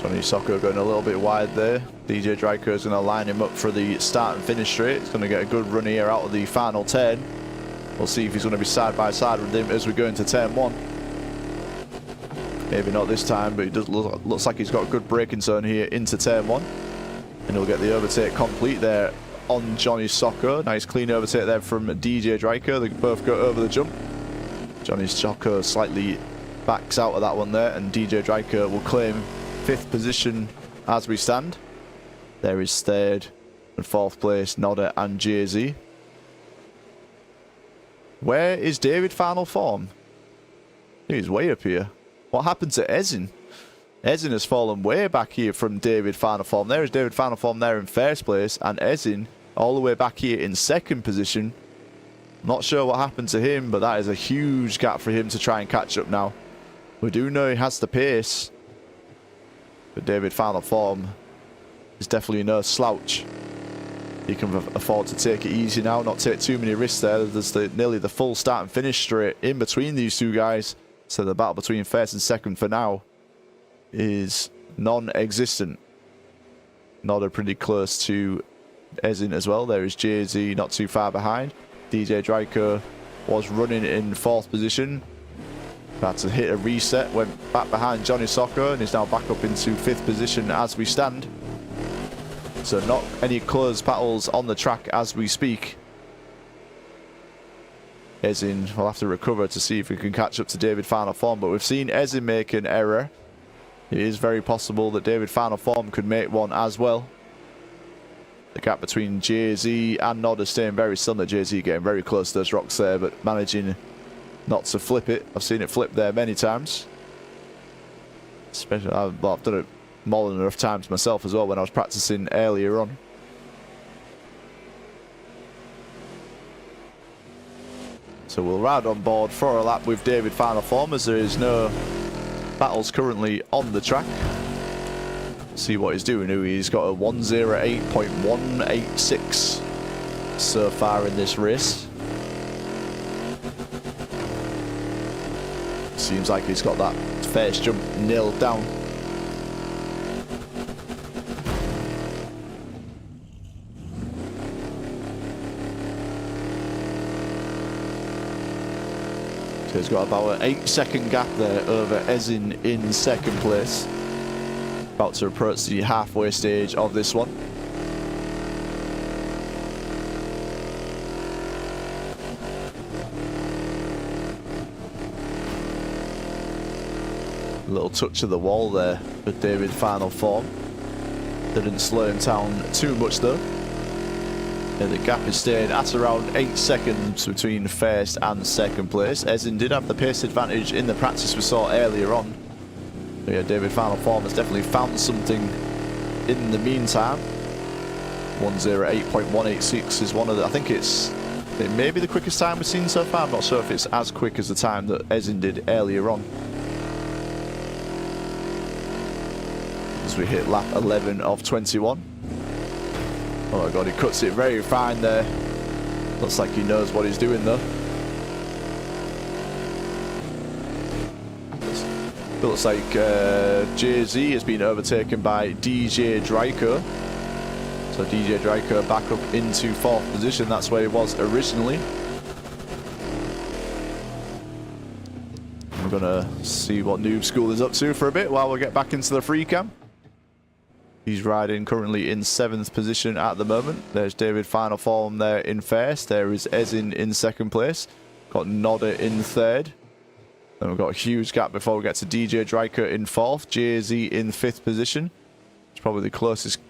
Johnny Soccer going a little bit wide there. DJ Dryker is going to line him up for the start and finish straight. He's going to get a good run here out of the final turn. We'll see if he's going to be side by side with him as we go into turn 1. Maybe not this time, but he does looks like he's got a good braking zone here into turn 1. And he'll get the overtake complete there on Johnny Soccer. Nice clean overtake there from DJ Dryker. They both go over the jump. Johnny Soccer slightly backs out of that one there, and DJ Dryker will claim 5th position as we stand. There is 3rd and 4th place, Nodder and Jay-Z. Where is David final form? He's way up here. What happened to Ezin? Ezin has fallen way back here from David final form. There is David final form there in 1st place, and Ezin all the way back here in 2nd position. Not sure what happened to him, but that is a huge gap for him to try and catch up now. We do know he has the pace, but David final form is definitely no slouch. He can afford to take it easy now, not take too many risks there. There's nearly the full start and finish straight in between these two guys. So the battle between 1st and 2nd for now is non-existent. Nodder pretty close to Ezin as well. There is Jay-Z not too far behind. DJ Dryker was running in 4th position. Had to hit a reset, went back behind Johnny Soccer, and is now back up into 5th position as we stand. So not any close battles on the track as we speak. Ezin will have to recover to see if we can catch up to David final form, but we've seen Ezin make an error. It is very possible that David final form could make one as well. The gap between Jay-Z and Nodder staying very similar. Jay-Z getting very close to those rocks there, but managing not to flip it. I've seen it flip there many times. Especially, I've done it more than enough times myself as well when I was practicing earlier on. So we'll ride on board for a lap with David final form, as there is no battles currently on the track. See what he's doing. He's got a 108.186 so far in this race. Seems like he's got that first jump nailed down. So he's got about an 8-second gap there over Ezin in 2nd place. About to approach the halfway stage of this one. A little touch of the wall there with David final form. Didn't slow him down too much though. And the gap is staying at around 8 seconds between 1st and 2nd place. Ezin did have the pace advantage in the practice we saw earlier on. But yeah, David final form has definitely found something in the meantime. 108.186 is one of the, I think it may be the quickest time we've seen so far. I'm not sure if it's as quick as the time that Ezin did earlier on. As we hit lap 11 of 21. Oh my god, he cuts it very fine there. Looks like he knows what he's doing though. Looks like Jay-Z has been overtaken by DJ Dryker. So DJ Dryker back up into 4th position. That's where he was originally. We're gonna see what Noob School is up to for a bit while we get back into the free cam. He's riding currently in 7th position at the moment. There's David final form there in 1st. There is Ezin in 2nd place. Got Nodder in 3rd. Then we've got a huge gap before we get to DJ Dryker in 4th. Jay-Z in 5th position. It's probably the closest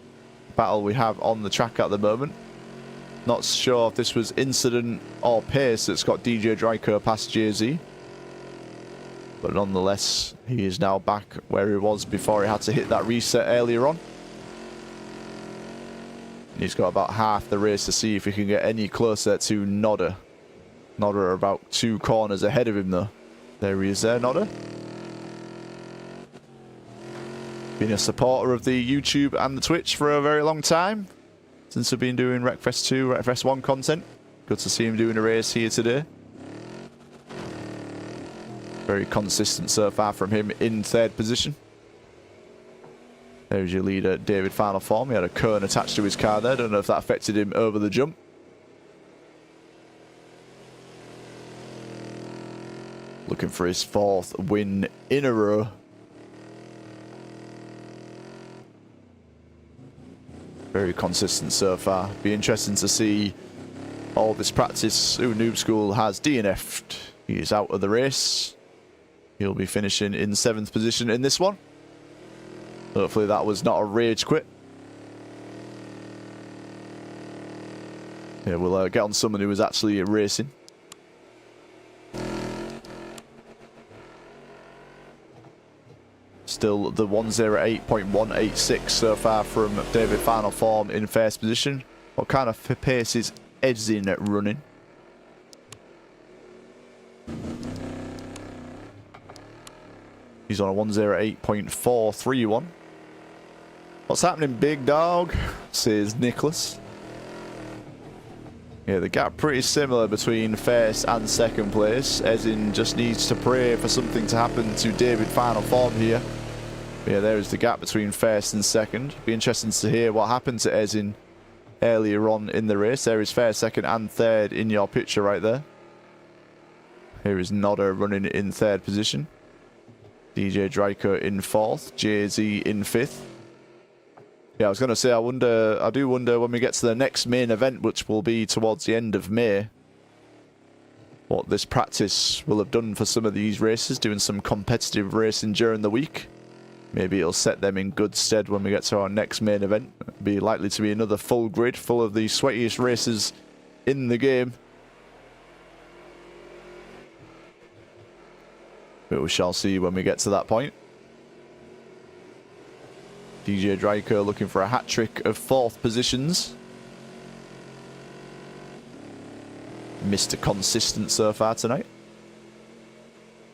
battle we have on the track at the moment. Not sure if this was incident or pace that's got DJ Dryco past JZ. But nonetheless, he is now back where he was before he had to hit that reset earlier on. And he's got about half the race to see if he can get any closer to Nodder. Nodder about 2 corners ahead of him though. There he is there, Nodder. Been a supporter of the YouTube and the Twitch for a very long time. Since we've been doing Wreckfest 2, Wreckfest 1 content. Good to see him doing a race here today. Very consistent so far from him in 3rd position. There's your leader, David Final Form. He had a cone attached to his car there. Don't know if that affected him over the jump. Looking for his 4th win in a row. Very consistent so far. Be interesting to see all this practice. Ooh, Noob School has DNF'd. He is out of the race. He'll be finishing in 7th position in this one. Hopefully that was not a rage quit. Yeah, we'll get on someone who was actually racing. Still the 108.186 so far from David Final Form in 1st position. What kind of pace is Edzin running? He's on a 108.431. What's happening, big dog? Says Nicholas. Yeah, the gap pretty similar between 1st and 2nd place. Edzin just needs to pray for something to happen to David Final Form here. But yeah, there is the gap between 1st and 2nd. Be interesting to hear what happened to Edzin earlier on in the race. There is 1st, 2nd and 3rd in your picture right there. Here is Nodder running in 3rd position. DJ Dryco in 4th, JZ in 5th. Yeah, I was going to say, I do wonder when we get to the next main event, which will be towards the end of May, what this practice will have done for some of these races, doing some competitive racing during the week. Maybe it'll set them in good stead when we get to our next main event. It'll be likely to be another full grid full of the sweatiest races in the game. But we shall see when we get to that point. DJ Dryco looking for a hat-trick of 4th positions. Mr. Consistent so far tonight.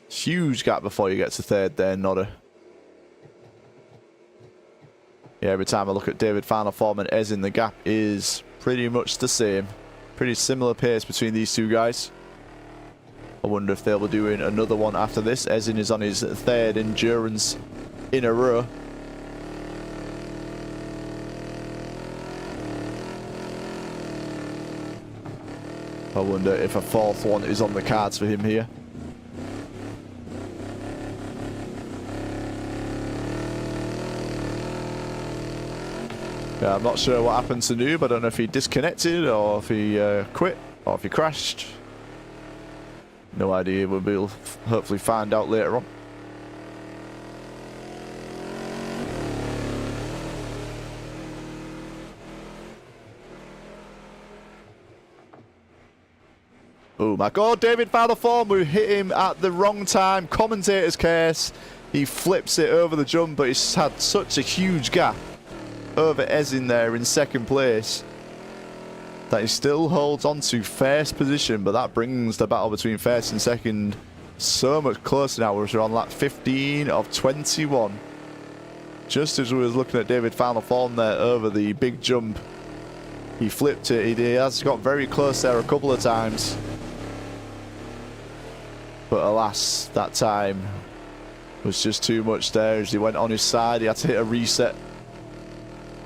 Huge gap before you get to 3rd there, Nodder. Yeah, every time I look at David Final Form and Edzin, the gap is pretty much the same. Pretty similar pace between these two guys. I wonder if they'll be doing another one after this. Edzin is on his 3rd endurance in a row. I wonder if a 4th one is on the cards for him here. Yeah, I'm not sure what happened to Noob. I don't know if he disconnected or if he quit or if he crashed. No idea. We'll hopefully find out later on. Oh my god, David Final Form, we hit him at the wrong time. Commentator's curse. He flips it over the jump, but he's had such a huge gap over Edzin there in 2nd place that he still holds on to 1st position, but that brings the battle between 1st and 2nd so much closer now. We're on lap 15 of 21. Just as we was looking at David Final Form there over the big jump, he flipped it. He has got very close there a couple of times. But alas, that time was just too much there. As he went on his side, he had to hit a reset.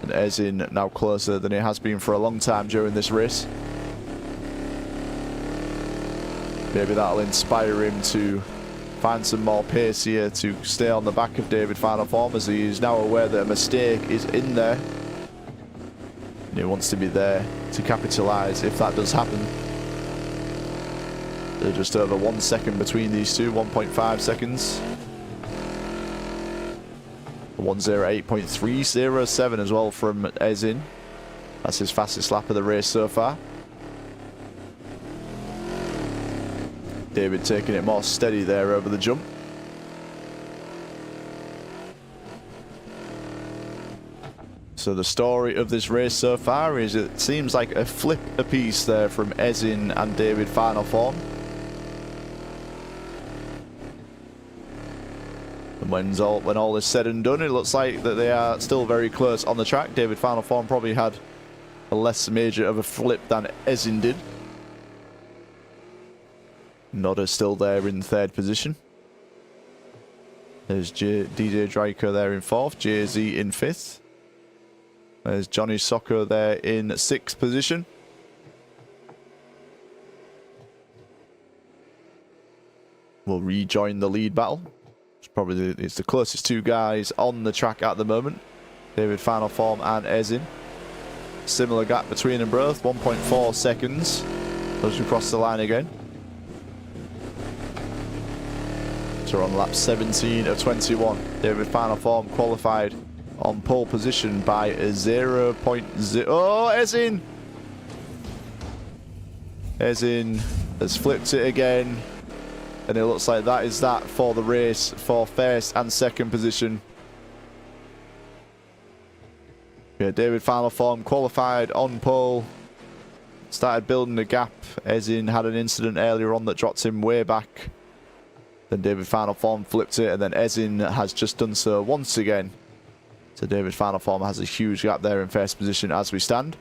And Edzin now closer than he has been for a long time during this race. Maybe that'll inspire him to find some more pace here to stay on the back of David Final Form, as he is now aware that a mistake is in there. And he wants to be there to capitalise if that does happen. They're just over 1 second between these two, 1.5 seconds. 1:08.307 as well from Ezin. That's his fastest lap of the race so far. David taking it more steady there over the jump. So the story of this race so far is it seems like a flip apiece there from Ezin and David final form. And when all is said and done, it looks like that they are still very close on the track. David final form probably had a less major of a flip than Ezin did. Nodder still there in third position. There's DJ Draco there in fourth, JZ in fifth. There's Johnny Soccer there in sixth position. Will rejoin the lead battle. It's the closest two guys on the track at the moment. David final form and Ezin. Similar gap between them both, 1.4 seconds as we cross the line again. So we're on lap 17 of 21. David final form qualified on pole position by a 0.0. Oh, Ezin! Ezin has flipped it again. And it looks like that is that for the race for first and second position. Yeah, David final form qualified on pole. Started building the gap. Ezin had an incident earlier on that dropped him way back. Then David final form flipped it, and then Ezin has just done so once again. So David final form has a huge gap there in first position as we stand.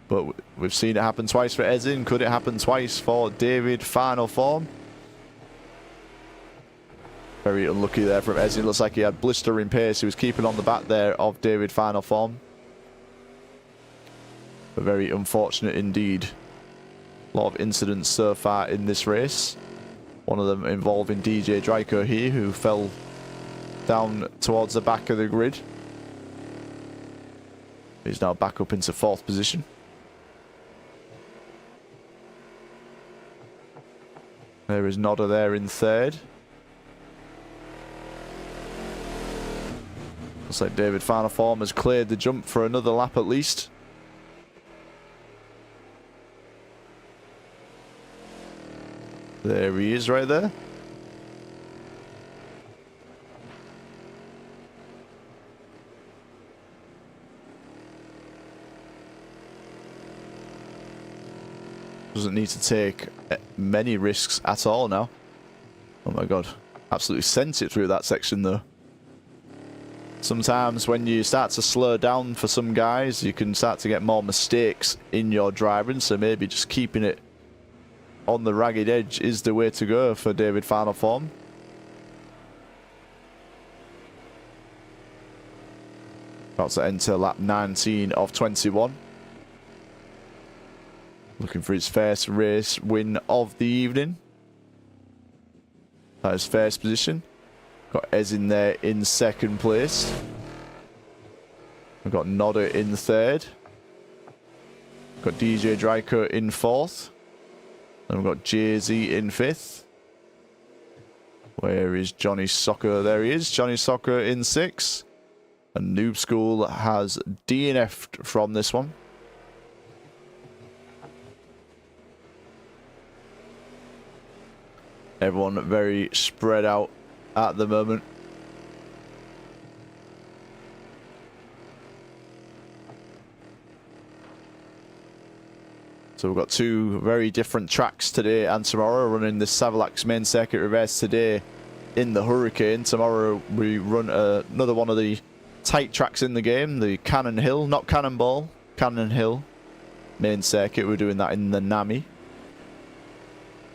But we've seen it happen twice for Ezin. Could it happen twice for David final form? Very unlucky there from Ezin. Looks like he had blistering pace. He was keeping on the back there of David final form. But very unfortunate indeed. A lot of incidents so far in this race. One of them involving DJ Draco here, who fell down towards the back of the grid. He's now back up into fourth position. There is Nodder there in third. Looks like David final form has cleared the jump for another lap at least. There he is right there. Doesn't need to take many risks at all now. Oh my god. Absolutely sent it through that section though. Sometimes when you start to slow down for some guys, you can start to get more mistakes in your driving. So maybe just keeping it on the ragged edge is the way to go for David final form. About to enter lap 19 of 21. Looking for his first race win of the evening. That is first position. Got Ezin there in second place. We've got Nodder in third. Got DJ Draco in fourth. Then we've got JZ in fifth. Where is Johnny Soccer? There he is. Johnny Soccer in sixth. And Noob School has DNF'd from this one. Everyone very spread out at the moment. So we've got two very different tracks today and tomorrow. Running the Savalax main circuit reverse today in the Hurricane. Tomorrow we run another one of the tight tracks in the game, the Cannon Hill, not Cannonball, Cannon Hill main circuit. We're doing that in the Nami.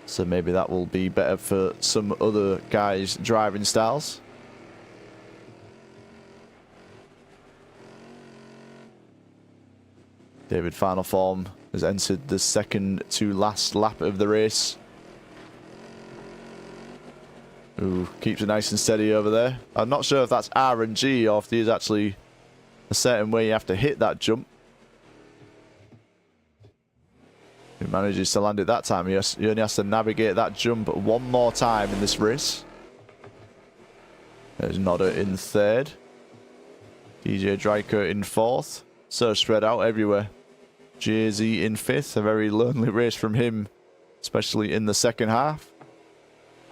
So maybe that will be better for some other guys' driving styles. David final form has entered the second to last lap of the race. Ooh, keeps it nice and steady over there. I'm not sure if that's RNG or if there's actually a certain way you have to hit that jump. He manages to land it that time. He only has to navigate that jump one more time in this race. There's Nodder in third. DJ Dryker in 4th. So spread out everywhere. Jay-Z in 5th. A very lonely race from him, especially in the second half.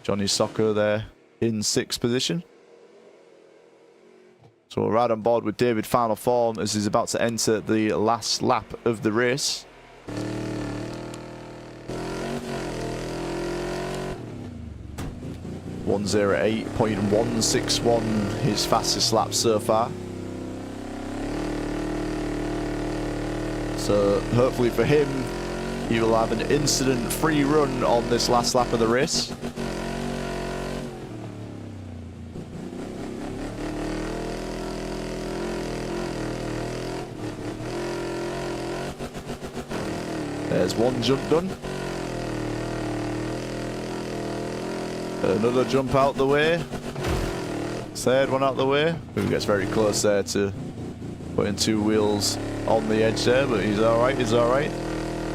Johnny Soccer there in 6th position. So we're right on board with David final form as he's about to enter the last lap of the race. (1:08.161) his fastest lap so far. So hopefully for him, he will have an incident-free run on this last lap of the race. There's one jump done. Another jump out the way. Third one out the way. He gets very close there to putting 2 wheels on the edge there, but he's alright, he's alright.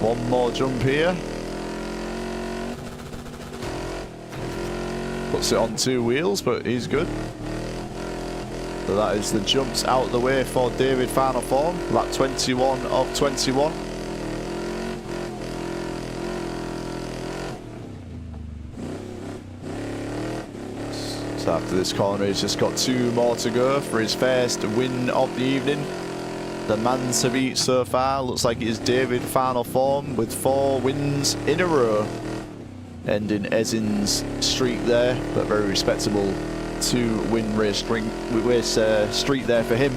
One more jump here. Puts it on 2 wheels, but he's good. So that is the jumps out the way for David final form. Lap 21 of 21. So after this corner, he's just got 2 more to go for his first win of the evening. The man to beat so far looks like it is David final form with 4 wins in a row. Ending Ezin's streak there, but very respectable 2-win race streak there for him.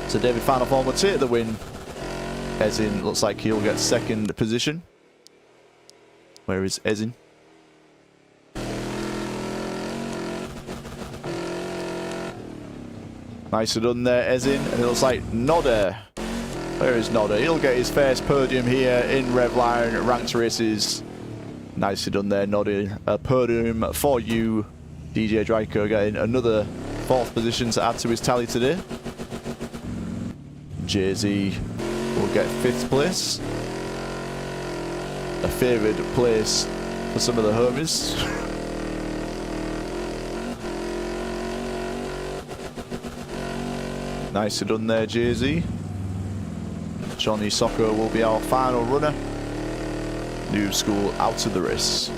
So David final form will take the win. Ezin looks like he'll get 2nd position. Where is Ezin? Nicely done there, Ezin. And it looks like Nodder. Where is Nodder? He'll get his first podium here in Revline ranked races. Nicely done there, Nodder. A podium for you. DJ Dryker getting another 4th position to add to his tally today. Jay-Z will get 5th place. A favoured place for some of the homies. Nicely done there, Jay-Z. Johnny Soccer will be our final runner. New school out of the race.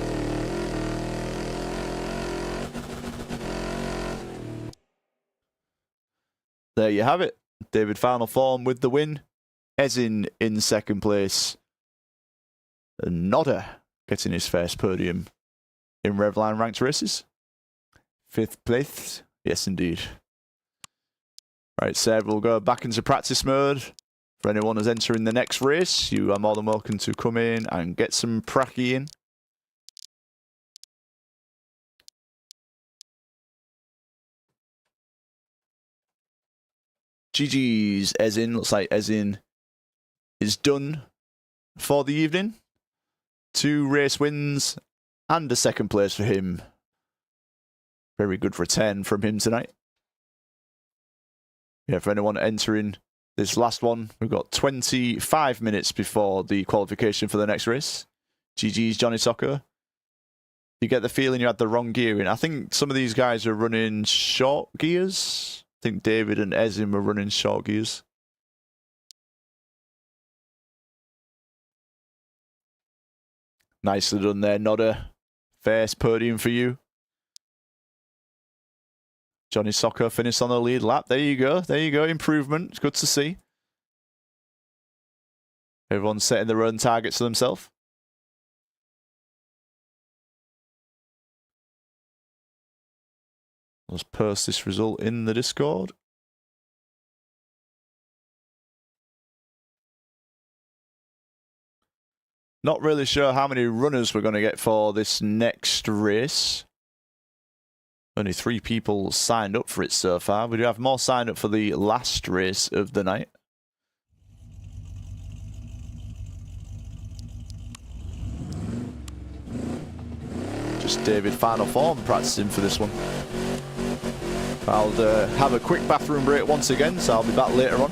There you have it. David final form with the win. Ezin in 2nd place. And Nodder getting his first podium in Revline ranked races. 5th place. Yes, indeed. Right, Seb, we'll go back into practice mode. For anyone who's entering the next race, you are more than welcome to come in and get some pracky in. GG's, Ezin. Looks like Ezin is done for the evening. 2 race wins and a 2nd place for him. Very good return from him tonight. Yeah, for anyone entering this last one, we've got 25 minutes before the qualification for the next race. GG's, Johnny Soccer. You get the feeling you had the wrong gear in. I think some of these guys are running short gears. I think David and Ezin were running short gears. Nicely done there, Nodder. First podium for you. Johnny Soccer finished on the lead lap. There you go. There you go. Improvement. It's good to see. Everyone's setting their own targets for themselves. Let's post this result in the Discord. Not really sure how many runners we're going to get for this next race. Only 3 people signed up for it so far. We do have more signed up for the last race of the night. Just David final form practicing for this one. I'll have a quick bathroom break once again, so I'll be back later on.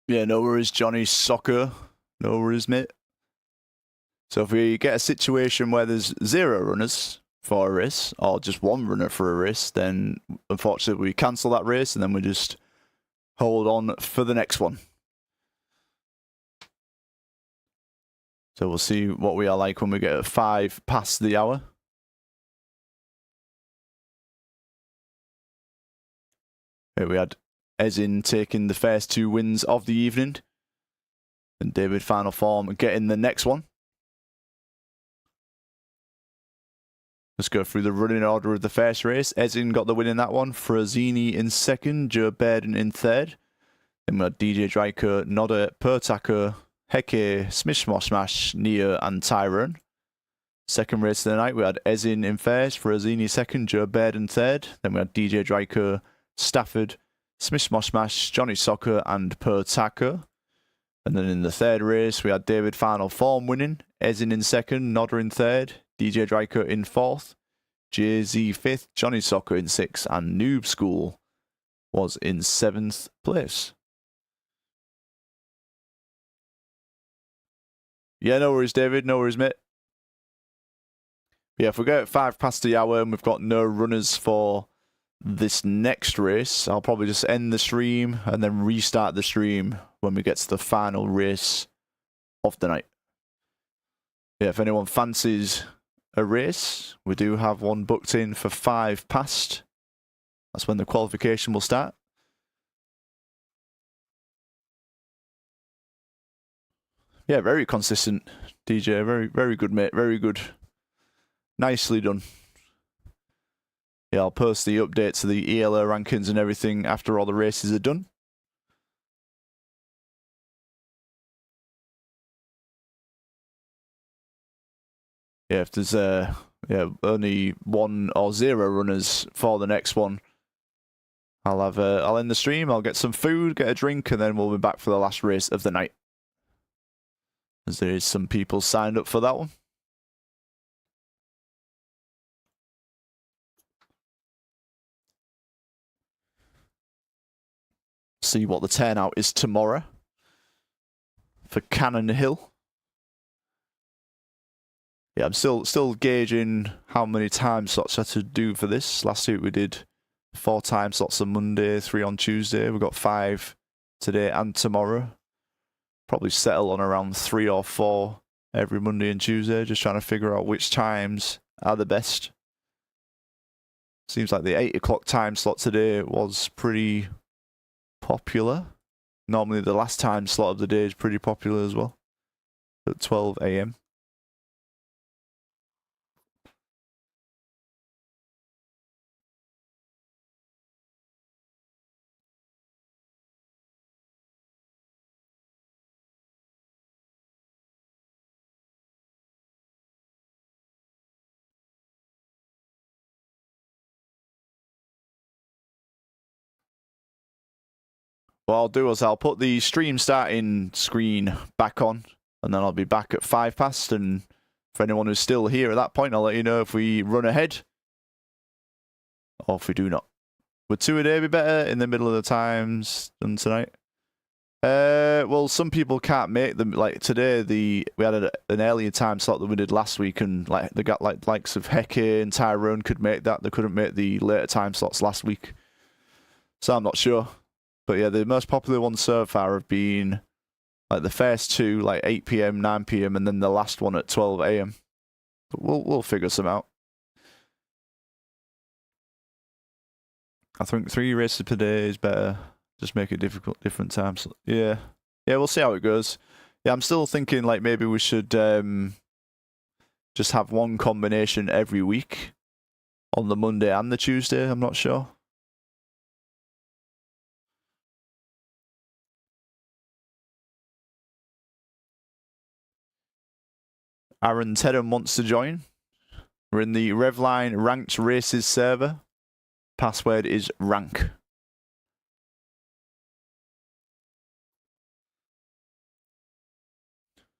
Yeah, no worries, Johnny Soccer. No worries, mate. So if we get a situation where there's 0 runners for a race, or just 1 runner for a race, then unfortunately we cancel that race and then we just hold on for the next one. So we'll see what we are like when we get at 5 past the hour. Here we had Ezin taking the first 2 wins of the evening. And David final form getting the next one. Let's go through the running order of the first race. Ezin got the win in that one. Frazzini in second. Joe Bairden in third. Then we had DJ Dryker, Nodder, Pertaker, Heke, Smish Mosh Smash, Nia and Tyrone. Second race of the night, we had Ezin in first, Frazzini second, Joe Bairden third. Then we had DJ Dryker, Stafford, Smish Mosh Smash, Johnny Soccer and Pertaker. And then in the third race, we had David final form winning. Ezin in second, Nodder in third, DJ Dryker in fourth, JZ fifth, Johnny Soccer in sixth, and Noob School was in 7th place. Yeah, no worries, David. No worries, mate. Yeah, if we go at 5 past the hour and we've got no runners for this next race, I'll probably just end the stream and then restart the stream when we get to the final race of the night. Yeah, if anyone fancies a race, we do have one booked in for 5 past. That's when the qualification will start. Yeah, very consistent, DJ. Very good, mate. Very good. Nicely done. Yeah, I'll post the update to the ELO rankings and everything after all the races are done. Yeah, if there's only 1 or 0 runners for the next one, I'll end the stream. I'll get some food, get a drink, and then we'll be back for the last race of the night. As there is some people signed up for that one. See what the turnout is tomorrow for Cannon Hill. Yeah, I'm still gauging how many time slots I had to do for this. Last week we did 4 time slots on Monday, 3 on Tuesday. We've got 5 today and tomorrow. Probably settle on around 3 or 4 every Monday and Tuesday, just trying to figure out which times are the best. Seems like the 8 o'clock time slot today was pretty popular. Normally the last time slot of the day is pretty popular as well, at 12 AM. What I'll do is I'll put the stream starting screen back on, and then I'll be back at 5 past, and for anyone who's still here at that point, I'll let you know if we run ahead or if we do not. Would 2 a day be better in the middle of the times than tonight? Well, some people can't make them. Like today, we had an earlier time slot than we did last week, and like they got like likes of Heke and Tyrone could make that. They couldn't make the later time slots last week, so I'm not sure. But yeah, the most popular ones so far have been like the first 2, like 8 PM, 9 PM, and then the last one at 12 AM. But we'll figure some out. I think 3 races per day is better. Just make it different times. Yeah, we'll see how it goes. Yeah, I'm still thinking like maybe we should just have one combination every week on the Monday and the Tuesday. I'm not sure. Aaron Tedham wants to join. We're in the Revline Ranked Races server. Password is rank.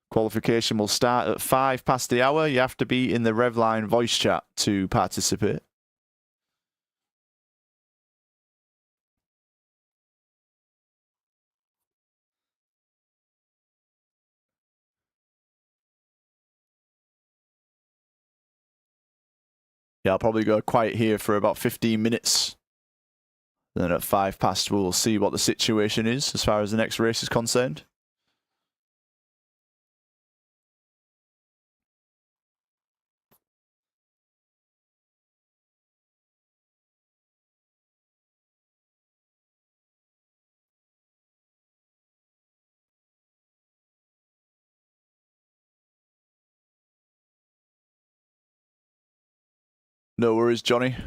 Qualification will start at 5 past the hour. You have to be in the Revline voice chat to participate. Yeah, I'll probably go quiet here for about 15 minutes. Then at 5 past, we'll see what the situation is as far as the next race is concerned. No worries, Johnny.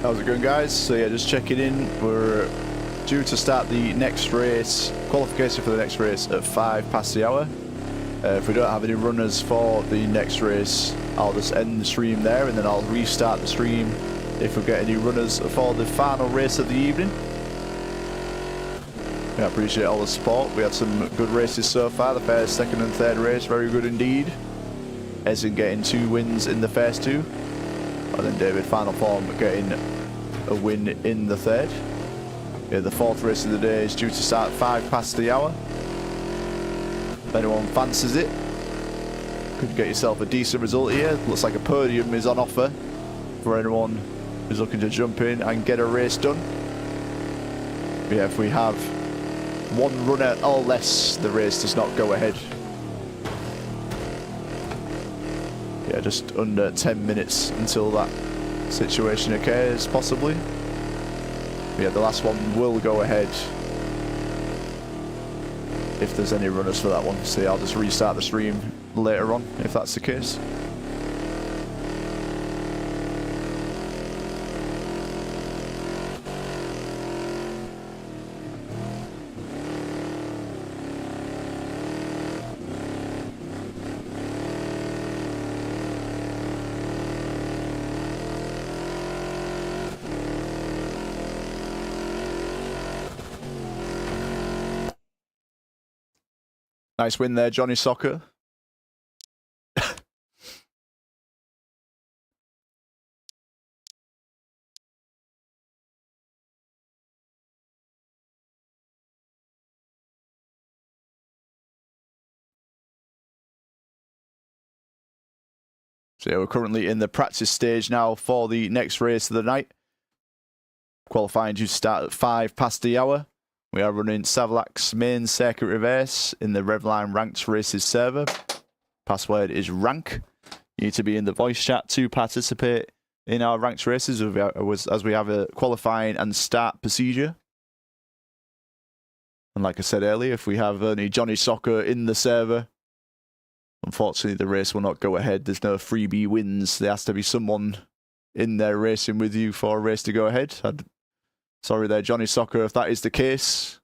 How's it going, guys? So yeah, just checking in. We're due to start the next race, qualification for the next race at 5 past the hour. If we don't have any runners for the next race, I'll just end the stream there and then I'll restart the stream if we get any runners for the final race of the evening. I appreciate all the support. We had some good races so far. The first, second and third race, very good indeed. Essen getting 2 wins in the first 2. And then David, final form, getting a win in the third. Yeah, the fourth race of the day is due to start 5 past the hour. If anyone fancies it, could get yourself a decent result here. Looks like a podium is on offer for anyone who's looking to jump in and get a race done. But yeah, if we have 1 runner or less, the race does not go ahead. Yeah, just under 10 minutes until that situation occurs, possibly. But yeah, the last one will go ahead if there's any runners for that one. So yeah, I'll just restart the stream later on if that's the case. Nice win there, Johnny Soccer. So yeah, we're currently in the practice stage now for the next race of the night. Qualifying due to start at 5 past the hour. We are running Savlak's main circuit reverse in the Revline ranked races server. Password is rank. You need to be in the voice chat to participate in our ranked races as we have a qualifying and start procedure. And like I said earlier, if we have only Johnny Soccer in the server, unfortunately the race will not go ahead. There's no freebie wins. There has to be someone in there racing with you for a race to go ahead. Sorry there, Johnny Soccer, if that is the case.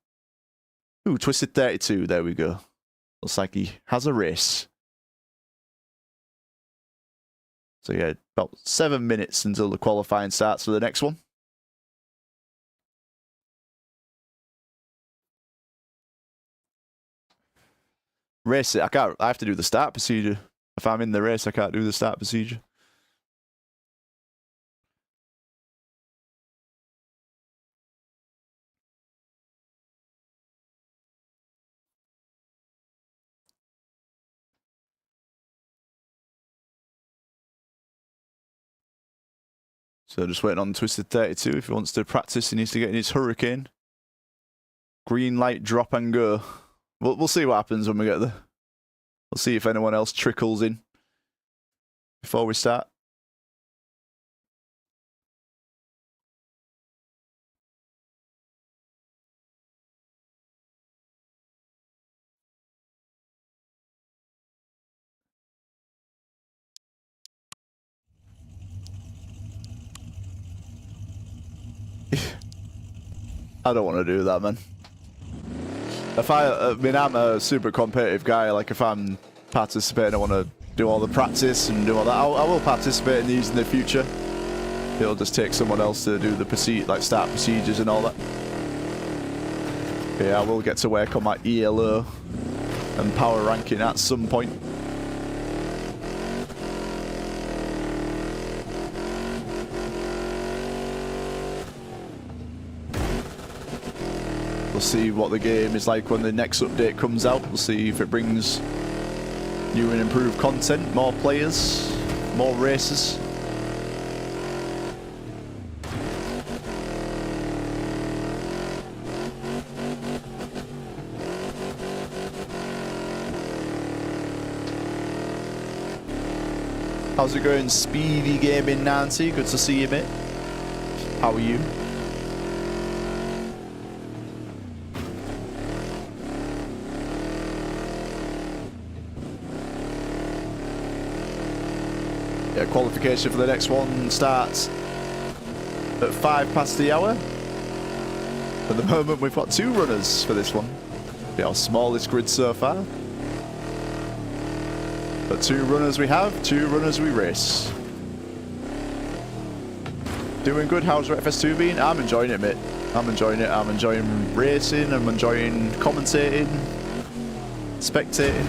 Ooh, Twisted 32, there we go. Looks like he has a race. So yeah, about 7 minutes until the qualifying starts for the next one. Race it, I have to do the start procedure. If I'm in the race, I can't do the start procedure. So just waiting on Twisted 32. If he wants to practice, he needs to get in his hurricane. Green light, drop and go. We'll see what happens when we get there. We'll see if anyone else trickles in before we start. I don't want to do that, man. I mean, I'm a super competitive guy. Like, if I'm participating, I want to do all the practice and do all that. I will participate in these in the future. It'll just take someone else to do the start procedures and all that. Yeah, I will get to work on my ELO and power ranking at some point. We'll see what the game is like when the next update comes out. We'll see if it brings new and improved content, more players, more races. How's it going, Speedy Gaming Nancy? Good to see you, mate. How are you? Yeah, qualification for the next one starts at 5 past the hour. At the moment, we've got 2 runners for this one. Be our smallest grid so far. But 2 runners we have, 2 runners we race. Doing good. How's Wreckfest 2 been? I'm enjoying it, mate. I'm enjoying it. I'm enjoying racing. I'm enjoying commentating, spectating.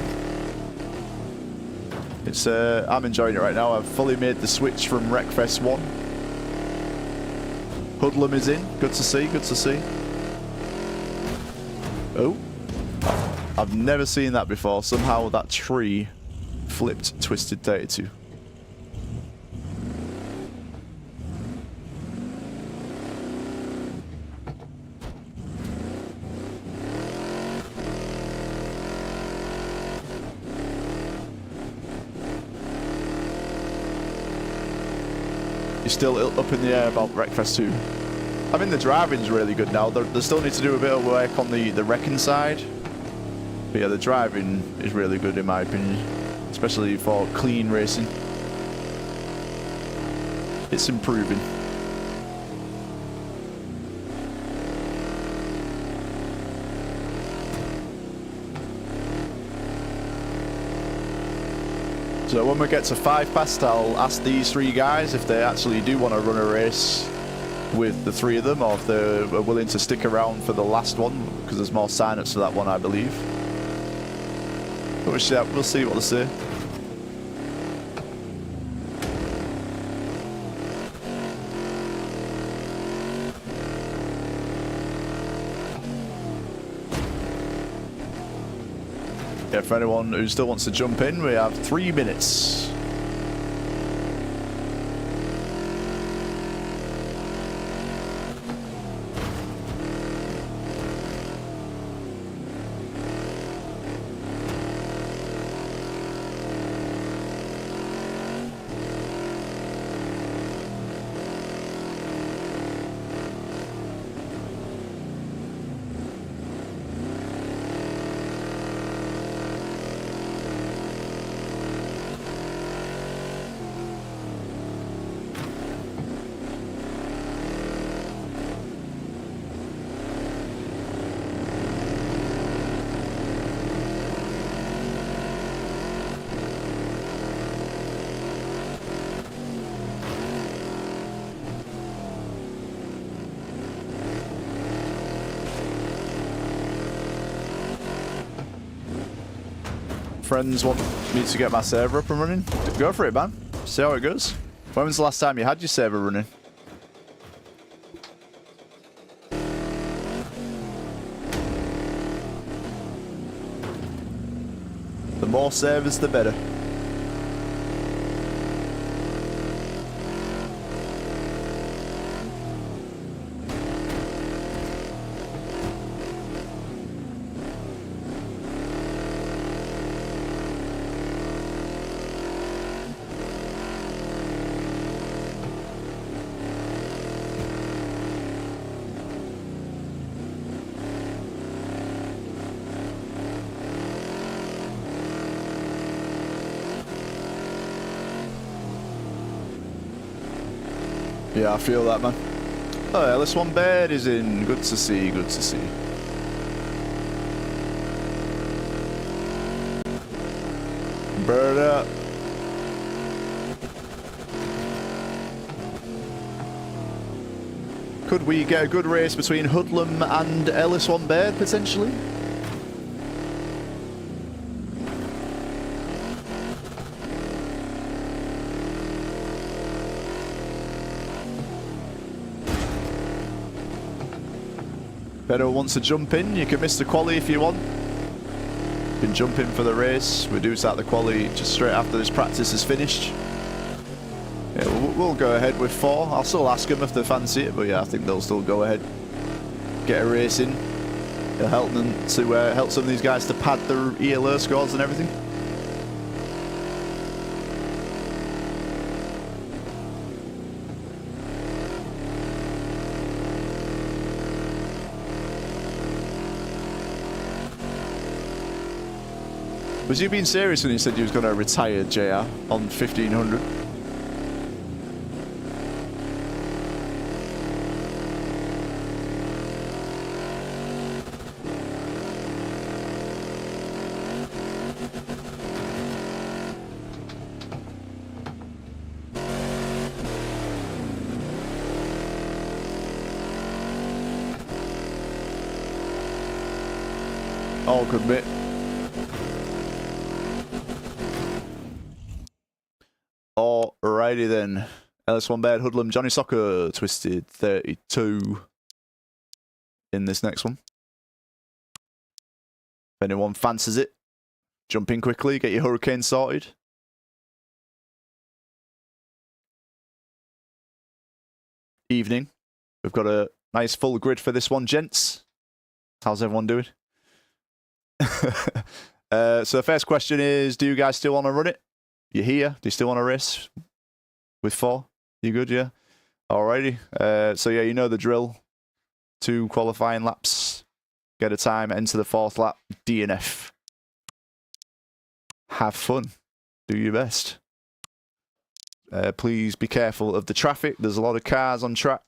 It's I'm enjoying it right now. I've fully made the switch from Wreckfest 1. Hoodlum is in. Good to see. Good to see. Oh, I've never seen that before. Somehow that tree flipped Twisted 32. You're still up in the air about Wreckfest 2. I mean, the driving's really good now. They still need to do a bit of work on the wrecking side. But yeah, the driving is really good in my opinion. Especially for clean racing. It's improving. So when we get to 5 past, I'll ask these 3 guys if they actually do want to run a race with the 3 of them, or if they're willing to stick around for the last one, because there's more sign-ups for that one, I believe. But we'll see what they say. Yeah, for anyone who still wants to jump in, we have 3 minutes. Friends want me to get my server up and running. Go for it, man. See how it goes. When was the last time you had your server running? The more servers, the better. Yeah, I feel that, man. Oh, LS1 bed is in. Good to see, good to see. Bird up. Could we get a good race between Hoodlum and LS1 bed, potentially? Beto wants to jump in. You can miss the quali if you want. You can jump in for the race. We do start the quali just straight after this practice is finished. Yeah, we'll go ahead with 4. I'll still ask them if they fancy it, but yeah, I think they'll still go ahead. Get a race in. It'll help them to help some of these guys to pad their ELO scores and everything. Was you being serious when you said you was going to retire, JR, on 1500? All good, mate. Alrighty then. LS1 Bad Hoodlum, Johnny Soccer, Twisted 32 in this next one. If anyone fancies it, jump in quickly, get your hurricane sorted. Evening. We've got a nice full grid for this one, gents. How's everyone doing? So the first question is, do you guys still want to run it? You here? Do you still want to race with 4? You good, yeah? Alrighty. So yeah, you know the drill. 2 qualifying laps. Get a time, enter the 4th lap, DNF. Have fun. Do your best. Please be careful of the traffic. There's a lot of cars on track.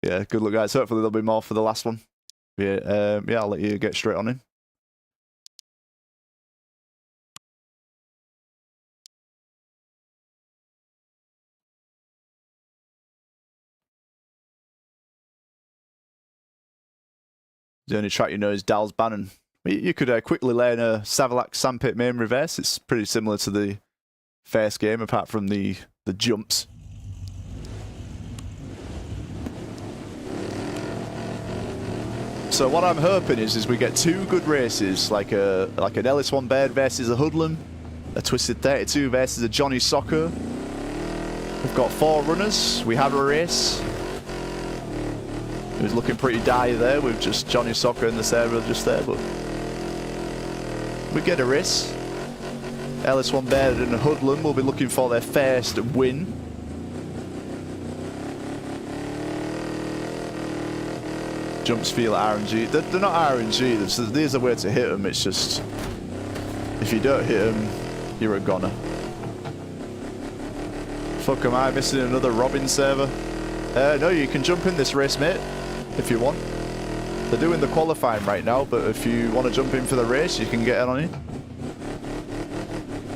Yeah, good luck, guys. Hopefully there'll be more for the last one. Yeah, I'll let you get straight on in. The only track you know is Dal's Bannon. You could quickly learn a Savalax Sandpit main reverse. It's pretty similar to the first game, apart from the jumps. So what I'm hoping is we get 2 good races, like an LS1 Bird versus a Hoodlum, a Twisted 32 versus a Johnny Soccer. We've got 4 runners. We had a race. It was looking pretty dire there with just Johnny Soccer and the server just there, but we get a race. LS1 Bird and a Hoodlum will be looking for their first win. Jumps feel RNG. They're not RNG. There's a way to hit them. It's just, if you don't hit them, you're a goner. Fuck, am I missing another Robin server? No, you can jump in this race, mate, if you want. They're doing the qualifying right now, but if you want to jump in for the race, you can get in on it.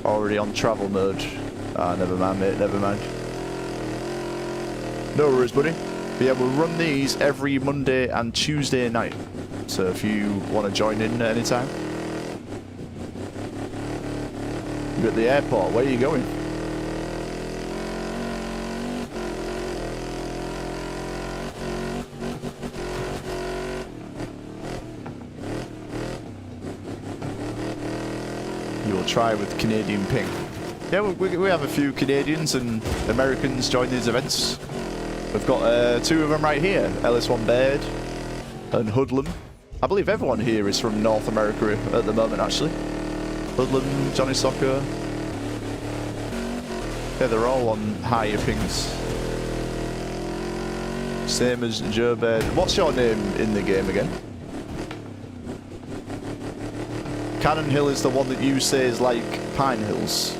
Already on travel mode. Ah, never mind, mate, never mind. No worries, buddy. But yeah, we'll run these every Monday and Tuesday night. So if you want to join in at any time. You're at the airport. Where are you going? You'll try with Canadian ping. Yeah, we have a few Canadians and Americans join these events. We've got 2 of them right here, LS1 Bird and Hoodlum. I believe everyone here is from North America at the moment, actually. Hoodlum, Johnny Soccer. Yeah, they're all on higher pings. Same as Joe Bird. What's your name in the game again? Cannon Hill is the one that you say is like Pine Hills.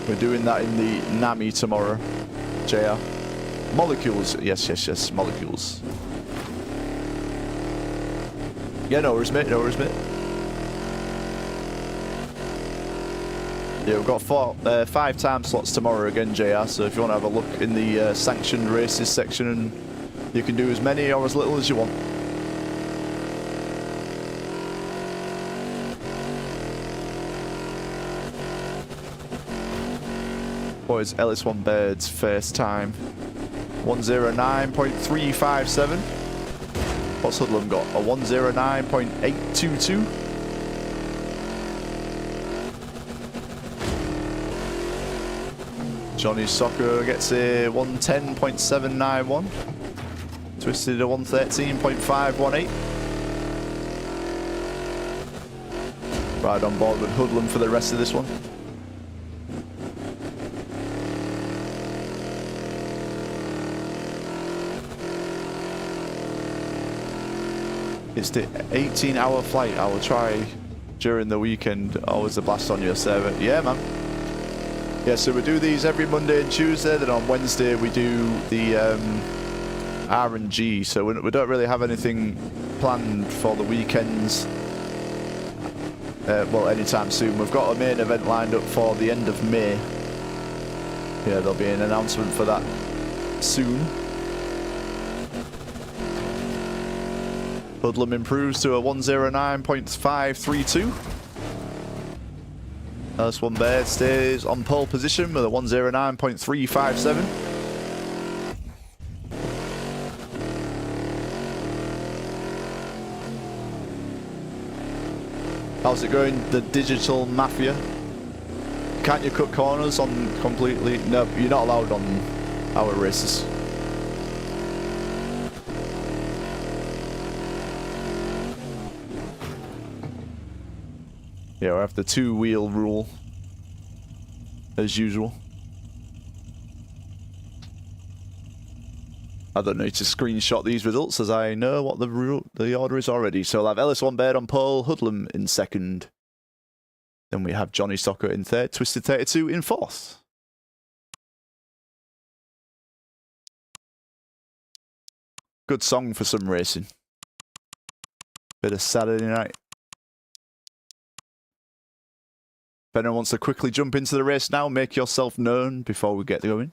We're doing that in the NAMI tomorrow. JR. Molecules. Yes. Molecules. Yeah, no worries, mate. No worries, mate. Yeah, we've got 5 time slots tomorrow again, JR. So if you want to have a look in the sanctioned races section, and you can do as many or as little as you want. What is LS1 Bird's first time? 109.357. What's Hoodlum got? A 109.822. Johnny Soccer gets a 110.791. Twisted a 113.518. Right on board with Hoodlum for the rest of this one. It's the 18-hour flight. I will try during the weekend. Always a blast on your server. Yeah, man. Yeah, so we do these every Monday and Tuesday. Then on Wednesday we do the RNG. So we don't really have anything planned for the weekends. Well, anytime soon. We've got a main event lined up for the end of May. Yeah, there'll be an announcement for that soon. Hoodlum improves to a 109.532. LS1 Baird stays on pole position with a 109.357. How's it going, the Digital Mafia? Can't you cut corners on completely? No, you're not allowed on our races. Yeah, we have the two-wheel rule, as usual. I don't need to screenshot these results as I know what the order is already. So I'll have LS1 Baird on pole, Hoodlum in second. Then we have Johnny Soccer in third, Twisted 32 in fourth. Good song for some racing. Bit of Saturday night. If anyone wants to quickly jump into the race now, make yourself known before we get going.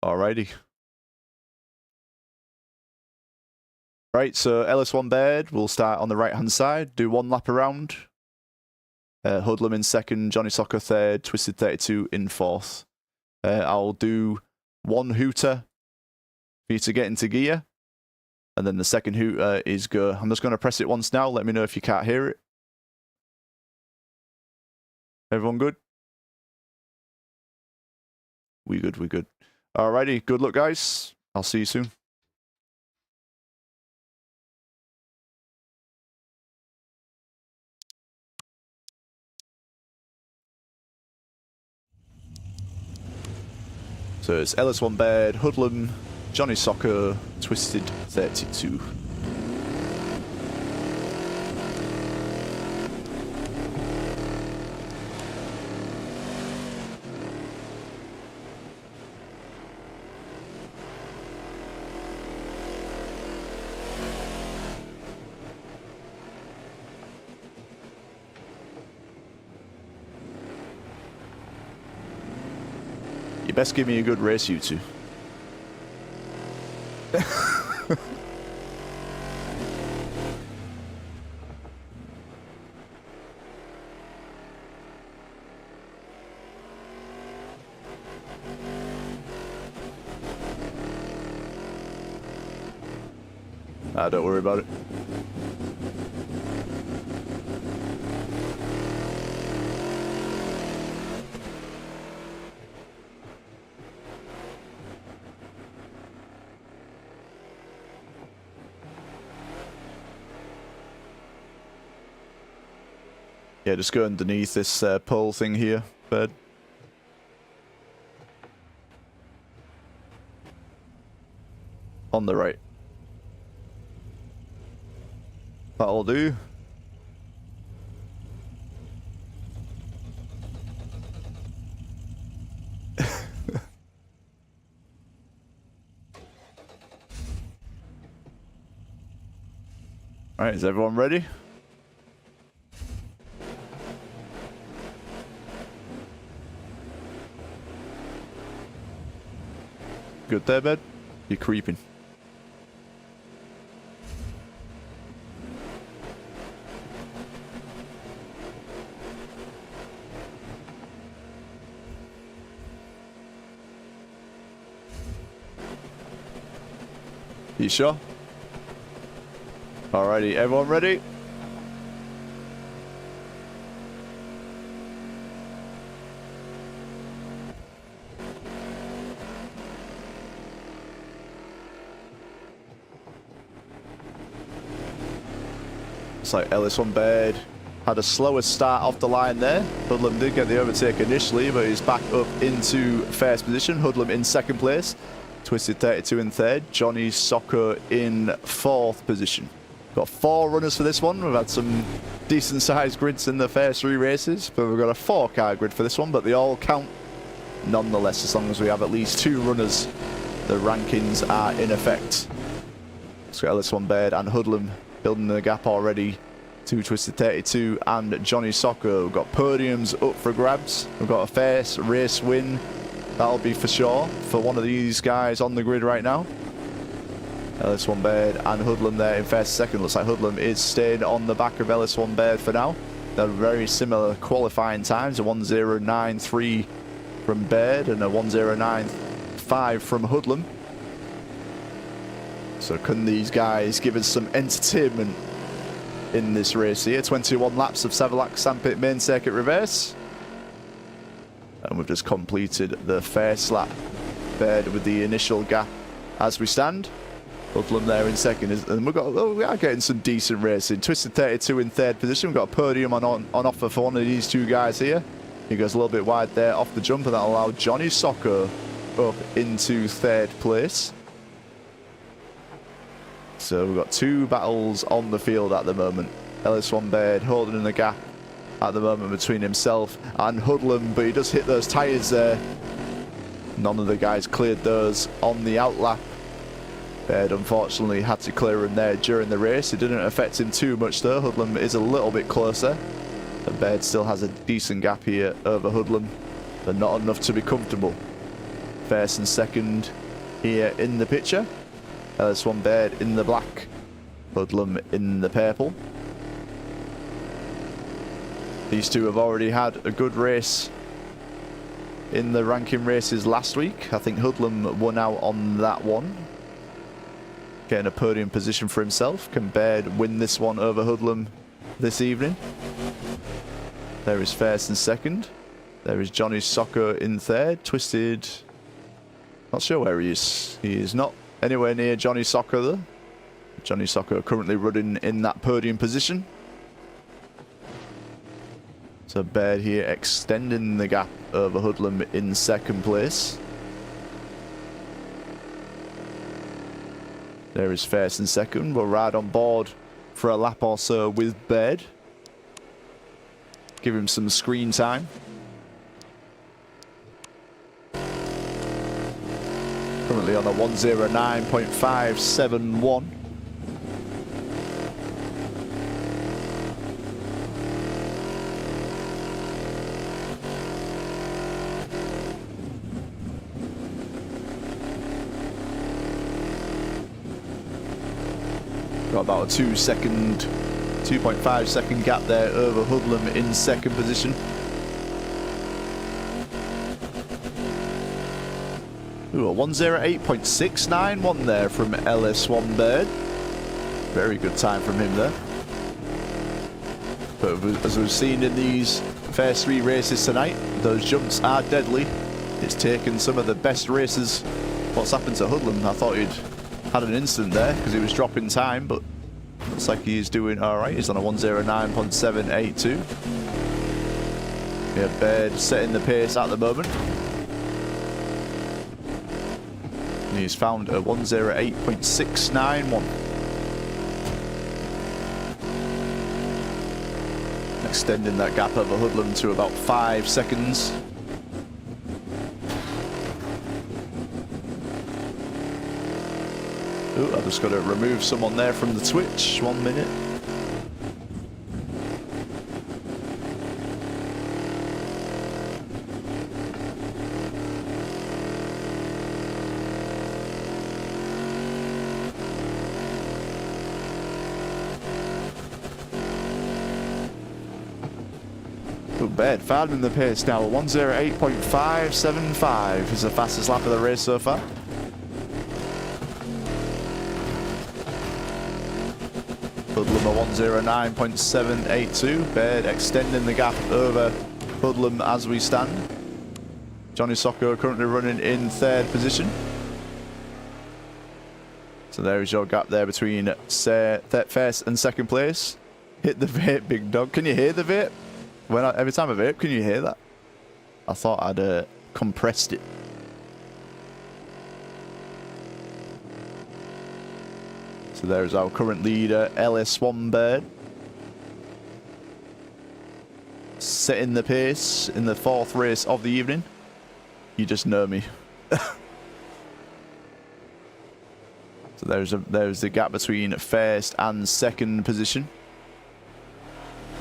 Alrighty. Right, so LS1 Baird will start on the right-hand side, do one lap around. Hoodlum in second, Johnny Soccer third, Twisted 32 in fourth. I'll do one hooter for you to get into gear. And then the second hooter is go. I'm just going to press it once now. Let me know if you can't hear it. Everyone good? We good, we good. Alrighty, good luck, guys. I'll see you soon. So it's LS1 Baird, Hoodlum, Johnny Soccer, Twisted 32. You best give me a good race, you two. Don't worry about it. Yeah, just go underneath this pole thing here, Bird. On the right. That'll do. Alright, is everyone ready? Good there, bed? You're creeping. You sure? Alrighty, everyone ready? It's like LS1 Baird had a slower start off the line there. Hoodlum did get the overtake initially, but he's back up into first position. Hoodlum in second place. Twisted 32 in third. Johnny Soccer in fourth position. Got 4 runners for this one. We've had some decent sized grids in the first 3 races, but we've got a 4-car grid for this one, but they all count nonetheless as long as we have at least 2 runners. The rankings are in effect. Let's get LS1 Baird and Hoodlum building the gap already to Twisted 32 and Johnny Soccer. We've got podiums up for grabs. We've got a first race win That'll be for sure for one of these guys on the grid right now. LS1 Baird and Hoodlum there in first second. Looks like Hoodlum is staying on the back of LS1 Baird for now. They're very similar qualifying times, a 1:09.3 from Baird and a 1:09.5 from Hoodlum. So can these guys give us some entertainment in this race here? 21 laps of Savalax Sandpit main circuit reverse. And we've just completed the first lap. Baird with the initial gap as we stand. Hoodlum there in second, and we are getting some decent racing. Twisted 32 in third position. We've got a podium on offer for one of these two guys here. He goes a little bit wide there off the jump, and that'll allow Johnny Soccer up into third place. So we've got two battles on the field at the moment. LS1 Baird holding in the gap at the moment between himself and Hoodlum, but he does hit those tyres there. None of the guys cleared those on the outlap. Baird unfortunately had to clear him there during the race. It didn't affect him too much though. Hoodlum is a little bit closer. And Baird still has a decent gap here over Hoodlum, but not enough to be comfortable. First and second here in the picture. LS1 Baird in the black, Hoodlum in the purple. These two have already had a good race in the ranking races last week. I think Hoodlum won out on that one, getting a podium position for himself. Can Baird win this one over Hoodlum this evening? There is first and second. There is Johnny Soccer in third. Twisted, not sure where he is. He is not anywhere near Johnny Soccer though. Johnny Soccer currently running in that podium position. So Baird here extending the gap over Hoodlum in second place. There is first and second. We'll ride on board for a lap or so with Baird. Give him some screen time. Currently on a 1:09.571. Got about a 2.5 second gap there over Hoodlum in second position. Ooh, a 1:08.691 there from LS1 Baird. Very good time from him there. But as we've seen in these first three races tonight, those jumps are deadly. It's taken some of the best races. What's happened to Hoodlum? I thought he'd had an incident there because he was dropping time, but looks like he's doing alright. He's on a 1:09.782. Yeah, Baird setting the pace at the moment. And he's found a 1:08.691. Extending that gap over Hoodlum to about 5 seconds. Ooh, I've just got to remove someone there from the Twitch. 1 minute. Ooh, Baird finding the pace now. 1:08.575 is the fastest lap of the race so far. Hoodlum a 1:09.782. Baird extending the gap over Hoodlum as we stand. Johnny Soccer currently running in third position. So there is your gap there between first and second place. Hit the vape, big dog. Can you hear the vape? Every time I vape, can you hear that? I thought I'd compressed it. So there's our current leader, LS1 Baird. Setting the pace in the fourth race of the evening. You just know me. So there's the gap between first and second position.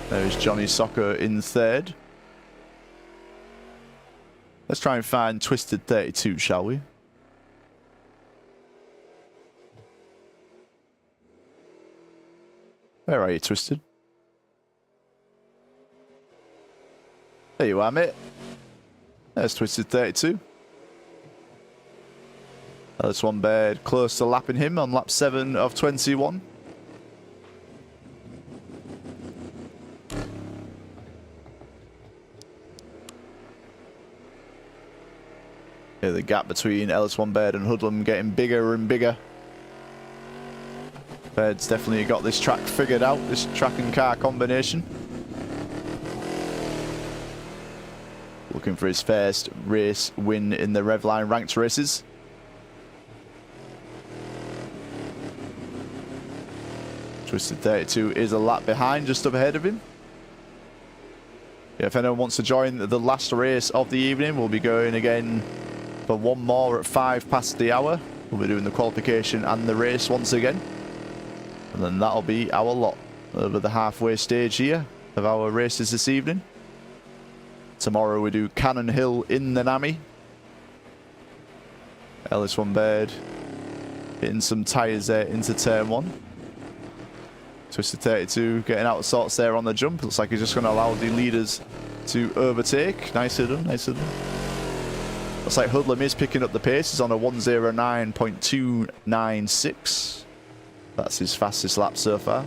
There's Johnny Soccer in third. Let's try and find Twisted 32, shall we? Where are you, Twisted? There you are, mate. There's Twisted 32. This one bed close to lapping him on lap 7 of 21. Yeah, the gap between LS1 Bed and Hoodlum getting bigger and bigger. Bed's definitely got this track figured out, this track and car combination. Looking for his first race win in the Revline ranked races. Twisted 32 is a lap behind, just up ahead of him. Yeah, if anyone wants to join the last race of the evening, we'll be going again for one more at 5 past the hour. We'll be doing the qualification and the race once again. And then that'll be our lot over the halfway stage here of our races this evening. Tomorrow we do Cannon Hill in the Nami. LS1 Bed hitting some tyres there into turn 1. Twisted 32 getting out of sorts there on the jump. Looks like he's just going to allow the leaders to overtake. Nicely done, nicely done. Looks like Hoodlum is picking up the pace. He's on a 109.296. That's his fastest lap so far.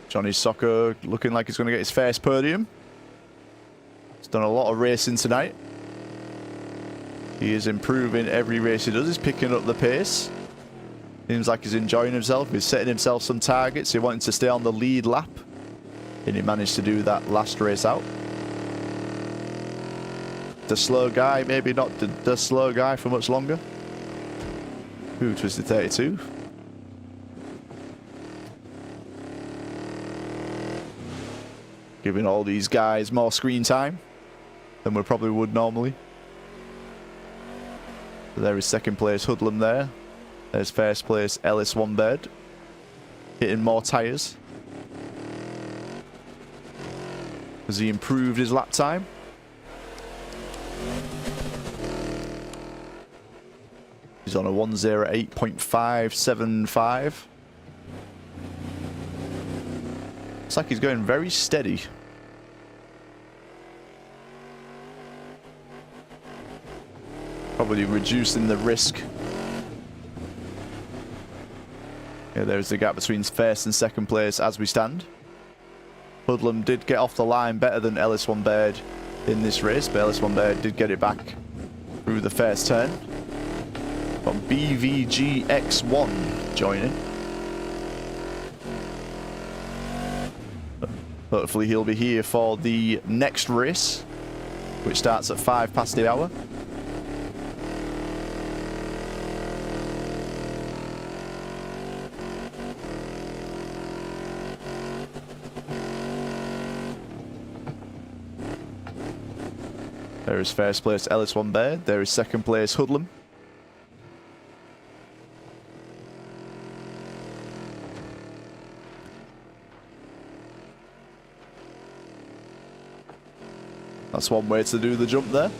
Johnny Soccer looking like he's going to get his first podium. He's done a lot of racing tonight. He is improving every race he does. He's picking up the pace. Seems like he's enjoying himself. He's setting himself some targets. He wanted to stay on the lead lap. And he managed to do that last race out. The slow guy, maybe not the slow guy for much longer. Ooh, Twisted 32. Giving all these guys more screen time than we probably would normally. There is second place Hoodlum there. There's first place LS1 Bed. Hitting more tyres. Has he improved his lap time? He's on a 108.575. Looks like he's going very steady. Probably reducing the risk. Yeah, there's the gap between first and second place as we stand. Hoodlum did get off the line better than LS1 Bed in this race, but LS1 Bed did get it back through the first turn. From BVGX1 joining. Hopefully he'll be here for the next race, which starts at 5 past the hour. There is first place LS1 Bed. There is second place Hoodlum. That's one way to do the jump there.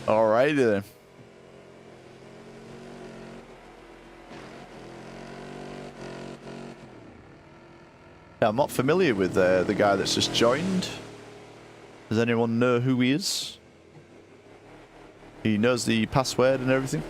Alrighty then. Yeah, I'm not familiar with the guy that's just joined. Does anyone know who he is? He knows the password and everything.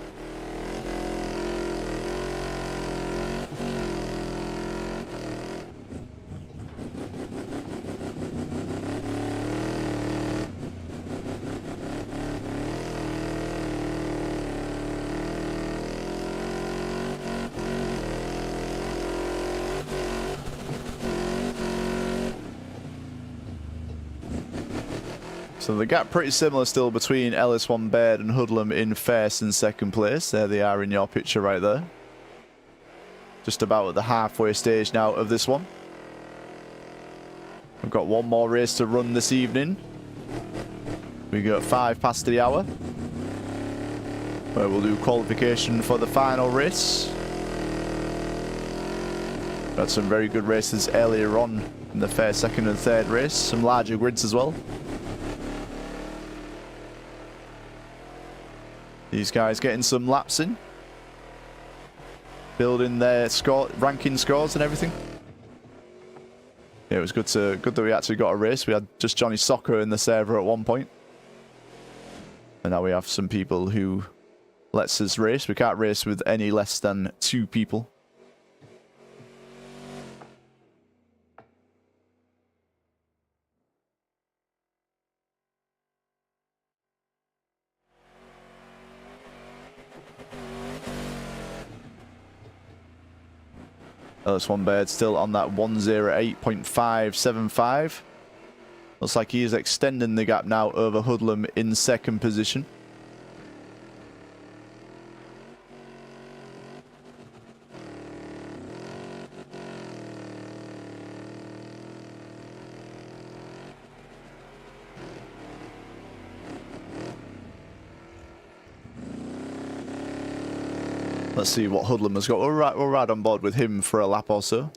So the gap pretty similar still between LS1 Bed and Hoodlum in first and second place. There they are in your picture right there. Just about at the halfway stage now of this one. We've got one more race to run this evening. We got 5 past the hour, where we'll do qualification for the final race. Got some very good races earlier on in the first, second and third race. Some larger grids as well. These guys getting some laps in. Building their ranking scores and everything. Yeah, it was good that we actually got a race. We had just Johnny Soccer in the server at one point. And now we have some people who lets us race. We can't race with any less than 2 people. LS1 Bird still on that 108.575. Looks like he is extending the gap now over Hoodlum in second position. Let's see what Hoodlum has got. We'll ride on board with him for a lap or so.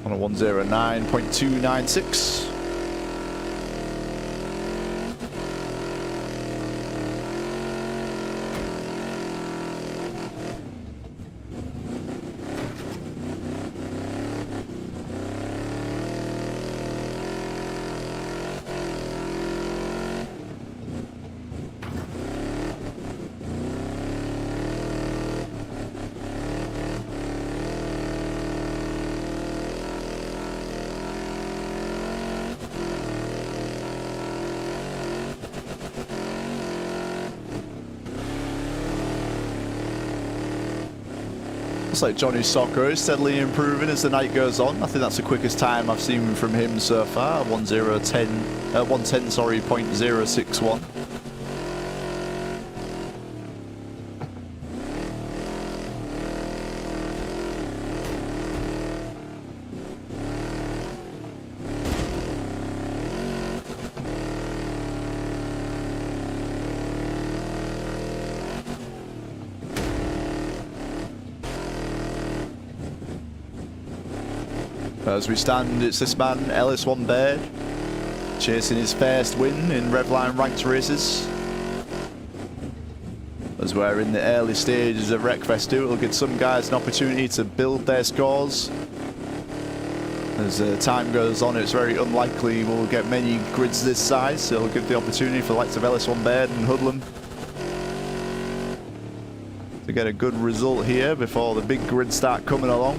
On a 109.296. Looks like Johnny Soccer is steadily improving as the night goes on. I think that's the quickest time I've seen from him so far. 110, sorry, .061. As we stand, it's this man, LS1 Bird, chasing his first win in Revline ranked races. As we're in the early stages of Wreckfest 2, it'll give some guys an opportunity to build their scores. As time goes on, it's very unlikely we'll get many grids this size, so it'll give the opportunity for the likes of LS1 Bird and Hoodlum to get a good result here before the big grids start coming along.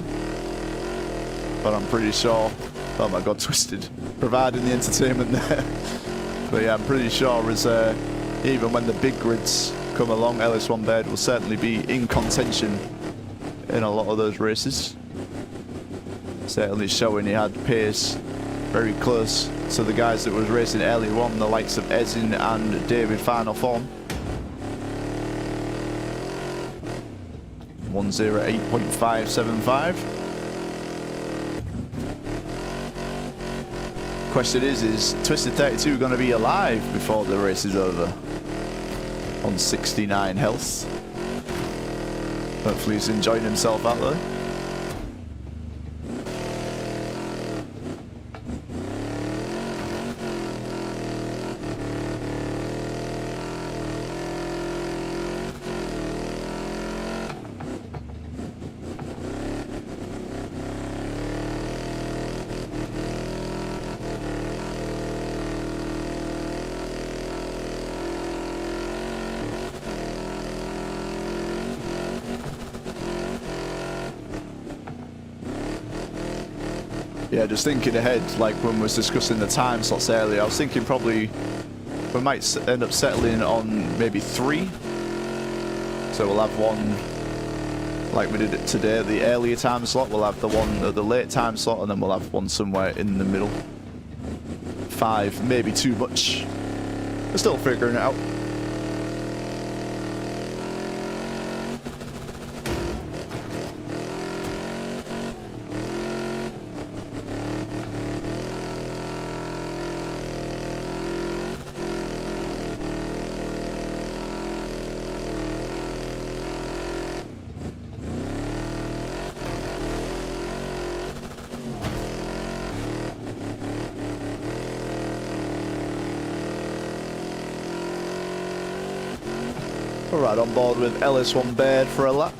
But I'm pretty sure, oh my god, twisted, providing the entertainment there. But yeah, I'm pretty sure as even when the big grids come along, LS1 Bird will certainly be in contention in a lot of those races. Certainly showing he had pace very close to the guys that was racing earlier on, the likes of Ezin and David Final Form. 108.575. Question is Twisted 32 going to be alive before the race is over? On 69 health. Hopefully he's enjoying himself out there. Yeah, just thinking ahead, like when we was discussing the time slots earlier, I was thinking probably we might end up settling on maybe 3. So we'll have one, like we did it today, the earlier time slot, we'll have the one at the late time slot, and then we'll have one somewhere in the middle. 5, maybe too much. We're still figuring it out. All right, on board with LS1 Baird for a lap.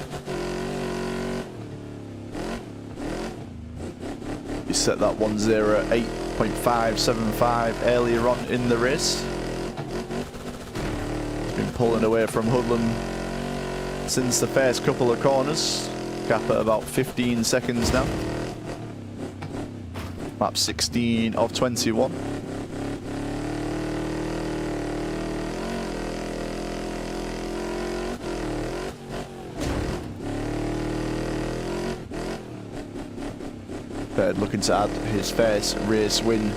He set that 1:08.575 earlier on in the race. He's been pulling away from Hoodlum since the first couple of corners. Gap at about 15 seconds now. Lap 16 of 21. Baird looking to add his first race win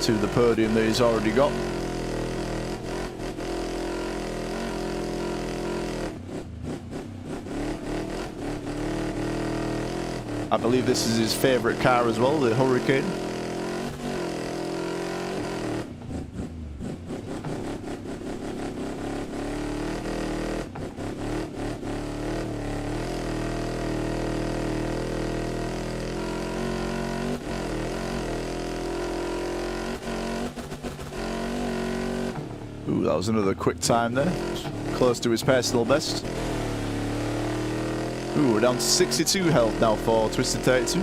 to the podium that he's already got. I believe this is his favourite car as well, the Hurricane. Ooh, that was another quick time there. Close to his personal best. Ooh, we're down to 62 health now for Twisted 32.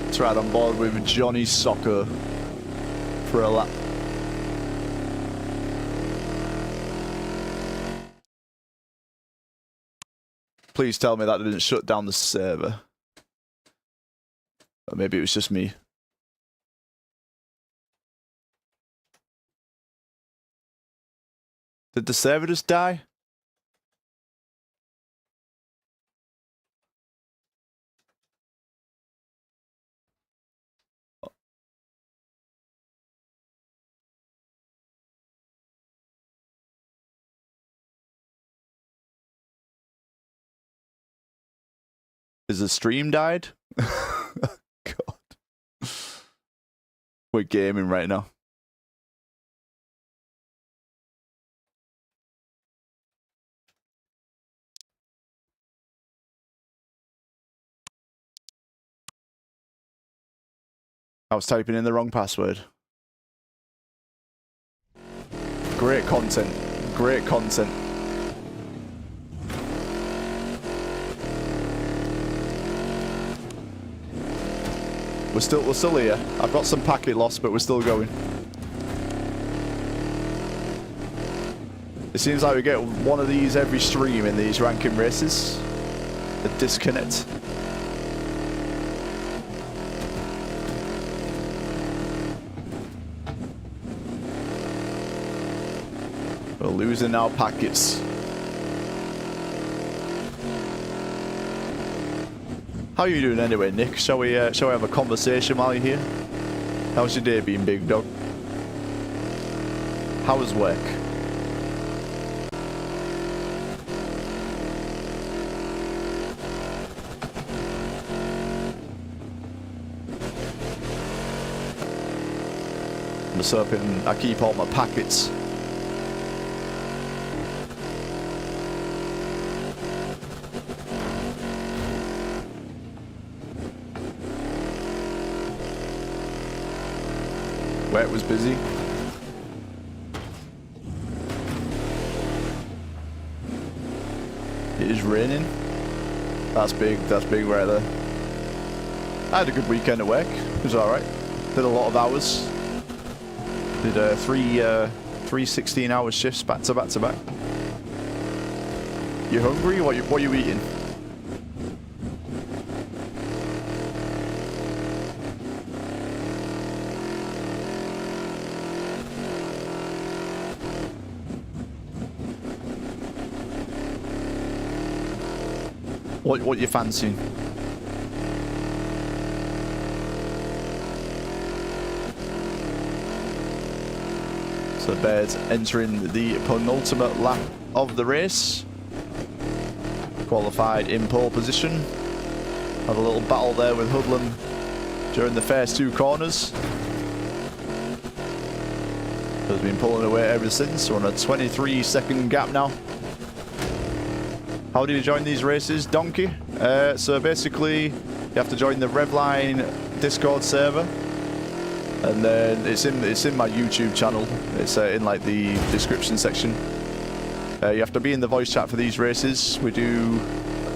Let's ride on board with Johnny Soccer for a lap. Please tell me that didn't shut down the server. Or maybe it was just me. Did the server just die? Is the stream died? God. We're gaming right now. I was typing in the wrong password. Great content. Great content. We're still here. I've got some packet loss, but we're still going. It seems like we get one of these every stream in these ranking races. A disconnect. We're losing our packets. How are you doing anyway, Nick? Shall we have a conversation while you're here? How's your day been, big dog? How was work? I'm just hoping I keep all my packets. Where it was busy. It is raining. That's big right there. I had a good weekend at work. It was alright. Did a lot of hours. Did three 16-hour shifts back to back to back. You hungry? What are you eating? What you fancying? So Baird's entering the penultimate lap of the race. Qualified in pole position. Had a little battle there with Hoodlum during the first two corners. Has been pulling away ever since. We're on a 23-second gap now. How did you join these races, Donkey? So basically, You have to join the Revline Discord server, and then it's in my YouTube channel. It's in like the description section. You have to be in the voice chat for these races. We do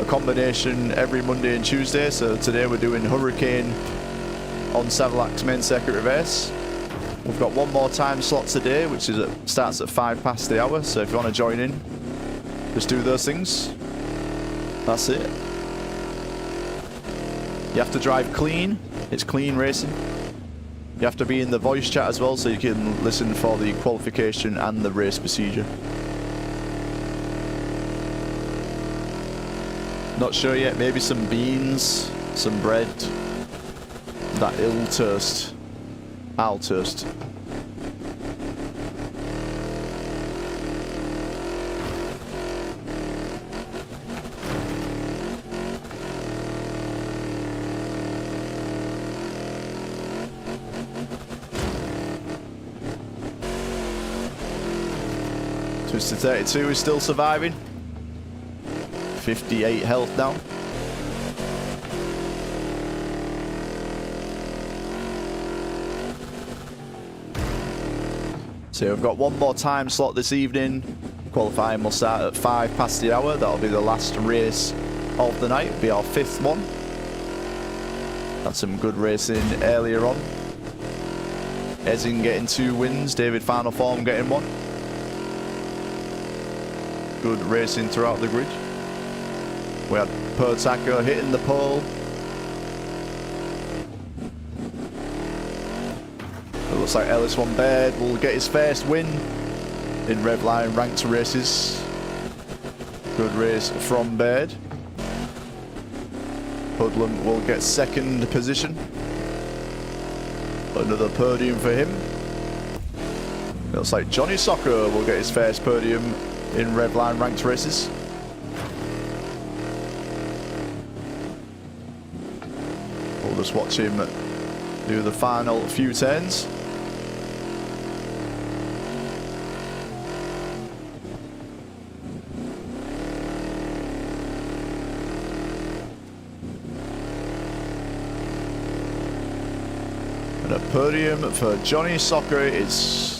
a combination every Monday and Tuesday. So today we're doing Hurricane on Savillac's main circuit reverse. We've got one more time slot today, which is starts at 5 past the hour. So if you want to join in, just do those things. That's it. You have to drive clean. It's clean racing. You have to be in the voice chat as well, so you can listen for the qualification and the race procedure. Not sure yet. Maybe some beans, some bread. That ill toast. I'll toast. Twisted 32 is still surviving. 58 health now. So we've got one more time slot this evening. Qualifying will start at 5 past the hour. That'll be the last race of the night. It'll be our 5th one. Had some good racing earlier on. Ezin getting 2 wins. David Final Form getting 1. Good racing throughout the grid. We had Pertaco hitting the pole. It looks like Ellis Van Baird will get his first win in Revline ranked races. Good race from Baird. Hoodlum will get 2nd position. Another podium for him. It looks like Johnny Soccer will get his first podium in Revline ranked races. We'll just watch him do the final few turns. And a podium for Johnny Soccer is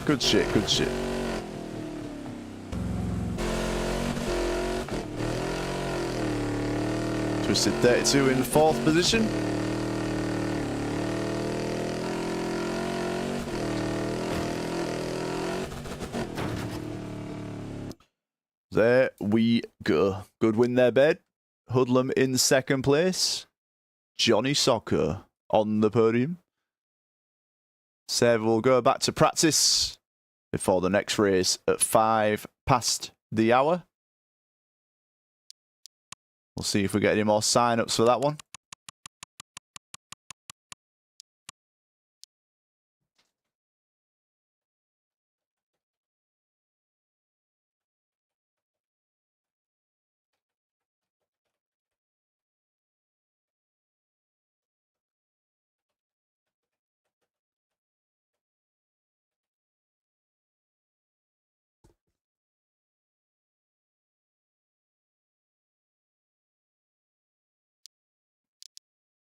good shit, good shit. Twisted 32 in 4th position. There we go. Good win there, Baird. Hoodlum in 2nd place. Johnny Soccer on the podium. Sev will go back to practice before the next race at 5 past the hour. We'll see if we get any more sign-ups for that one.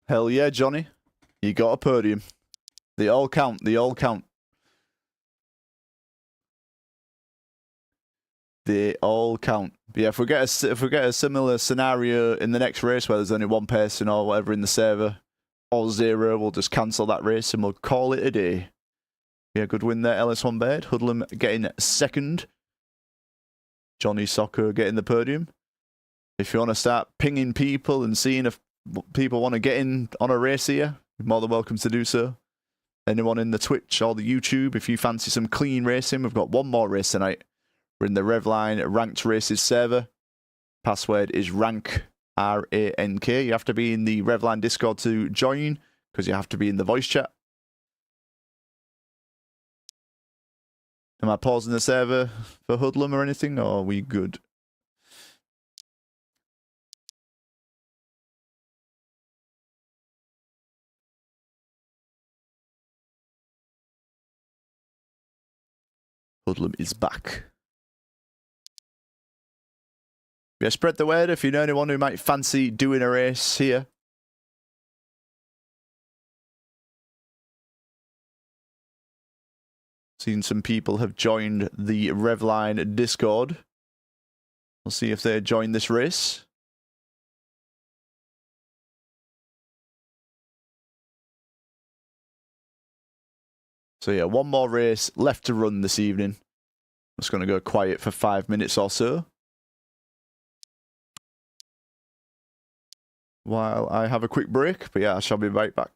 Hell yeah, Johnny. You got a podium. They all count. They all count. They all count. But yeah, if we get a similar scenario in the next race where there's only one person or whatever in the server or 0, we'll just cancel that race and we'll call it a day. Yeah, good win there, Ellis Van Baird. Hoodlum getting 2nd. Johnny Soccer getting the podium. If you want to start pinging people and seeing if people want to get in on a race here, you're more than welcome to do so. Anyone in the Twitch or the YouTube, if you fancy some clean racing, we've got one more race tonight. We're in the Revline Ranked Races server. Password is rank, R-A-N-K. You have to be in the Revline Discord to join, because you have to be in the voice chat. Am I pausing the server for Hoodlum or anything, or are we good? Hoodlum is back. Yeah, spread the word if you know anyone who might fancy doing a race here. Seen some people have joined the Revline Discord. We'll see if they join this race. So yeah, one more race left to run this evening. I'm just going to go quiet for 5 minutes or so, while I have a quick break. But yeah, I shall be right back.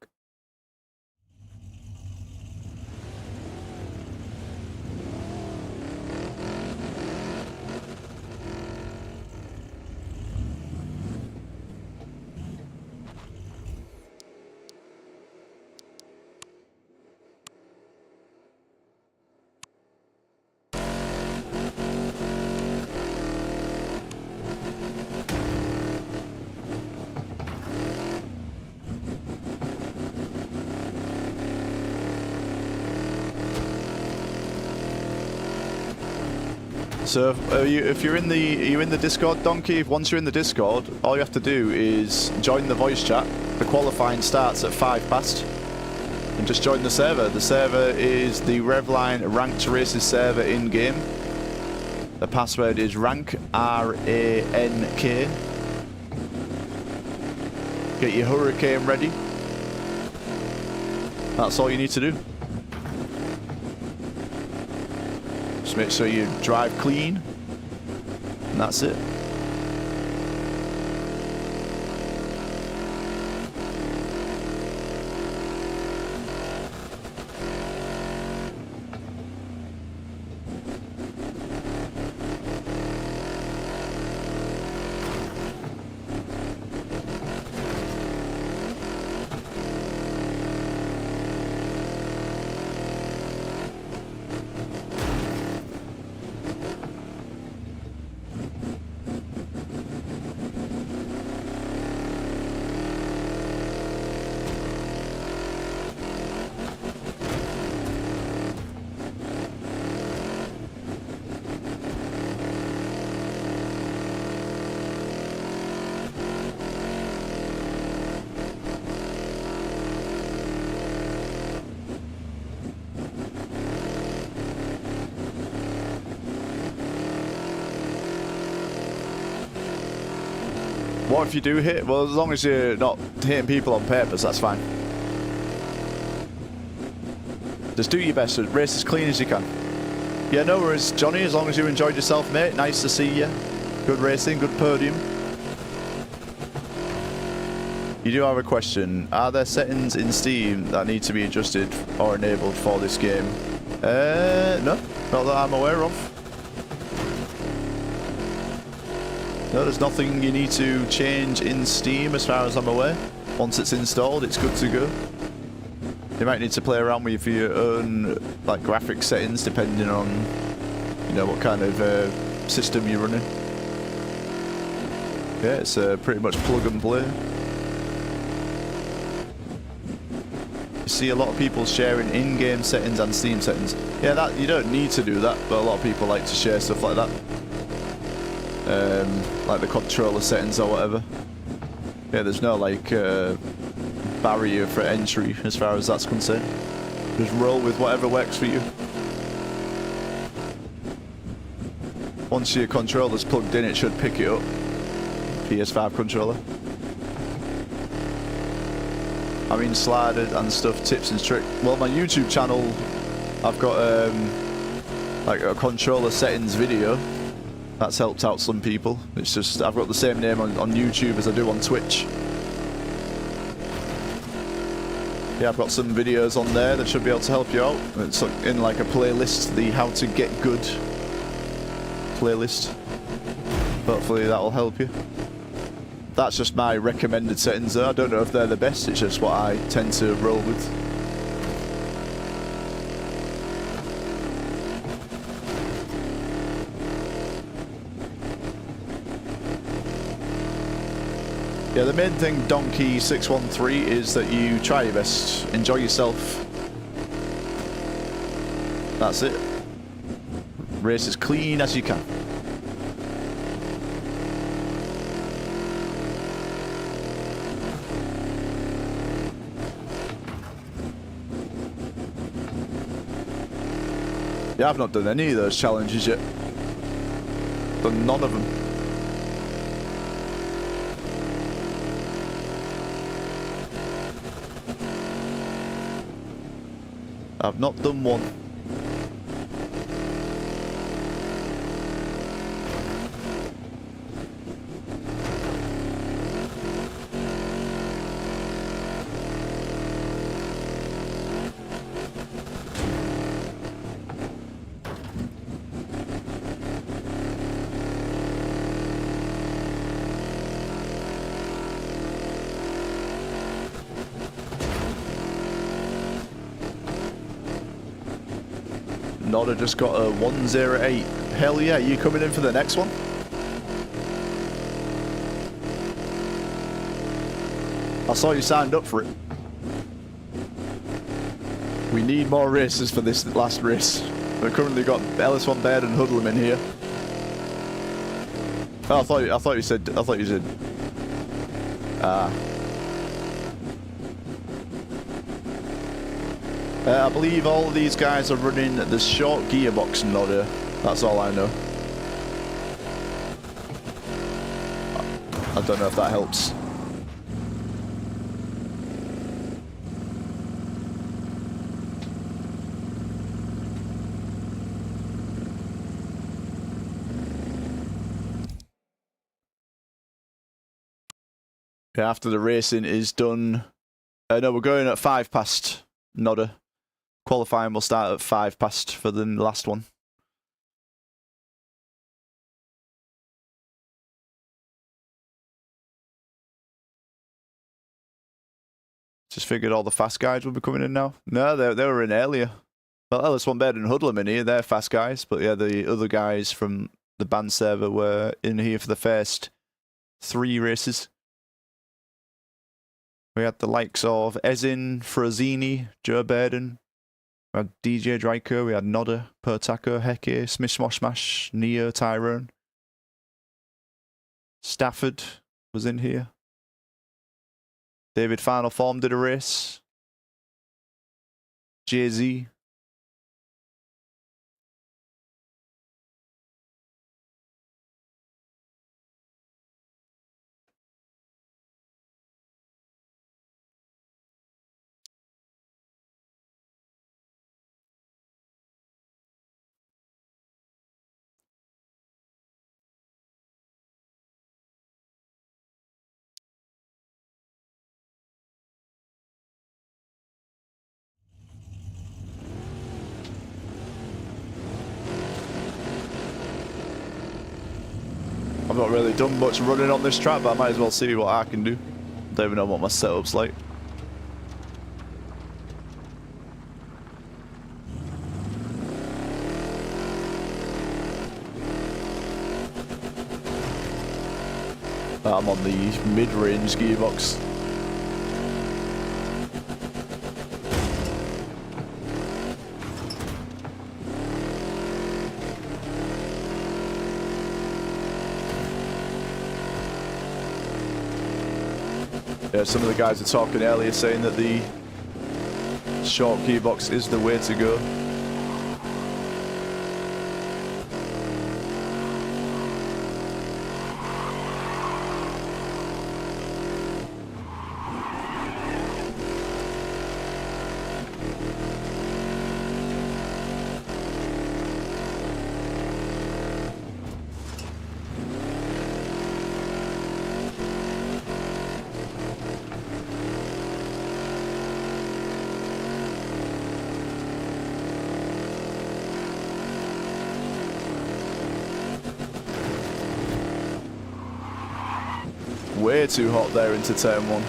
So if you're in the Discord, Donkey, once you're in the Discord, all you have to do is join the voice chat. The qualifying starts at 5 past. And just join the server. The server is the Revline Ranked Races server in-game. The password is rank, R-A-N-K. Get your hurricane ready. That's all you need to do. Just make sure you drive clean, and that's it. What if you do hit? Well, as long as you're not hitting people on purpose, that's fine. Just do your best. Race as clean as you can. Yeah, no worries, Johnny. As long as you enjoyed yourself, mate. Nice to see you. Good racing, good podium. You do have a question. Are there settings in Steam that need to be adjusted or enabled for this game? No. Not that I'm aware of. No, there's nothing you need to change in Steam as far as I'm aware. Once it's installed, it's good to go. You might need to play around with your own like graphic settings depending on, you know, what kind of system you're running. Yeah, it's pretty much plug and play. You see a lot of people sharing in-game settings and Steam settings. Yeah, that you don't need to do that, but a lot of people like to share stuff like that. Like the controller settings or whatever. Yeah, there's no like barrier for entry as far as that's concerned. Just roll with whatever works for you. Once your controller's plugged in, it should pick it up. PS5 controller. I mean, slided and stuff, tips and tricks. Well, my YouTube channel, I've got like a controller settings video. That's helped out some people. It's just, I've got the same name on YouTube as I do on Twitch. Yeah, I've got some videos on there that should be able to help you out. It's in like a playlist, the How to Get Good playlist. Hopefully that'll help you. That's just my recommended settings though. I don't know if they're the best, it's just what I tend to roll with. Yeah, the main thing, Donkey613, is that you try your best, enjoy yourself. That's it. Race as clean as you can. Yeah, I've not done any of those challenges yet. Done none of them. I've not done one. Nodder just got a 108. Hell yeah, you coming in for the next one? I saw you signed up for it. We need more races for this last race. We've currently got Ellis-Van Baird and Hoodlem in here. Oh, I thought you said. I believe all of these guys are running the short gearbox Nodder. That's all I know. I don't know if that helps. Yeah, after the racing is done. No, we're going at 5 past Nodder. Qualifying will start at 5 past for the last one. Just figured all the fast guys would be coming in now. No, they were in earlier. Well, Ellis-Van Baird and Hoodlem in here, they're fast guys. But yeah, the other guys from the band server were in here for the first 3 races. We had the likes of Ezin, Frazzini, Joe Burden. We had DJ Dryker, we had Nodder, Pertaco, Heke, Smish Smosh Smash, Neo, Tyrone. Stafford was in here. David Final Form did a race. Jay-Z. I've not really done much running on this track, but I might as well see what I can do. Don't even know what my setup's like. I'm on the mid-range gearbox. Yeah, some of the guys were talking earlier saying that the short gearbox is the way to go. Way too hot there into turn 1.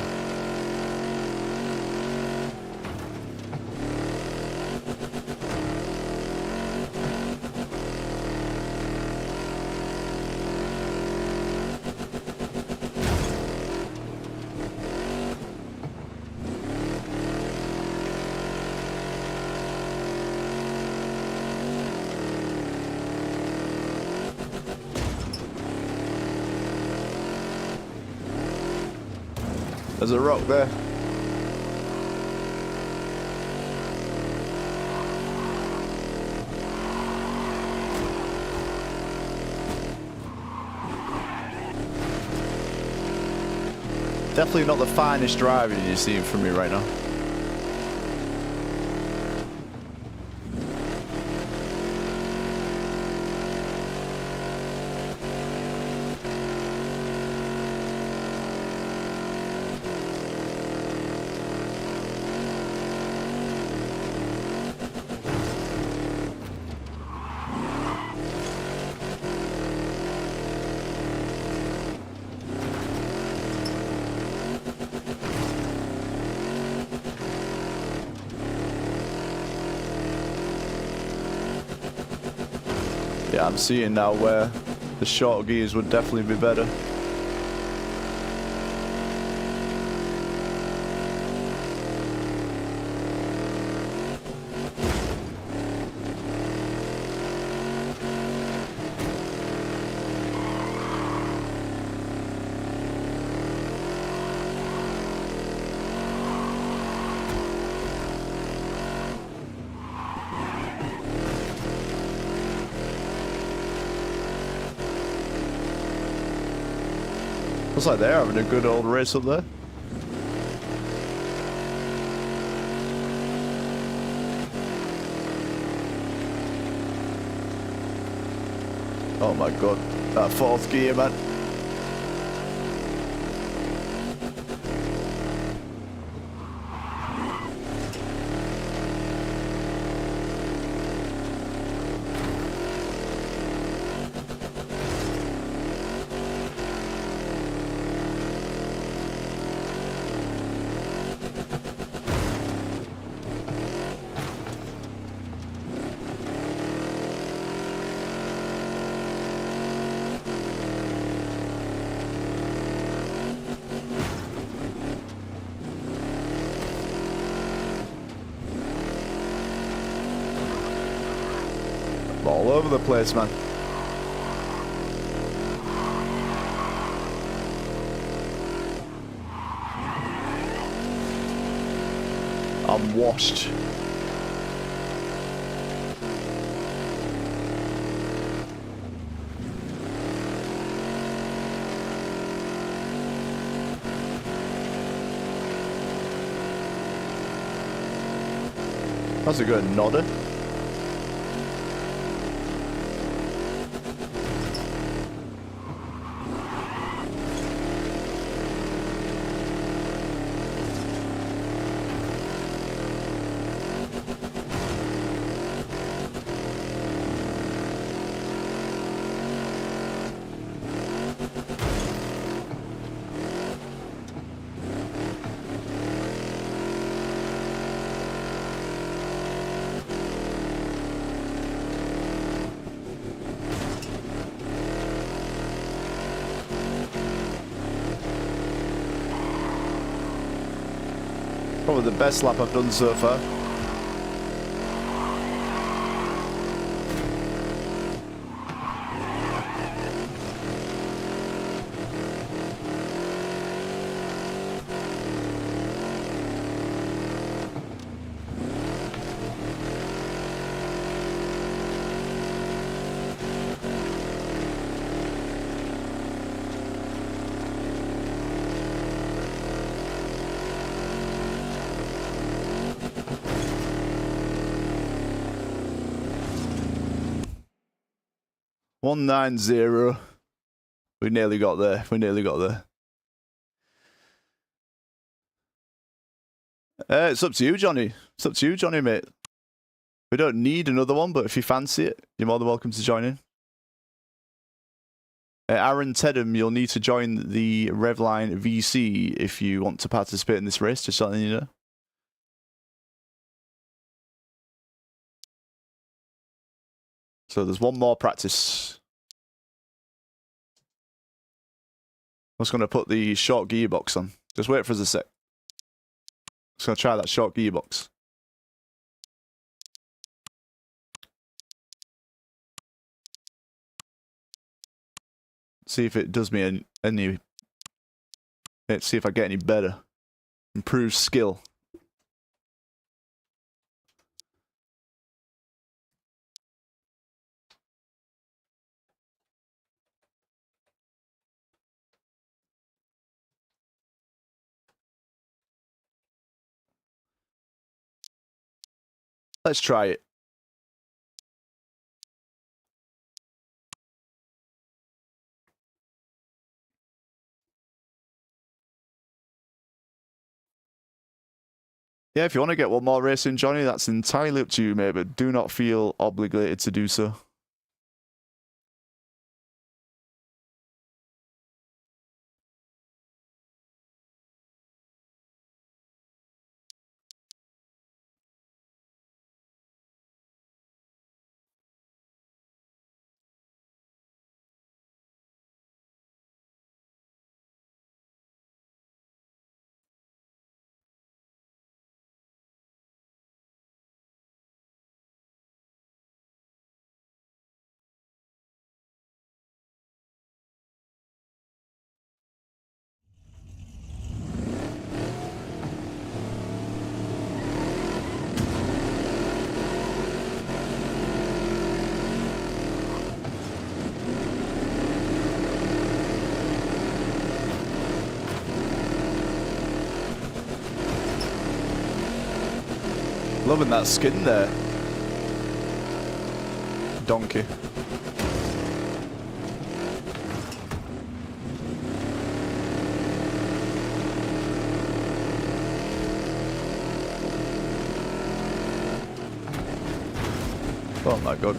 There's a rock there. Definitely not the finest driving you're seeing from me right now. Yeah, I'm seeing now where the short gears would definitely be better. Looks like they're having a good old race up there. Oh my god, that fourth gear, man. All over the place, man. I'm washed. That's a good nodder. Probably the best lap I've done so far. $190. We nearly got there. We nearly got there. It's up to you, Johnny. It's up to you, Johnny, mate. We don't need another one, but if you fancy it, you're more than welcome to join in. Aaron Tedham, you'll need to join the Revline VC if you want to participate in this race, just letting you know. So there's one more practice. I'm just going to put the short gearbox on. Just wait for us a sec. Just going to try that short gearbox. See if it does me any... Let's see if I get any better. Improved skill. Let's try it. Yeah, if you want to get one more race in, Johnny, that's entirely up to you, mate, but do not feel obligated to do so. Loving that skin there. Donkey. Oh my god.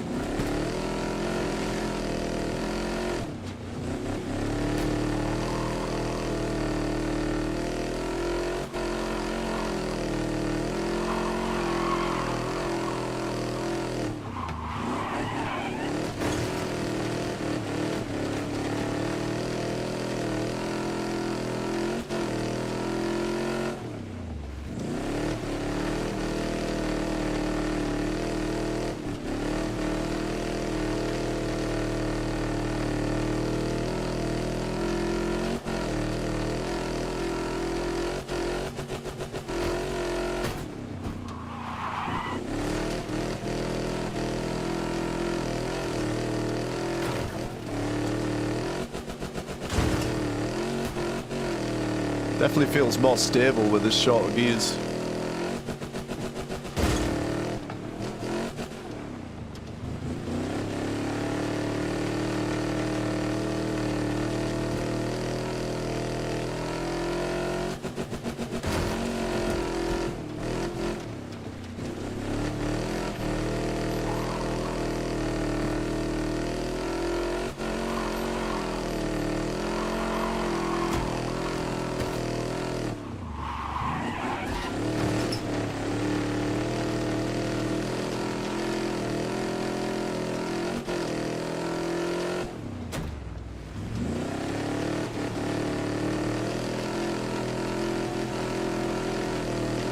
Definitely feels more stable with the shorter gears.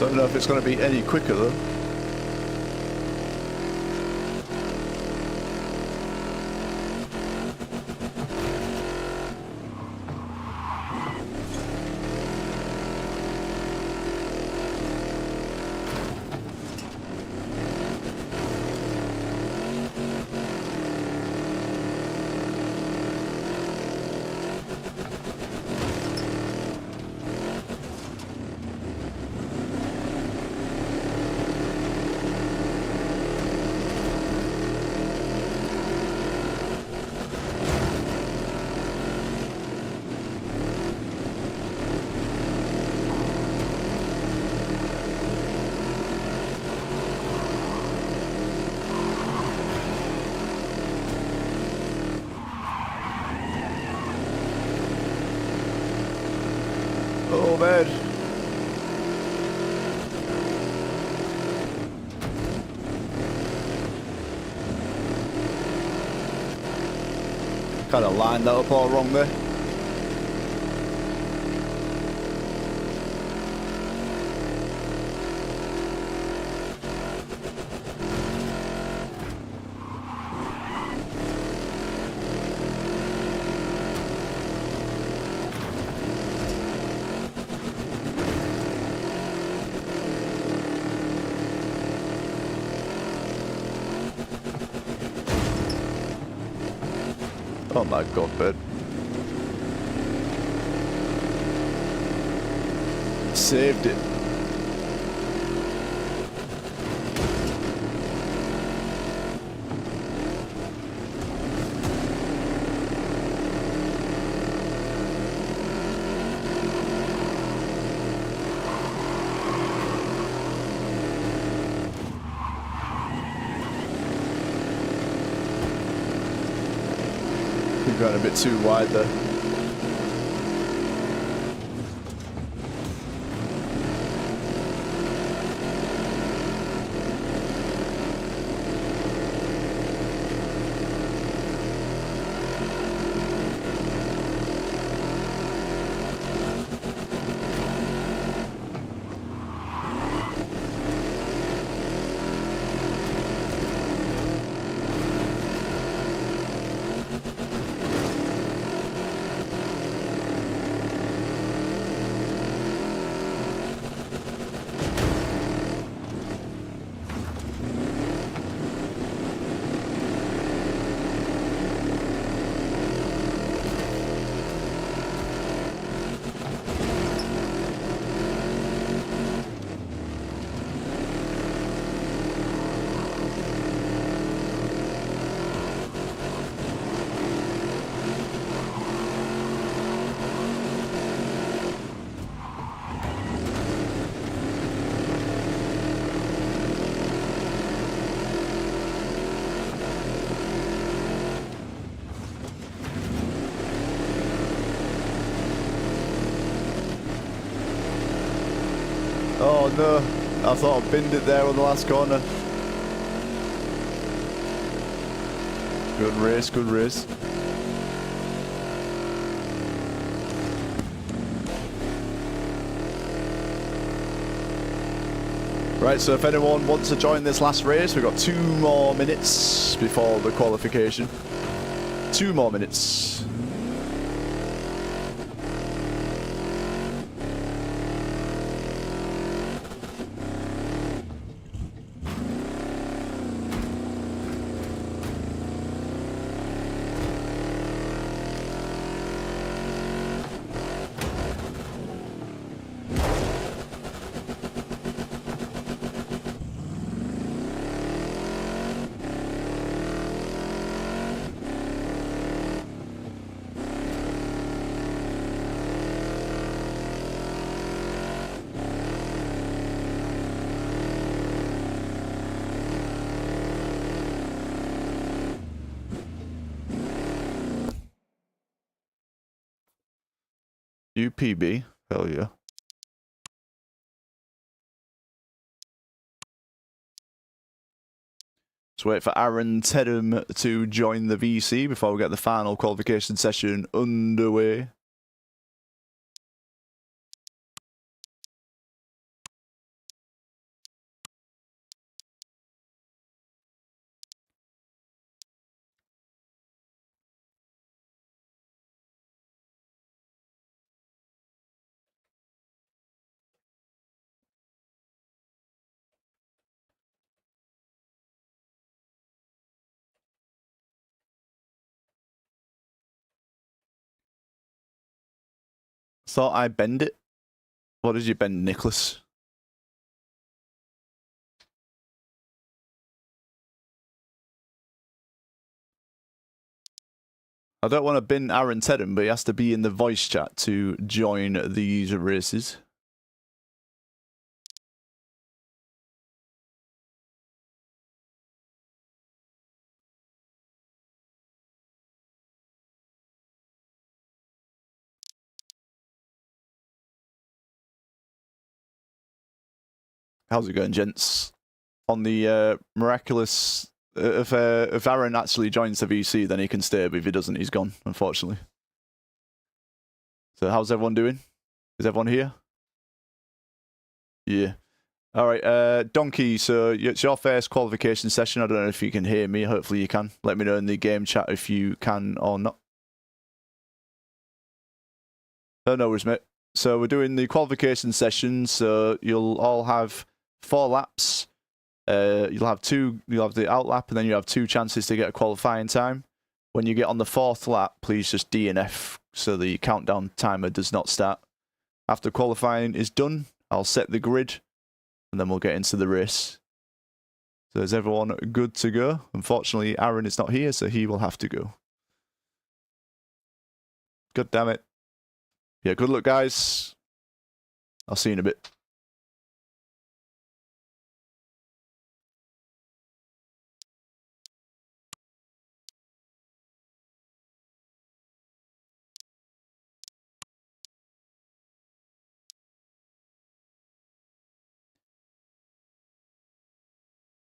Don't know if it's going to be any quicker though. Oh man. Kind of lined that up all wrong there. Oh my god, bud. Saved it. We're going a bit too wide there. Oh no, I thought I binned it there on the last corner. Good race, good race. Right, so if anyone wants to join this last race, we've got 2 more minutes before the qualification. 2 more minutes. UPB, hell yeah. Let's wait for Aaron Tedham to join the VC before we get the final qualification session underway. Thought I bend it. What did you bend, Nicholas? I don't want to bin Aaron Tedham, but he has to be in the voice chat to join these races. How's it going, gents? On the miraculous... if Aaron actually joins the VC, then he can stay, but if he doesn't, he's gone, unfortunately. So how's everyone doing? Is everyone here? Yeah. All right, Donkey, so it's your first qualification session. I don't know if you can hear me. Hopefully you can. Let me know in the game chat if you can or not. No worries, mate. So we're doing the qualification session, so you'll all have 4 laps. You'll have the out lap, and then you have 2 chances to get a qualifying time. When you get on the 4th lap, please just DNF so the countdown timer does not start. After qualifying is done, I'll set the grid, and then we'll get into the race. So is everyone good to go? Unfortunately, Aaron is not here, so he will have to go. God damn it. Yeah, good luck, guys. I'll see you in a bit.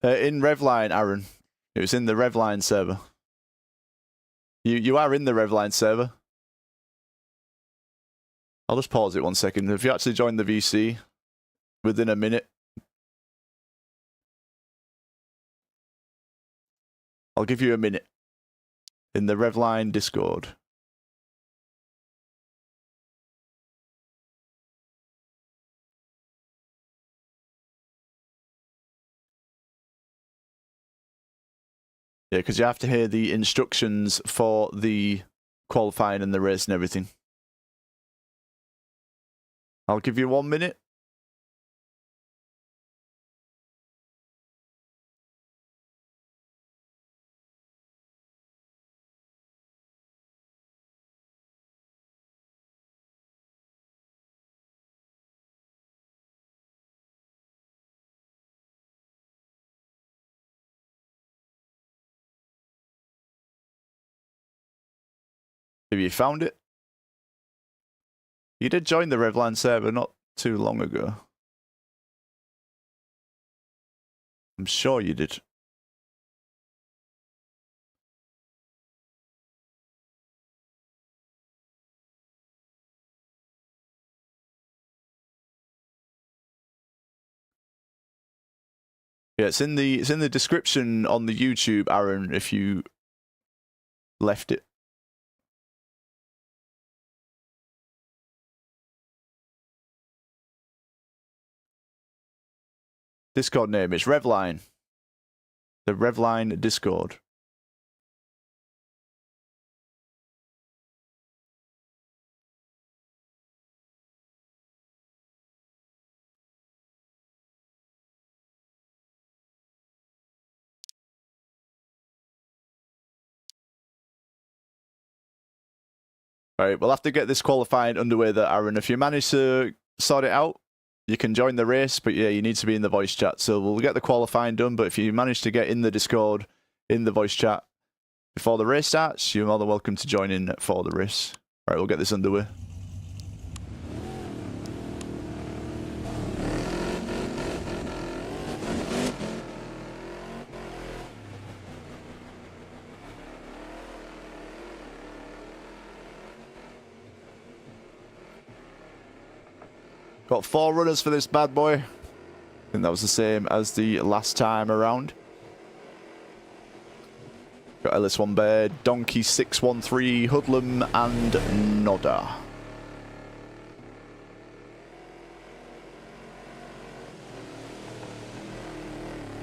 In Revline, Aaron. It was in the Revline server. You are in the Revline server. I'll just pause it 1 second. If you actually join the VC within a minute, I'll give you a minute in the Revline Discord. Yeah, because you have to hear the instructions for the qualifying and the race and everything. I'll give you 1 minute. Have you found it? You did join the Revline server not too long ago. I'm sure you did. Yeah, it's in the description on the YouTube, Aaron, if you left it. Discord name is Revline. The Revline Discord. Right, we'll have to get this qualifying underway there, Aaron. If you manage to sort it out, you can join the race, but yeah, you need to be in the voice chat. So we'll get the qualifying done, but if you manage to get in the Discord, in the voice chat, before the race starts, you're more than welcome to join in for the race. Right, we'll get this underway. Got 4 runners for this bad boy. I think that was the same as the last time around. Got LS1 Bear, Donkey 613, Hoodlum, and Nodder.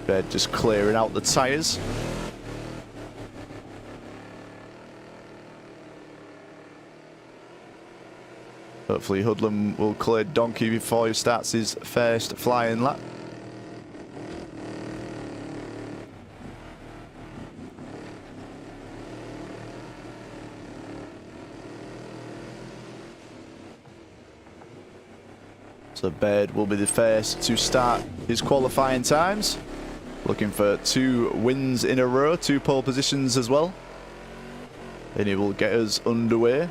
Bear just clearing out the tyres. Hopefully Hoodlum will clear Donkey before he starts his first flying lap. So Baird will be the first to start his qualifying times. Looking for 2 wins in a row, 2 pole positions as well. And he will get us underway. I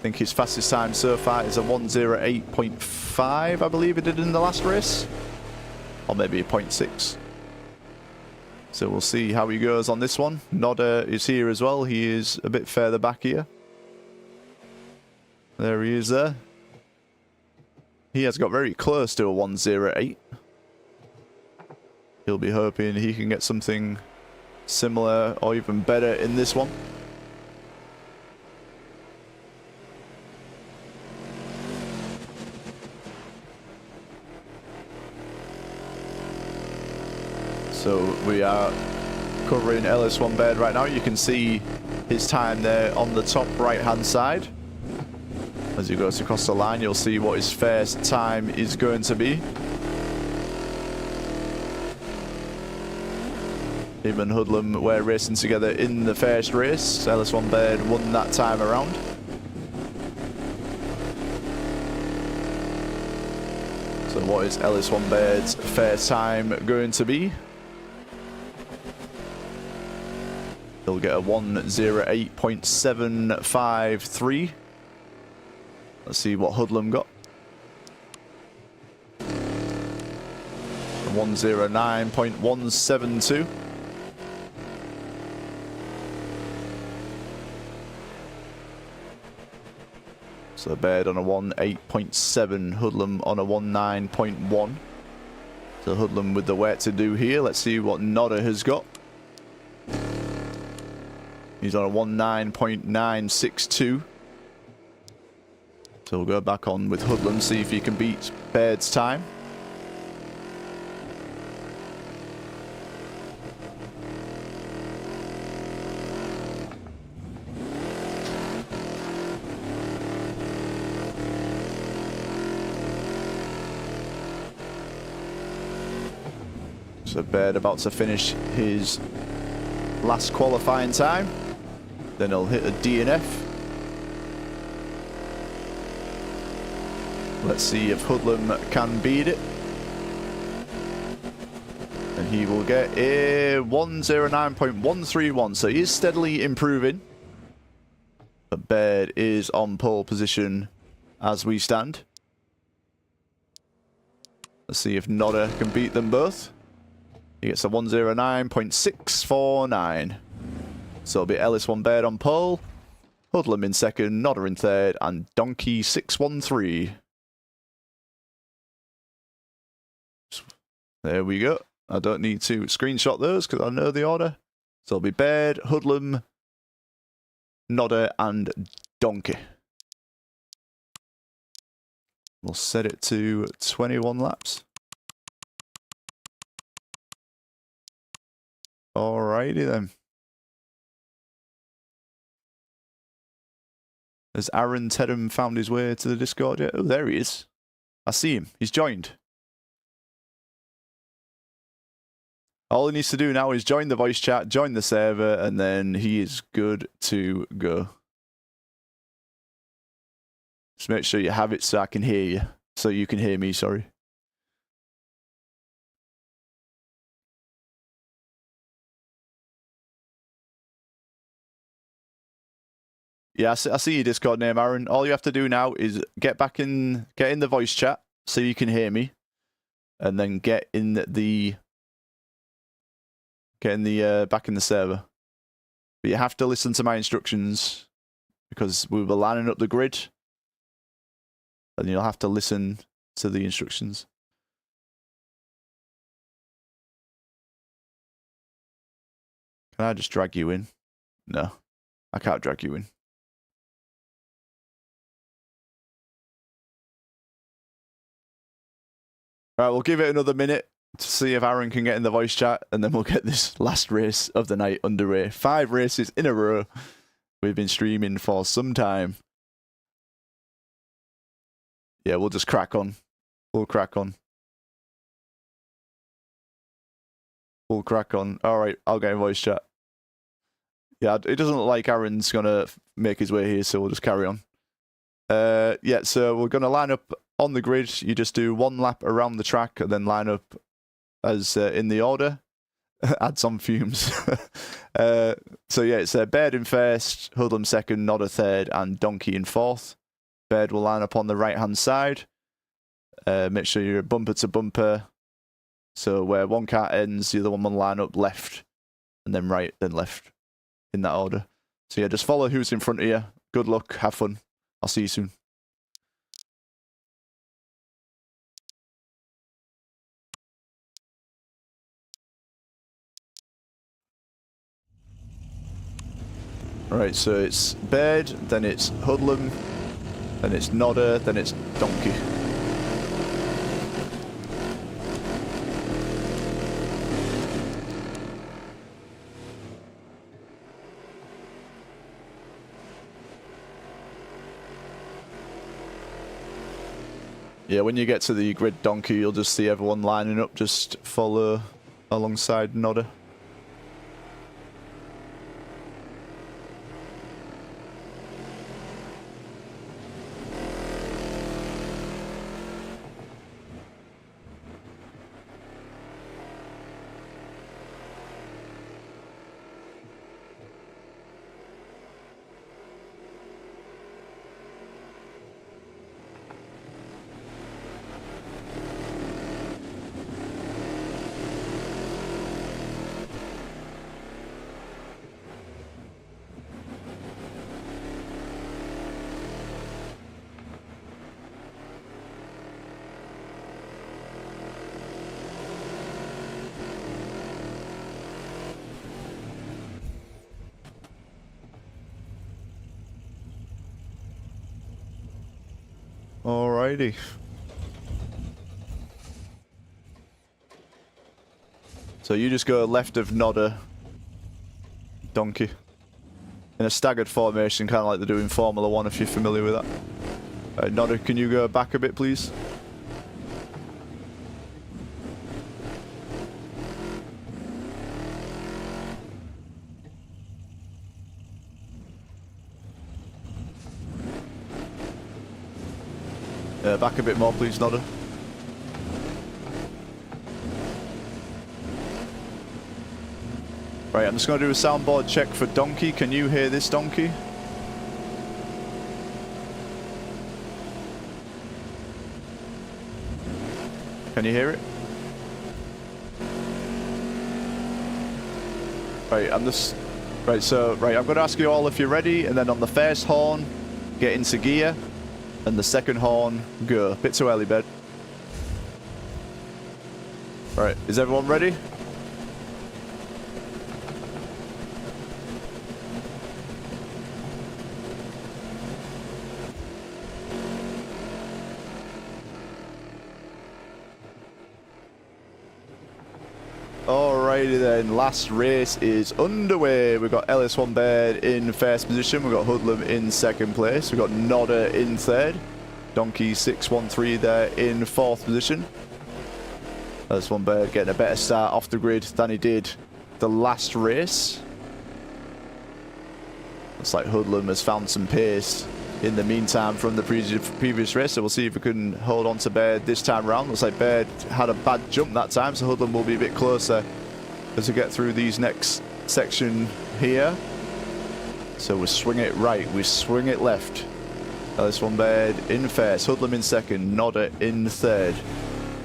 think his fastest time so far is a 1:08.5, I believe he did in the last race. Or maybe a 0.6. So we'll see how he goes on this one. Nodder is here as well. He is a bit further back here. There he is there. He has got very close to a 1:08. He'll be hoping he can get something similar or even better in this one. So we are covering LS1 Baird right now. You can see his time there on the top right hand side. As he goes across the line, you'll see what his first time is going to be. Him and Hoodlum were racing together in the first race. LS1 Baird won that time around. So what is LS1 Baird's first time going to be? He'll get a 1:08.753. Let's see what Hoodlum got. 109.172. So Baird on a 18.7, Hoodlum on a 19.1. So Hoodlum with the work to do here. Let's see what Nodder has got. He's on a 19.962. So we'll go back on with Hoodlum, see if he can beat Baird's time. So Baird about to finish his last qualifying time. Then he'll hit a DNF. Let's see if Hoodlum can beat it. And he will get a 109.131. So he is steadily improving. But Baird is on pole position as we stand. Let's see if Nodder can beat them both. He gets a 109.649. So it'll be Ellis 1 Baird on pole, Hoodlum in second, Nodder in third, and Donkey 613. There we go. I don't need to screenshot those because I know the order. So it'll be Baird, Hoodlum, Nodder, and Donkey. We'll set it to 21 laps. Alrighty then. Has Aaron Tedham found his way to the Discord yet? Oh, there he is. I see him. He's joined. All he needs to do now is join the voice chat, join the server, and then he is good to go. Just make sure you have it so I can hear you. So you can hear me, sorry. Yeah, I see your Discord name, Aaron. All you have to do now is get in the voice chat so you can hear me, and then get in the back in the server. But you have to listen to my instructions because we were lining up the grid, and you'll have to listen to the instructions. Can I just drag you in? No, I can't drag you in. All right, we'll give it another minute to see if Aaron can get in the voice chat, and then we'll get this last race of the night underway. 5 races in a row. We've been streaming for some time. Yeah, we'll just crack on. We'll crack on. We'll crack on. All right, I'll get in voice chat. Yeah, it doesn't look like Aaron's going to make his way here, so we'll just carry on. Yeah, so we're going to line up on the grid. You just do 1 lap around the track and then line up as in the order. Add some fumes. So yeah, it's Baird in first, Hoodlum second, Nodder third, and Donkey in fourth. Baird will line up on the right-hand side. Make sure you're bumper to bumper. So where one car ends, the other one will line up left, and then right, then left, in that order. So yeah, just follow who's in front of you. Good luck, have fun. I'll see you soon. Right, so it's Baird, then it's Hoodlum, then it's Nodder, then it's Donkey. Yeah, when you get to the grid, Donkey, you'll just see everyone lining up. Just follow alongside Nodder. Alrighty. So you just go left of Nodder, Donkey. In a staggered formation, kind of like they do in Formula 1, if you're familiar with that. Nodder, can you go back a bit, please? Back a bit more, please, Nodder. Right, I'm just going to do a soundboard check for Donkey. Can you hear this, Donkey? Can you hear it? Right, I'm just... Right, so, right, I'm going to ask you all if you're ready, and then on the first horn, get into gear, and the second horn, go. Bit too early, bed. Right, is everyone ready? Alrighty then, last race is underway. We've got LS1 Baird in first position, we've got Hoodlum in second place, we've got Nodder in third, Donkey 613 there in fourth position. LS1 Baird getting a better start off the grid than he did the last race. Looks like Hoodlum has found some pace in the meantime from the previous race, so we'll see if we can hold on to Baird this time around. Looks like Baird had a bad jump that time, so Hoodlum will be a bit closer as we get through these next section here. So we swing it right, we swing it left. LS1 Baird in first, Hoodlum in second, Nodder in third.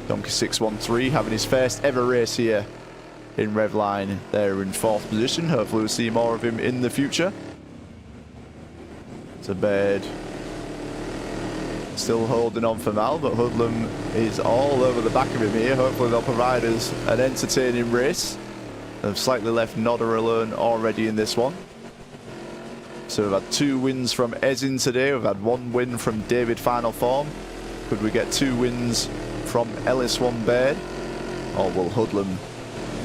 Donkey 613 having his first ever race here in Revline there in fourth position. Hopefully we'll see more of him in the future. To Baird still holding on for Mal, but Hoodlum is all over the back of him here. Hopefully they'll provide us an entertaining race. They've slightly left Nodder alone already in this one. So we've had 2 wins from Ezin today. We've had 1 win from David Final Form. Could we get 2 wins from LS1 Baird? Or will Hoodlum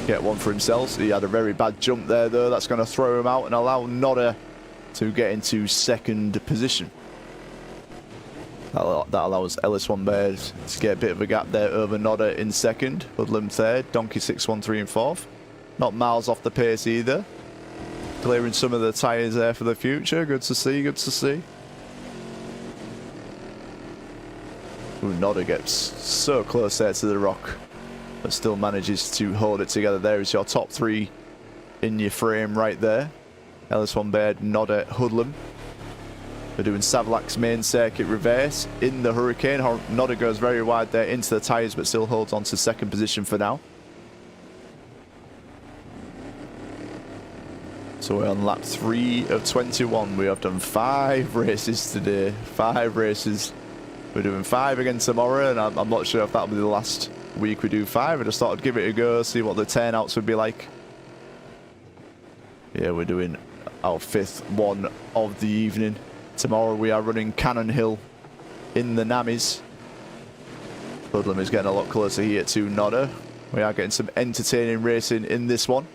get one for himself? He had a very bad jump there though. That's going to throw him out and allow Nodder to get into second position. That allows LS1 Baird to get a bit of a gap there over Nodder in second. Hoodlum third, Donkey 613 in fourth. Not miles off the pace either. Clearing some of the tyres there for the future. Good to see, good to see. Ooh, Nodder gets so close there to the rock, but still manages to hold it together. There is your top 3 in your frame right there. LS1 Baird, Nodder, Hoodlum. We're doing Savlak's main circuit reverse in the Hurricane. Nodder goes very wide there into the tyres, but still holds on to second position for now. So we're on lap 3 of 21. We have done 5 races today. 5 races. We're doing 5 again tomorrow, and I'm not sure if that'll be the last week we do 5. I just thought I'd give it a go, see what the turnouts would be like. Yeah, we're doing our 5th one of the evening. Tomorrow we are running Cannon Hill in the Nammies. Hoodlum is getting a lot closer here to Nodder. We are getting some entertaining racing in this one.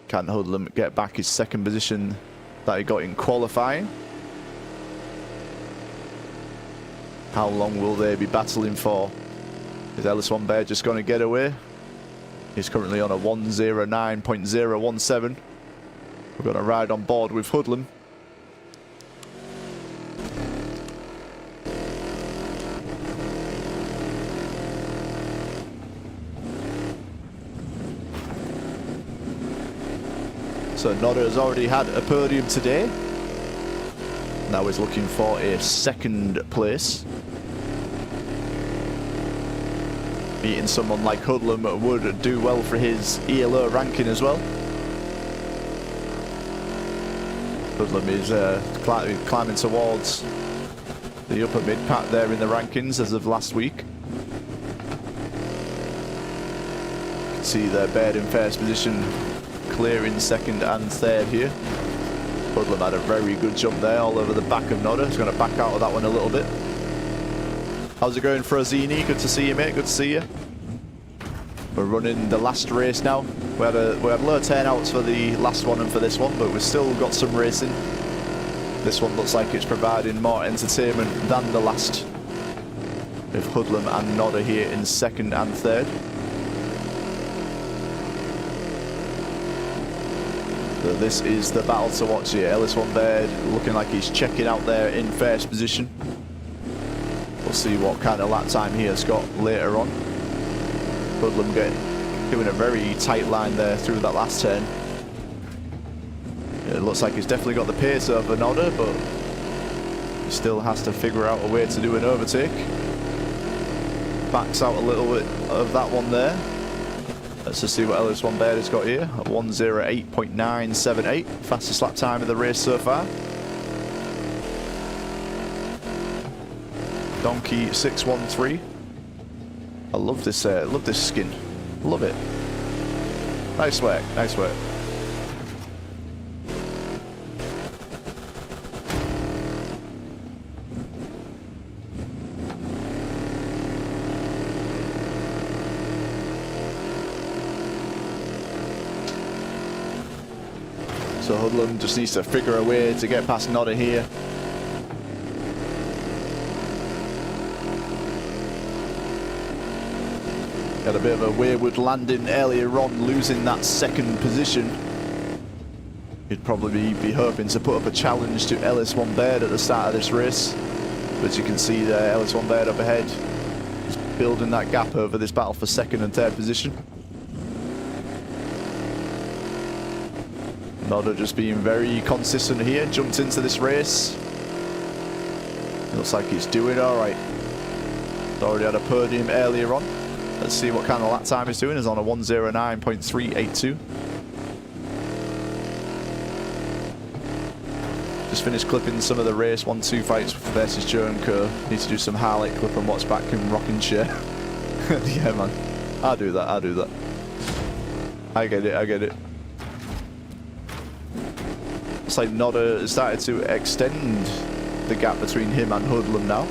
Can Hoodlum get back his second position that he got in qualifying? How long will they be battling for? Is LS1 Baird just going to get away? He's currently on a 109.017. We're going to ride on board with Hoodlum. So Nodder has already had a podium today. Now he's looking for a second place. Beating someone like Hoodlum would do well for his ELO ranking as well. Hoodlum is climbing towards the upper mid-pack there in the rankings as of last week. You can see the Baird in first position, clearing second and third here. Hoodlum had a very good jump there all over the back of Nodder. He's going to back out of that one a little bit. How's it going, Frozini? Good to see you, mate. Good to see you. We're running the last race now. We had low turnouts for the last one and for this one, but we've still got some racing. This one looks like it's providing more entertainment than the last, with Hoodlum and Nodder here in second and third. So this is the battle to watch here. Ellis One Baird looking like he's checking out there in first position. We'll see what kind of lap time he has got later on. Hoodlum doing a very tight line there through that last turn. It looks like he's definitely got the pace over Nodder, but he still has to figure out a way to do an overtake. Backs out a little bit of that one there. Let's just see what Ellis One Baird has got here. At 1:08.978, fastest lap time of the race so far. Donkey 613. I love this skin. Love it. Nice work, nice work. So Hoodlum just needs to figure a way to get past Nodder here. Had a bit of a wayward landing earlier on, losing that second position. He'd probably be hoping to put up a challenge to Ellis One Baird at the start of this race. But as you can see there, Ellis One Baird up ahead. He's building that gap over this battle for second and third position. Nodder just being very consistent here, jumped into this race. Looks like he's doing all right. He's already had a podium earlier on. Let's see what kind of lap time he's doing. He's on a 1:09.382. Just finished clipping some of the race 1-2 fights versus Joe and Co. Need to do some highlight clip and watch back in rocking chair. Yeah, man. I'll do that. I'll do that. I get it. I get it. It's like Nodder has started to extend the gap between him and Hoodlum now.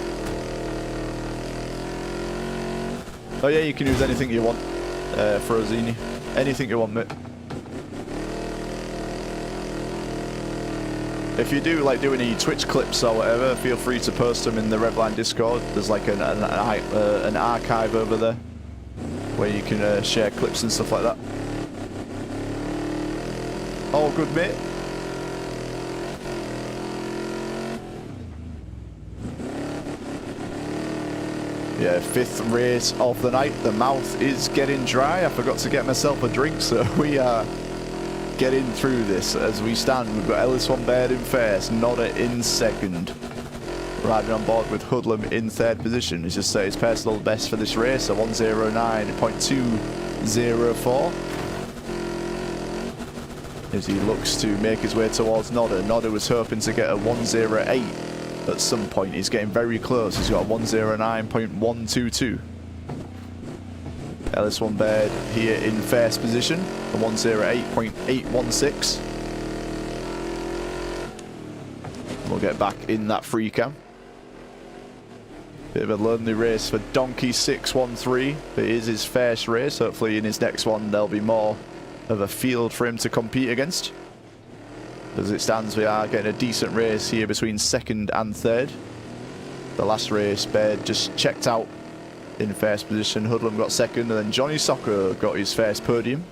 Oh yeah, you can use anything you want, Frozini. Anything you want, mate. If you do like do any Twitch clips or whatever, feel free to post them in the Revline Discord. There's like an archive over there where you can share clips and stuff like that. All good, mate. Yeah, fifth race of the night. The mouth is getting dry. I forgot to get myself a drink, so we are getting through this as we stand. We've got Ellis One Baird in first, Nodder in second. Riding on board with Hoodlum in third position. He's just set his personal best for this race, a 1:09.204. As he looks to make his way towards Nodder. Nodder was hoping to get a 1:08. At some point. He's getting very close. He's got 1:09.122. Ellis One Baird here in first position, a 1:08.816. We'll get back in that free cam. Bit of a lonely race for Donkey 613. It is his first race. Hopefully in his next one there'll be more of a field for him to compete against. As it stands, we are getting a decent race here between second and third. The last race, Baird just checked out in first position. Hoodlum got second, and then Johnny Soccer got his first podium.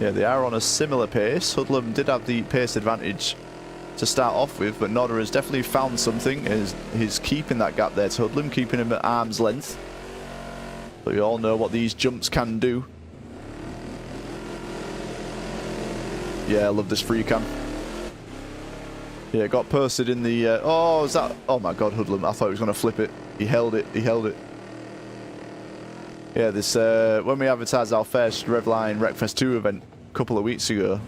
Yeah, they are on a similar pace. Hoodlum did have the pace advantage to start off with, but Nodder has definitely found something. He's keeping that gap there to Hoodlum, keeping him at arm's length. But we all know what these jumps can do. Yeah, I love this free cam. Yeah, it got posted in the... oh, is that... Oh my god, Hoodlum. I thought he was going to flip it. He held it. He held it. Yeah, this... when we advertised our first Revline Wreckfest 2 event a couple of weeks ago,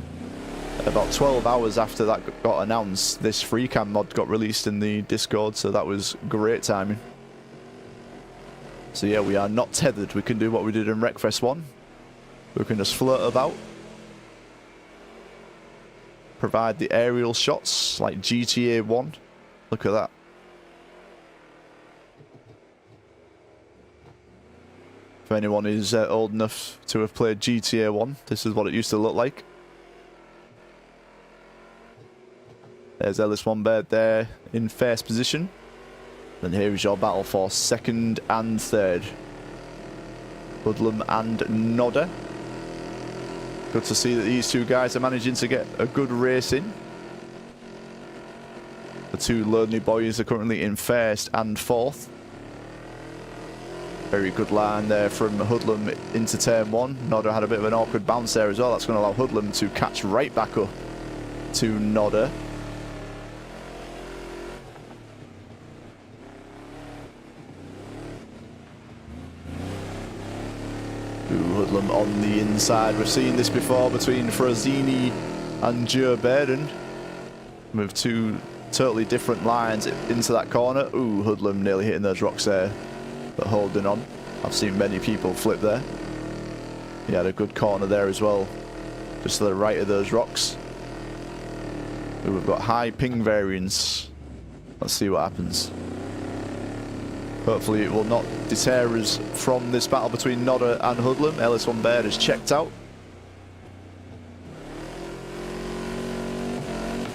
about 12 hours after that got announced, this free cam mod got released in the Discord, so that was great timing. So yeah, we are not tethered. We can do what we did in Wreckfest 1. who can just flirt about. Provide the aerial shots like GTA 1. Look at that. If anyone is old enough to have played GTA 1, this is what it used to look like. There's Ellis Wambird there in first position. And here is your battle for second and third. Hoodlum and Nodder. Good to see that these two guys are managing to get a good race in. The two lonely boys are currently in first and fourth. Very good line there from Hoodlum into turn one. Nodder had a bit of an awkward bounce there as well. That's going to allow Hoodlum to catch right back up to Nodder. Hoodlum on the inside. We've seen this before between Frazzini and Joe Baden. Move two totally different lines into that corner. Ooh, Hoodlum nearly hitting those rocks there, but holding on. I've seen many people flip there. He had a good corner there as well, just to the right of those rocks. Ooh, we've got high ping variance. Let's see what happens. Hopefully it will not deter us from this battle between Nodder and Hoodlum. Ellis Wambird has checked out.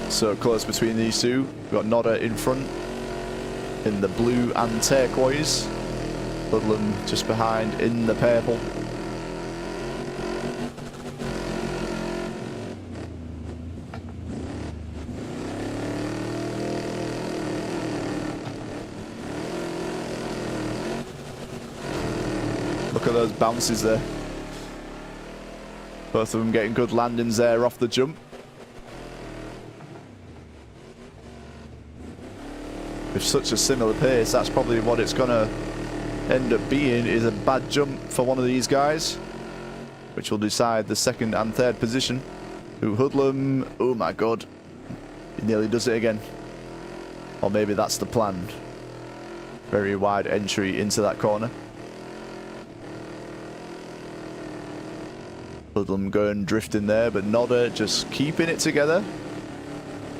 So close between these two. We've got Nodder in front in the blue and turquoise. Hoodlum just behind in the purple. Look at those bounces there. Both of them getting good landings there off the jump. With such a similar pace, that's probably what it's going to end up being, is a bad jump for one of these guys, which will decide the second and third position. Ooh, Hoodlum, oh my god. He nearly does it again. Or maybe that's the plan. Very wide entry into that corner. Hoodlum going drifting there, but Nodder just keeping it together.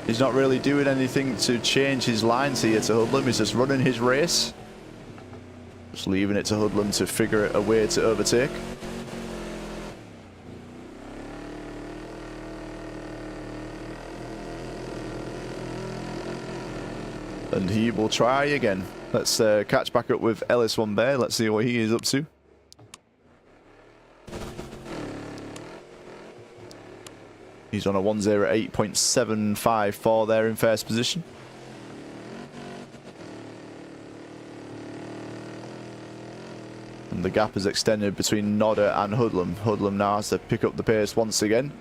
He's not really doing anything to change his lines here to Hoodlum. He's just running his race. Just leaving it to Hoodlum to figure a way to overtake. And he will try again. Let's catch back up with Ellis Wambird. Let's see what he is up to. He's on a 108.754 there in first position. And the gap is extended between Nodder and Hoodlum. Hoodlum now has to pick up the pace once again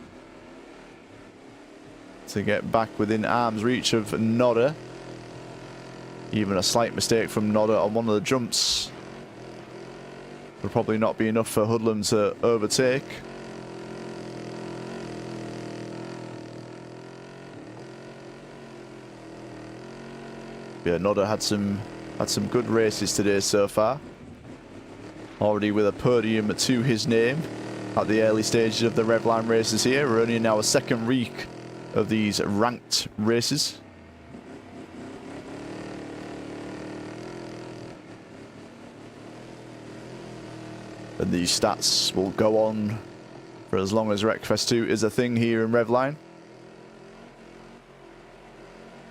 to get back within arm's reach of Nodder. Even a slight mistake from Nodder on one of the jumps would probably not be enough for Hoodlum to overtake. Yeah, Nodder had some good races today so far. Already with a podium to his name at the early stages of the Revline races here. We're only in our second week of these ranked races. And these stats will go on for as long as Wreckfest 2 is a thing here in Revline.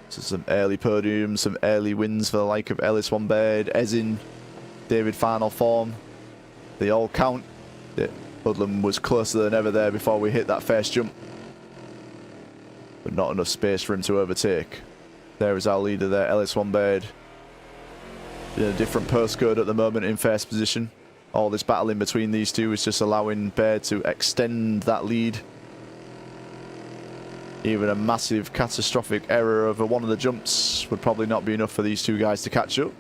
So some early podiums, some early wins for the like of Ellis Wambird, Ezin, David Final Form. They all count. Hoodlum was closer than ever there before we hit that first jump. But not enough space for him to overtake. There is our leader there, Ellis Wambird. In a different postcode at the moment in first position. All this battle in between these two is just allowing Baird to extend that lead. Even a massive catastrophic error over one of the jumps would probably not be enough for these two guys to catch up.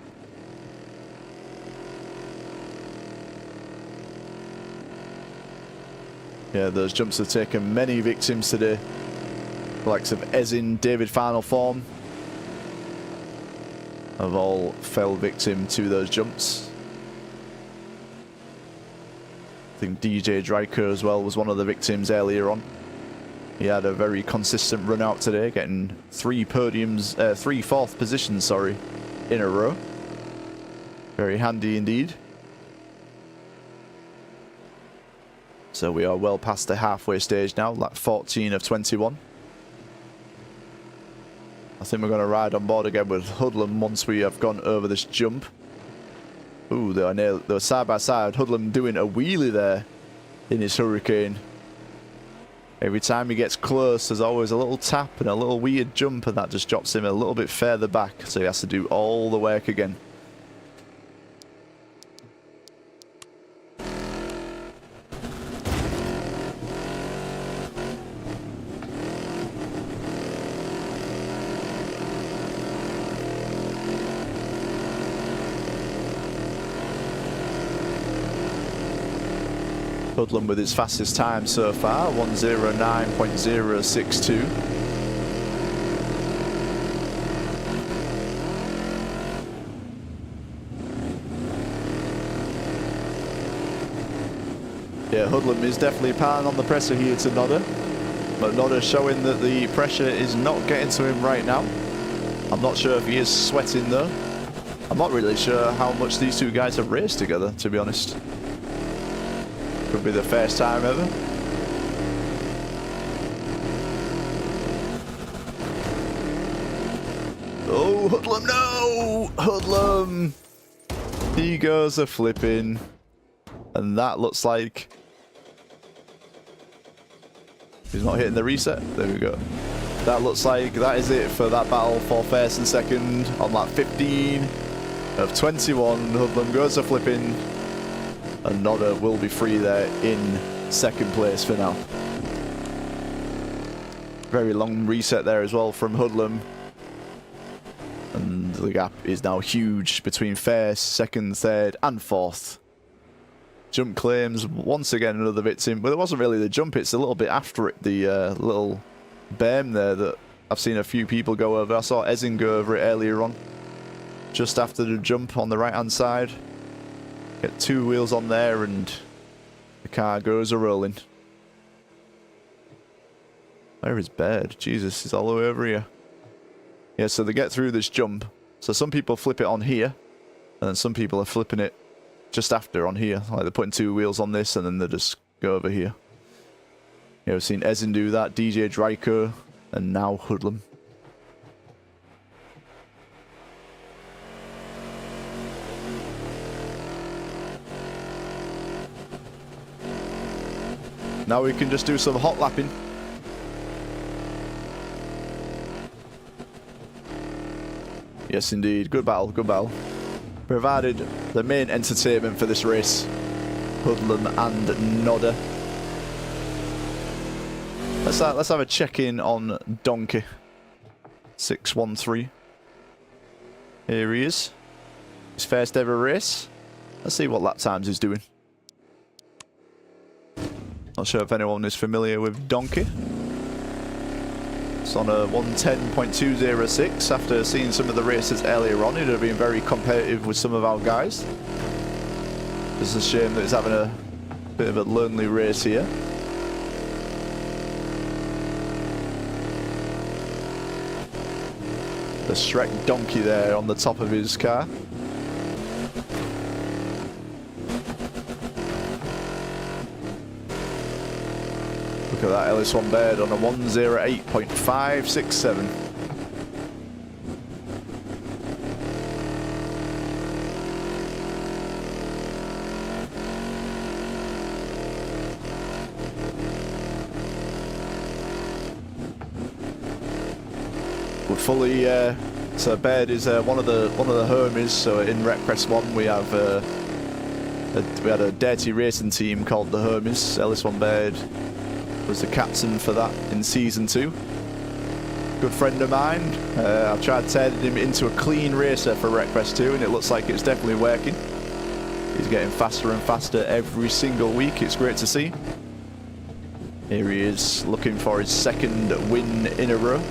Yeah, those jumps have taken many victims today. The likes of Ezin, David Final Form have all fell victim to those jumps. think DJ Dryker as well was one of the victims earlier on. He had a very consistent run out today, getting three fourth positions, sorry, in a row. Very handy indeed. So we are well past the halfway stage now, like 14 of 21. I think we're going to ride on board again with Hoodlum once we have gone over this jump. Ooh, they were side by side. Hoodlum doing a wheelie there in his Hurricane. Every time he gets close, there's always a little tap and a little weird jump, and that just drops him a little bit further back, so he has to do all the work again. Hoodlum with his fastest time so far, 1:09.062. Yeah, Hoodlum is definitely piling on the pressure here to Nodder, but Nodder showing that the pressure is not getting to him right now. I'm not sure if he is sweating though. I'm not really sure how much these two guys have raced together, to be honest. Could be the first time ever. Oh, Hoodlum, no! Hoodlum! He goes a flipping. And that looks like... he's not hitting the reset. There we go. That looks like that is it for that battle for first and second on lap 15 of 21. Hoodlum goes a flipping. And Nodder will be free there in second place for now. Very long reset there as well from Hoodlum. And the gap is now huge between first, second, third and fourth. Jump claims, once again another victim. Well, it wasn't really the jump, it's a little bit after it. The little berm there that I've seen a few people go over. I saw Ezin go over it earlier on. Just after the jump on the right hand side. Get two wheels on there and the car goes a-rolling. Where is Baird? Jesus, he's all the way over here. Yeah, so they get through this jump. So some people flip it on here, and then some people are flipping it just after on here. Like they're putting two wheels on this and then they just go over here. Yeah, we've seen Ezin do that, DJ Dryker, and now Hoodlum. Now we can just do some hot lapping. Yes, indeed. Good battle, good battle. Provided the main entertainment for this race. Hoodlum and Nodder. Let's have a check-in on Donkey. 613. Here he is. His first ever race. Let's see what lap times he's doing. Not sure if anyone is familiar with Donkey. It's on a 1:10.206. After seeing some of the races earlier on, it would have been very competitive with some of our guys. It's a shame that it's having a bit of a lonely race here. The Shrek Donkey there on the top of his car. Look at that LS1 Baird on a 1:08.567. We're fully so Baird is one of the homies. So in Wreckfest 1 we have we had a dirty racing team called the Homies. LS1 Baird was the captain for that in season 2. Good friend of mine. I've tried turning him into a clean racer for Wreckfest 2 and it looks like it's definitely working. He's getting faster and faster every single week. It's great to see. Here he is looking for his second win in a row.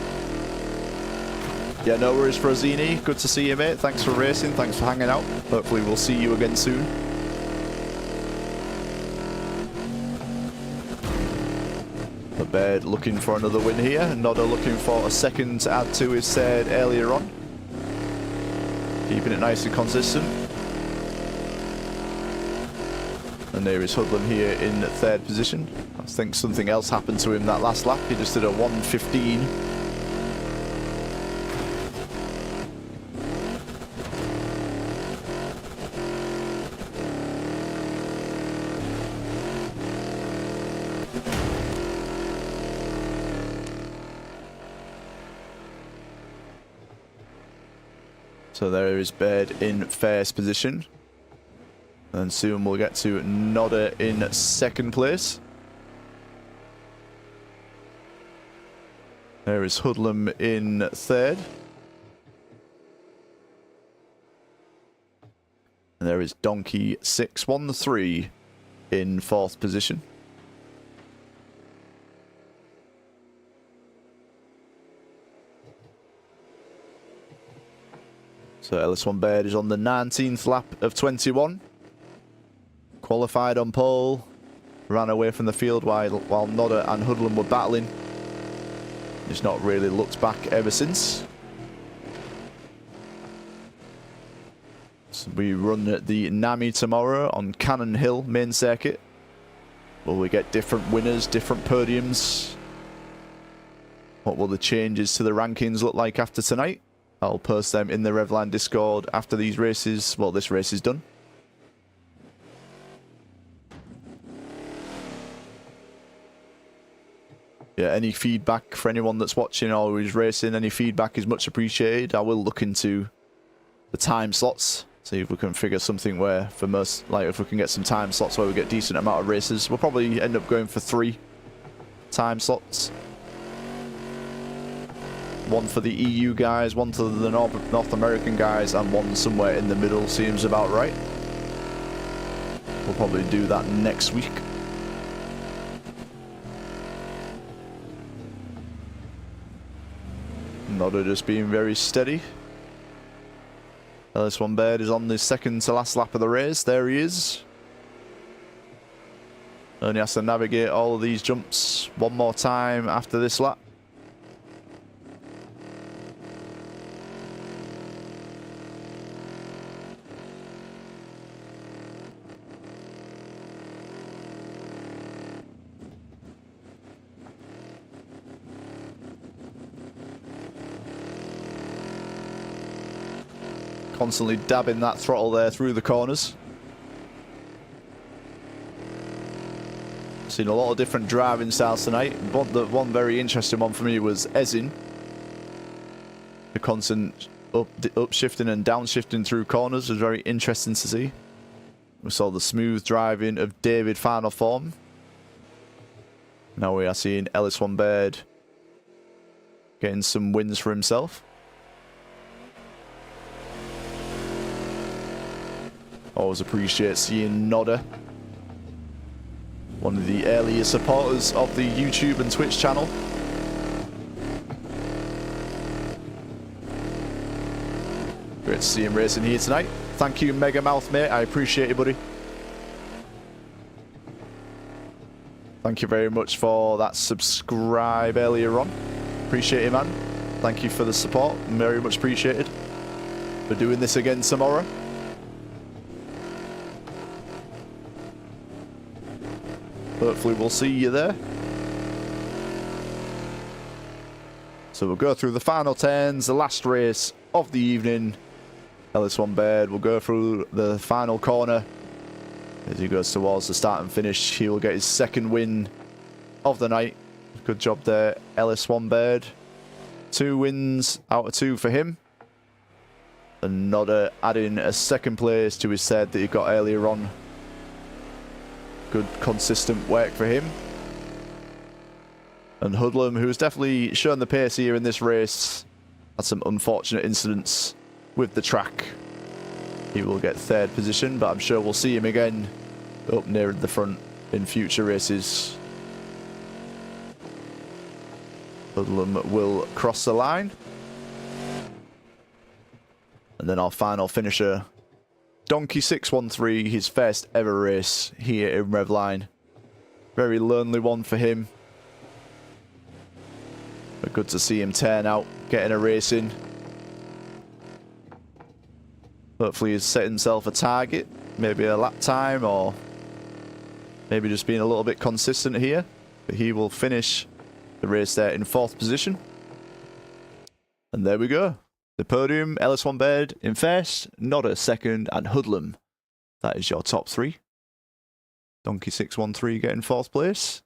Yeah, no worries, Frozini. Good to see you, mate. Thanks for racing. Thanks for hanging out. Hopefully we'll see you again soon. The Bird looking for another win here. Nodder looking for a second to add to his third earlier on. Keeping it nice and consistent. And there is Hoodlum here in third position. I think something else happened to him that last lap. He just did a 1:15. So there is Bird in first position. And soon we'll get to Nodder in second place. There is Hoodlum in third. And there is Donkey 613 in fourth position. So LS1 Bird is on the 19th lap of 21. Qualified on pole. Ran away from the field while Nodder and Hoodlum were battling. He's not really looked back ever since. So we run at the NAMI tomorrow on Cannon Hill main circuit. Will we get different winners, different podiums? What will the changes to the rankings look like after tonight? I'll post them in the Revline Discord after these races. Well, this race is done. Yeah, any feedback for anyone that's watching or who's racing, any feedback is much appreciated. I will look into the time slots, see if we can figure something where for most, like if we can get some time slots where we get decent amount of races. We'll probably end up going for 3 time slots. One for the EU guys, one to the North American guys, and one somewhere in the middle seems about right. We'll probably do that next week. Nodder just being very steady. LS1 Bird is on the second to last lap of the race. There he is. Only has to navigate all of these jumps one more time after this lap. Constantly dabbing that throttle there through the corners. Seen a lot of different driving styles tonight. One very interesting one for me was Ezin. The constant upshifting and downshifting through corners was very interesting to see. We saw the smooth driving of David final form. Now we are seeing LS1 Bird getting some wins for himself. Always appreciate seeing Nodder, one of the earlier supporters of the YouTube and Twitch channel. Great to see him racing here tonight. Thank you, Mega Mouth, mate. I appreciate you, buddy. Thank you very much for that subscribe earlier on. Appreciate it, man. Thank you for the support. Very much appreciated. We're doing this again tomorrow. Hopefully we'll see you there. So we'll go through the final turns, the last race of the evening. LS1 Bird will go through the final corner. As he goes towards the start and finish, he will get his second win of the night. Good job there, LS1 Bird. 2 wins out of 2 for him. And Nodder adding a second place to his third that he got earlier on. Good consistent work for him. And Hoodlum, who has definitely shown the pace here in this race, had some unfortunate incidents with the track. He will get third position, but I'm sure we'll see him again up near the front in future races. Hoodlum will cross the line. And then our final finisher, Donkey 613, his first ever race here in Revline. Very lonely one for him. good to see him turn out, getting a race in. Hopefully he's set himself a target, maybe a lap time, or maybe just being a little bit consistent here. But he will finish the race there in 4th position. And there we go. The podium, Ellis Bird in 1st, Nodder 2nd, and Hoodlum. That is your top 3. Donkey 613 getting 4th place.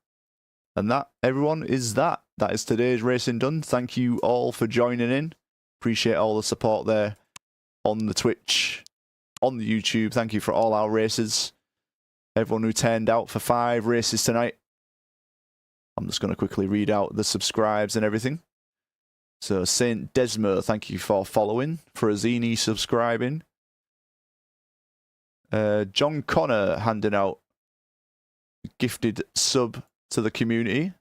And that, everyone, is that. That is today's racing done. Thank you all for joining in. Appreciate all the support there on the Twitch, on the YouTube. Thank you for all our races. Everyone who turned out for 5 races tonight. I'm just going to quickly read out the subscribes and everything. So, Saint Desmo, thank you for following. Frazini subscribing. John Connor handing out a gifted sub to the community.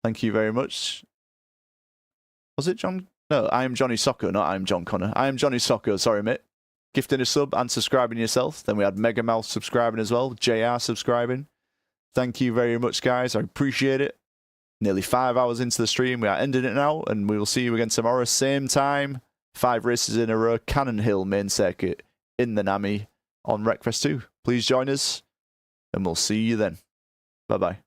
Thank you very much. Was it John? No, I am Johnny Soccer, not I am John Connor. I am Johnny Soccer, sorry mate. Gifting a sub and subscribing yourself. Then we had Mega Mouse subscribing as well. JR subscribing. Thank you very much, guys. I appreciate it. Nearly 5 hours into the stream. We are ending it now, and we will see you again tomorrow. Same time. 5 races in a row. Cannon Hill main circuit in the NAMI on Wreckfest 2. Please join us, and we'll see you then. Bye-bye.